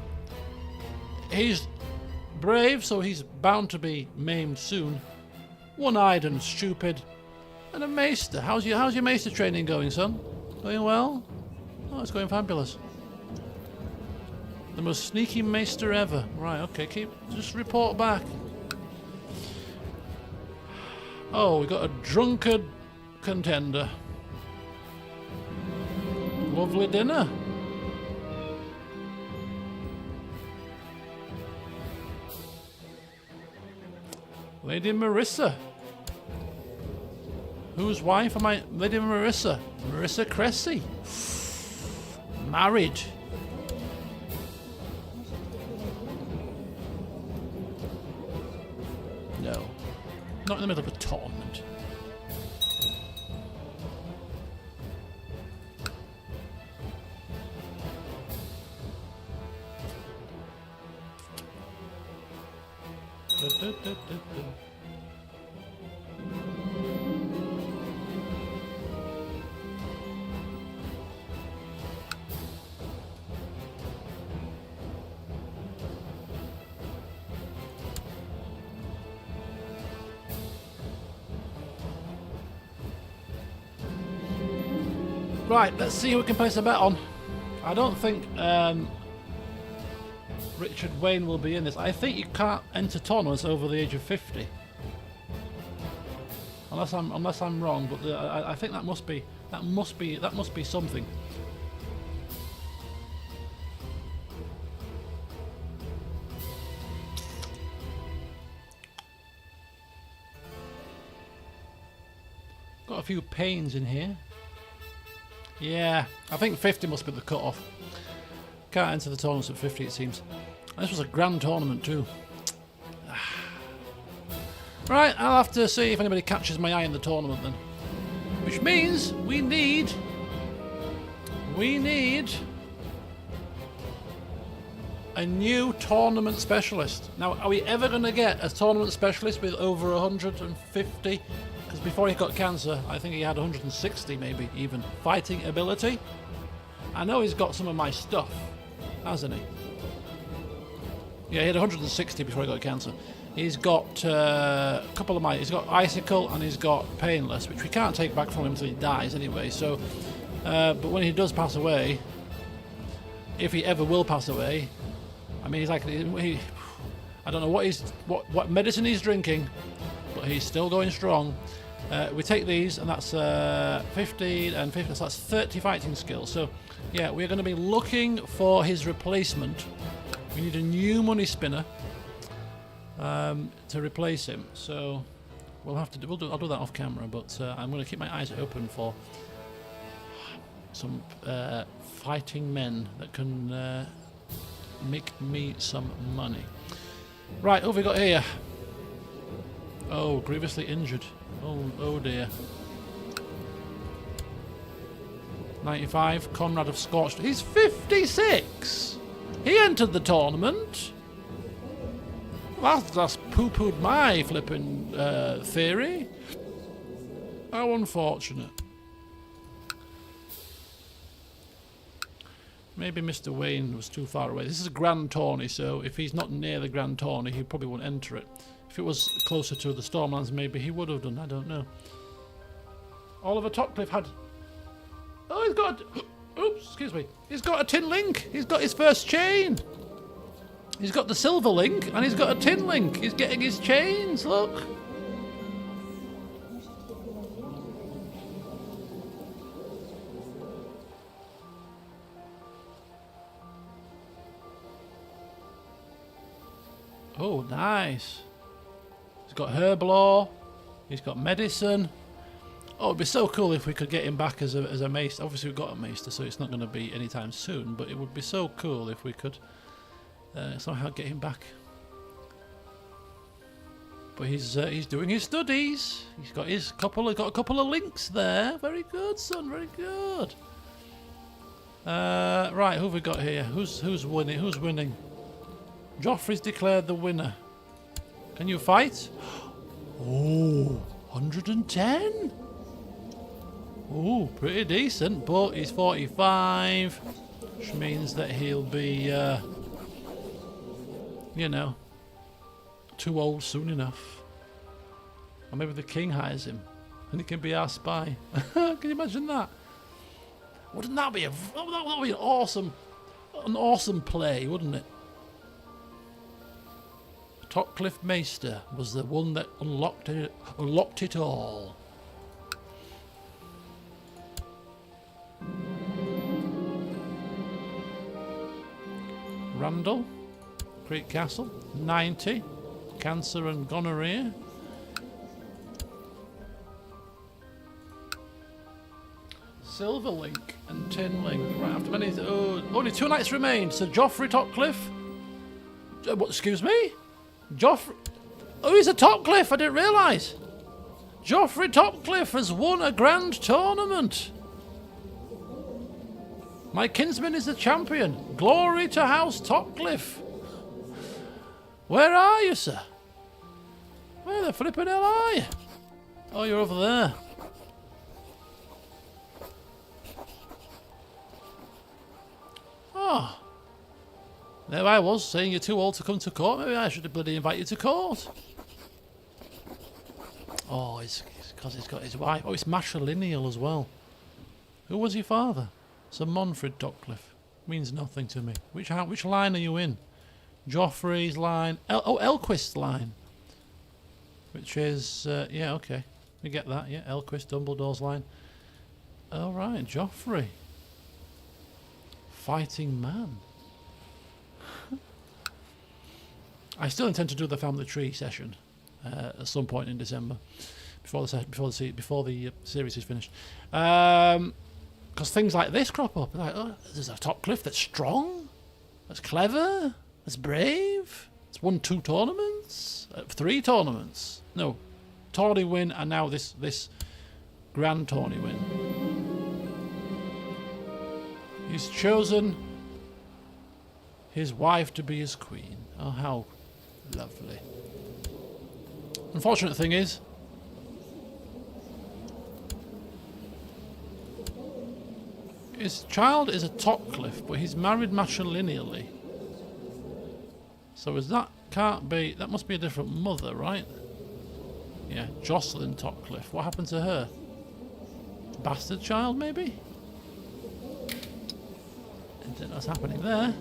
He's brave, so he's bound to be maimed soon. One-eyed and stupid. And a maester. How's your maester training going, son? Going well? Oh, it's going fabulous. The most sneaky maester ever. Right, okay, just report back. Oh, we got a drunkard contender. Lovely dinner. Lady Marissa. Whose wife am I? Lady Marissa. Marissa Cressy. Married. No. Not in the middle of a tournament. Right, let's see who we can place a bet on. I don't think Richard Wayne will be in this. I think you can't enter tournaments over the age of 50, unless I'm wrong. But I think that must be something. Got a few pains in here. Yeah, I think 50 must be the cut-off. Can't enter the tournaments at 50, it seems. And this was a grand tournament too. Right, I'll have to see if anybody catches my eye in the tournament then. Which means we need a new tournament specialist. Now, are we ever going to get a tournament specialist with over 150? Because before he got cancer, I think he had 160 maybe even. Fighting ability. I know he's got some of my stuff, hasn't he? Yeah, he had 160 before he got cancer. He's got a couple of my... He's got Icicle and he's got Painless, which we can't take back from him until he dies anyway. So, but when he does pass away, if he ever will pass away, I mean, he's like... I don't know what medicine he's drinking, but he's still going strong. We take these, and that's 15 and 50, so that's 30 fighting skills. So, yeah, we're going to be looking for his replacement. We need a new money spinner to replace him. So, we'll have to. I'll do that off camera, but I'm going to keep my eyes open for some fighting men that can make me some money. Right, who have we got here? Oh, grievously injured. Oh dear. 95, Conrad of Scorched. He's 56! He entered the tournament! That's poo-pooed my flipping theory. How unfortunate. Maybe Mr. Wayne was too far away. This is a grand tourney, so if he's not near the grand tourney, he probably won't enter it. If it was closer to the Stormlands, maybe he would have done. I don't know. Oliver Topcliffe had... Oh, he's got... Oops, excuse me. He's got a tin link. He's got his first chain. He's got the silver link, and he's got a tin link. He's getting his chains, look. Oh, nice. He's got herb law. He's got medicine. Oh, it'd be so cool if we could get him back as a maester. Obviously, we've got a maester, so it's not going to be anytime soon. But it would be so cool if we could somehow get him back. But he's doing his studies. He's got a couple of links there. Very good, son. Very good. Right, who have we got here? Who's winning? Who's winning? Joffrey's declared the winner. Can you fight? Oh, 110. Oh, pretty decent, but he's 45, which means that he'll be, you know, too old soon enough. Or maybe the king hires him, and he can be our spy. Can you imagine that? Wouldn't that be that would be an awesome play, wouldn't it? Topcliffe Maester was the one that unlocked it all. Randall, Creek Castle, 90, cancer and gonorrhea. Silverlink and Tinlink. Right after many, only 2 nights remain. So Joffrey Topcliffe. What? Excuse me? Joffrey. Oh, he's a Topcliffe. I didn't realise. Joffrey Topcliffe has won a grand tournament. My kinsman is the champion. Glory to House Topcliffe. Where are you, sir? Where the flippin' hell are you? Oh, you're over there. Oh. There I was, saying you're too old to come to court. Maybe I should have bloody invite you to court. Oh, it's because he's got his wife. Oh, it's matrilineal as well. Who was your father? Sir Monfred Topcliffe. Means nothing to me. Which line are you in? Joffrey's line. Elquist's line. Which is, yeah, okay. We get that, yeah. Elquist, Dumbledore's line. All right, Joffrey. Fighting man. I still intend to do the family tree session at some point in December, before the series is finished. Because things like this crop up. Like, oh, there's a Topcliffe that's strong, that's clever, that's brave. It's won 2 tournaments, 3 tournaments. No, tourney win, and now this grand tourney win. He's chosen his wife to be his queen. Oh, how lovely. Unfortunate thing is, his child is a Topcliffe, but he's married matrilineally. So that must be a different mother, right? Yeah, Jocelyn Topcliffe. What happened to her? Bastard child, maybe? I don't know what's happening there.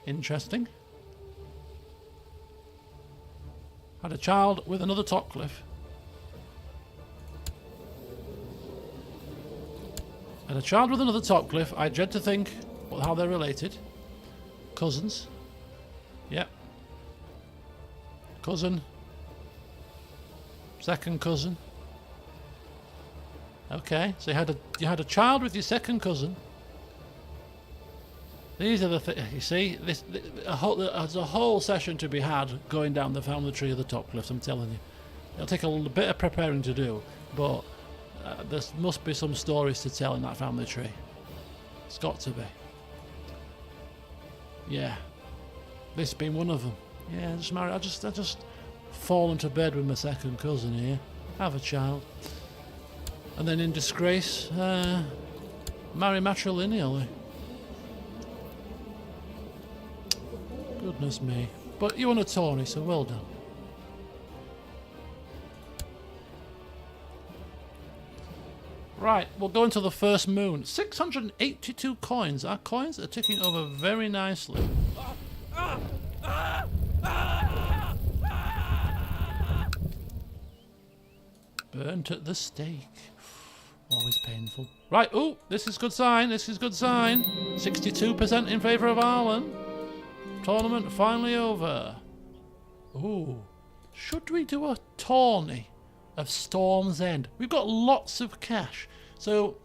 Interesting. Had a child with another Topcliffe. And a child with another Topcliffe. I dread to think how they're related. Cousins. Yep. Cousin. Second cousin. Okay, so you had a child with your second cousin. These are the things, you see, there's a whole session to be had going down the family tree of the Topcliffes, I'm telling you. It'll take a little bit of preparing to do, but there must be some stories to tell in that family tree. It's got to be. Yeah. This being one of them. Yeah, I just fall into bed with my second cousin here, have a child, and then in disgrace, marry matrilineally. Goodness me. But you won a tourney, so well done. Right, we'll go into the first moon. 682 coins. Our coins are ticking over very nicely. Burnt at the stake. Always painful. Right, oh, this is good sign. 62% in favour of Arlan. Tournament finally over. Ooh. Should we do a tourney of Storm's End? We've got lots of cash. So,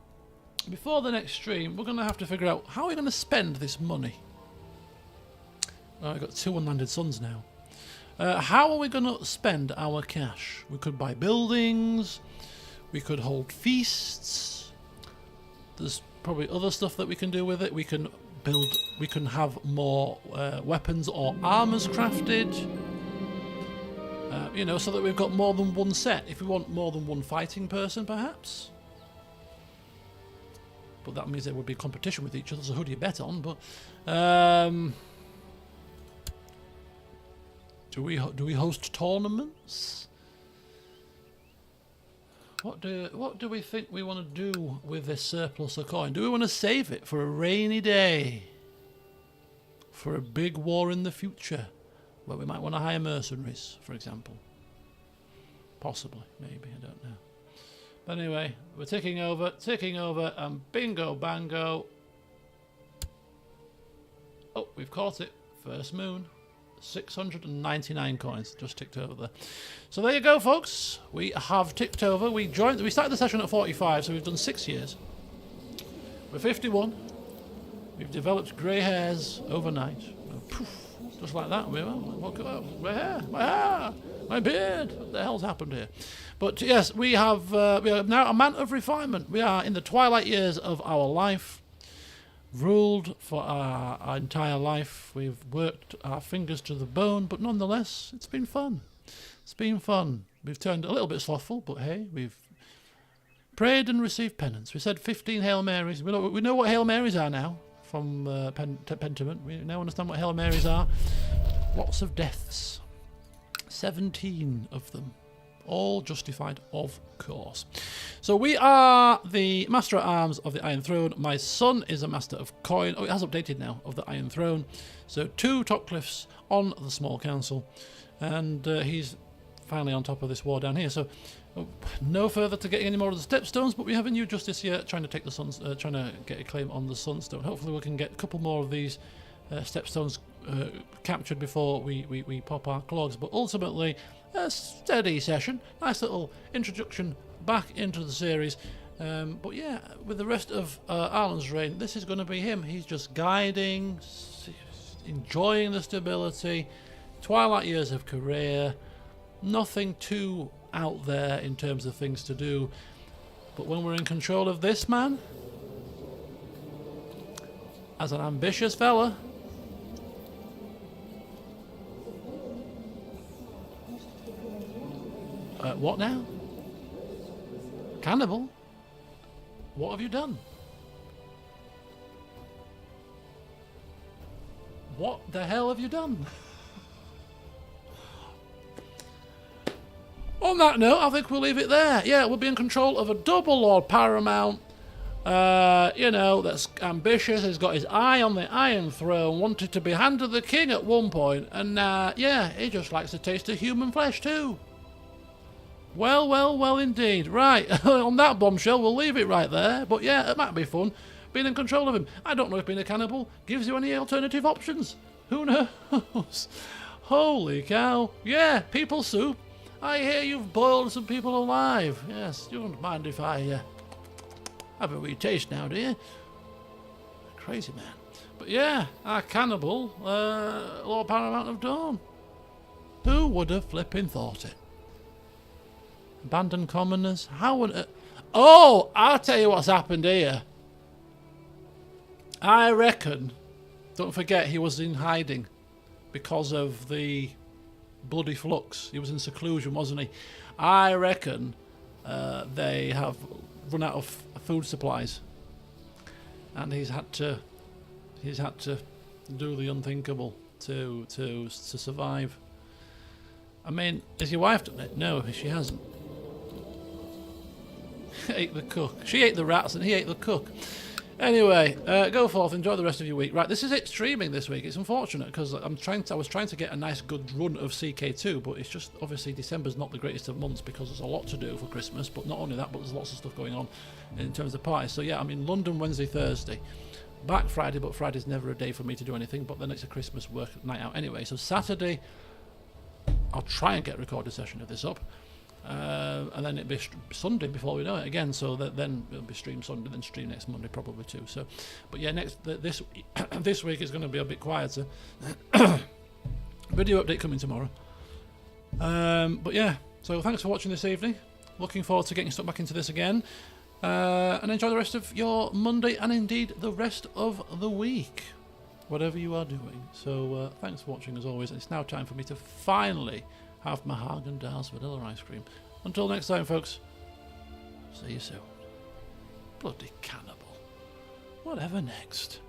before the next stream, we're going to have to figure out how we're going to spend this money. I've got 2 unlanded sons now. How are we going to spend our cash? We could buy buildings. We could hold feasts. There's probably other stuff that we can do with it. We can build. We can have more weapons or armors crafted. You know, so that we've got more than one set. If we want more than one fighting person, perhaps. But that means there would be competition with each other. So who do you bet on? But do we host tournaments? What do we think we want to do with this surplus of coin? Do we want to save it for a rainy day? For a big war in the future? Where we might want to hire mercenaries, for example. Possibly, maybe, I don't know. But anyway, we're ticking over, and bingo bango. Oh, we've caught it. First moon. 699 coins just ticked over there. So there you go, folks. We have ticked over. We started the session at 45, so we've done 6 years. We're 51. We've developed grey hairs overnight. Poof, just like that. My hair, my beard. What the hell's happened here? But yes, we are now a man of refinement. We are in the twilight years of our life. Ruled for our entire life. We've worked our fingers to the bone, but nonetheless, it's been fun. It's been fun. We've turned a little bit slothful, but hey, we've prayed and received penance. We said 15 Hail Marys. We know what Hail Marys are now from Pentiment. We now understand what Hail Marys are. Lots of deaths. 17 of them. All justified, of course. So we are the Master at Arms of the Iron Throne. My son is a Master of Coin. Oh, it has updated now, of the Iron Throne. So 2 top cliffs on the small council. And he's finally on top of this war down here. So no further to getting any more of the stepstones, but we have a new justice here trying to take the suns, trying to get a claim on the sunstone. Hopefully we can get a couple more of these stepstones captured before we pop our clogs. But ultimately, a steady session, nice little introduction back into the series. But yeah, with the rest of Arlan's reign, this is going to be him. He's just guiding, enjoying the stability, twilight years of career, nothing too out there in terms of things to do. But when we're in control of this man, as an ambitious fella, what now? Cannibal? What have you done? What the hell have you done? On that note, I think we'll leave it there. Yeah, we'll be in control of a double Lord Paramount. You know, that's ambitious. He's got his eye on the Iron Throne. Wanted to be hand of the king at one point. And yeah, he just likes to taste of human flesh too. Well, well, well indeed. Right, on that bombshell, we'll leave it right there. But yeah, it might be fun being in control of him. I don't know if being a cannibal gives you any alternative options. Who knows? Holy cow. Yeah, people soup. I hear you've boiled some people alive. Yes, you wouldn't mind if I have a wee taste now, do you? Crazy man. But yeah, our cannibal, Lord Paramount of Dorne. Who would have flipping thought it? Abandoned commoners? How would it... Oh, I'll tell you what's happened here. I reckon, don't forget he was in hiding because of the bloody flux. He was in seclusion, wasn't he? I reckon they have run out of food supplies, and he's had to do the unthinkable to survive. I mean, has your wife done it? No, she hasn't. Ate the cook. She ate the rats and he ate the cook. Anyway, go forth, enjoy the rest of your week. Right, this is it streaming this week. It's unfortunate because I was trying to get a nice good run of CK2, but it's just obviously December's not the greatest of months because there's a lot to do for Christmas. But not only that, but there's lots of stuff going on in terms of parties. So yeah, I'm in London Wednesday, Thursday, back Friday, but Friday's never a day for me to do anything. But then it's a Christmas work night out anyway. So Saturday, I'll try and get a recorded session of this up. and then it'll be Sunday before we know it again. So then it'll be stream Sunday, then stream next Monday probably too. So, but yeah, this this week is going to be a bit quieter. Video update coming tomorrow. But yeah, so thanks for watching this evening. Looking forward to getting stuck back into this again. And enjoy the rest of your Monday and indeed the rest of the week, whatever you are doing. So thanks for watching as always. It's now time for me to finally have my Haagen-Dazs vanilla ice cream. Until next time, folks, see you soon. Bloody cannibal. Whatever next.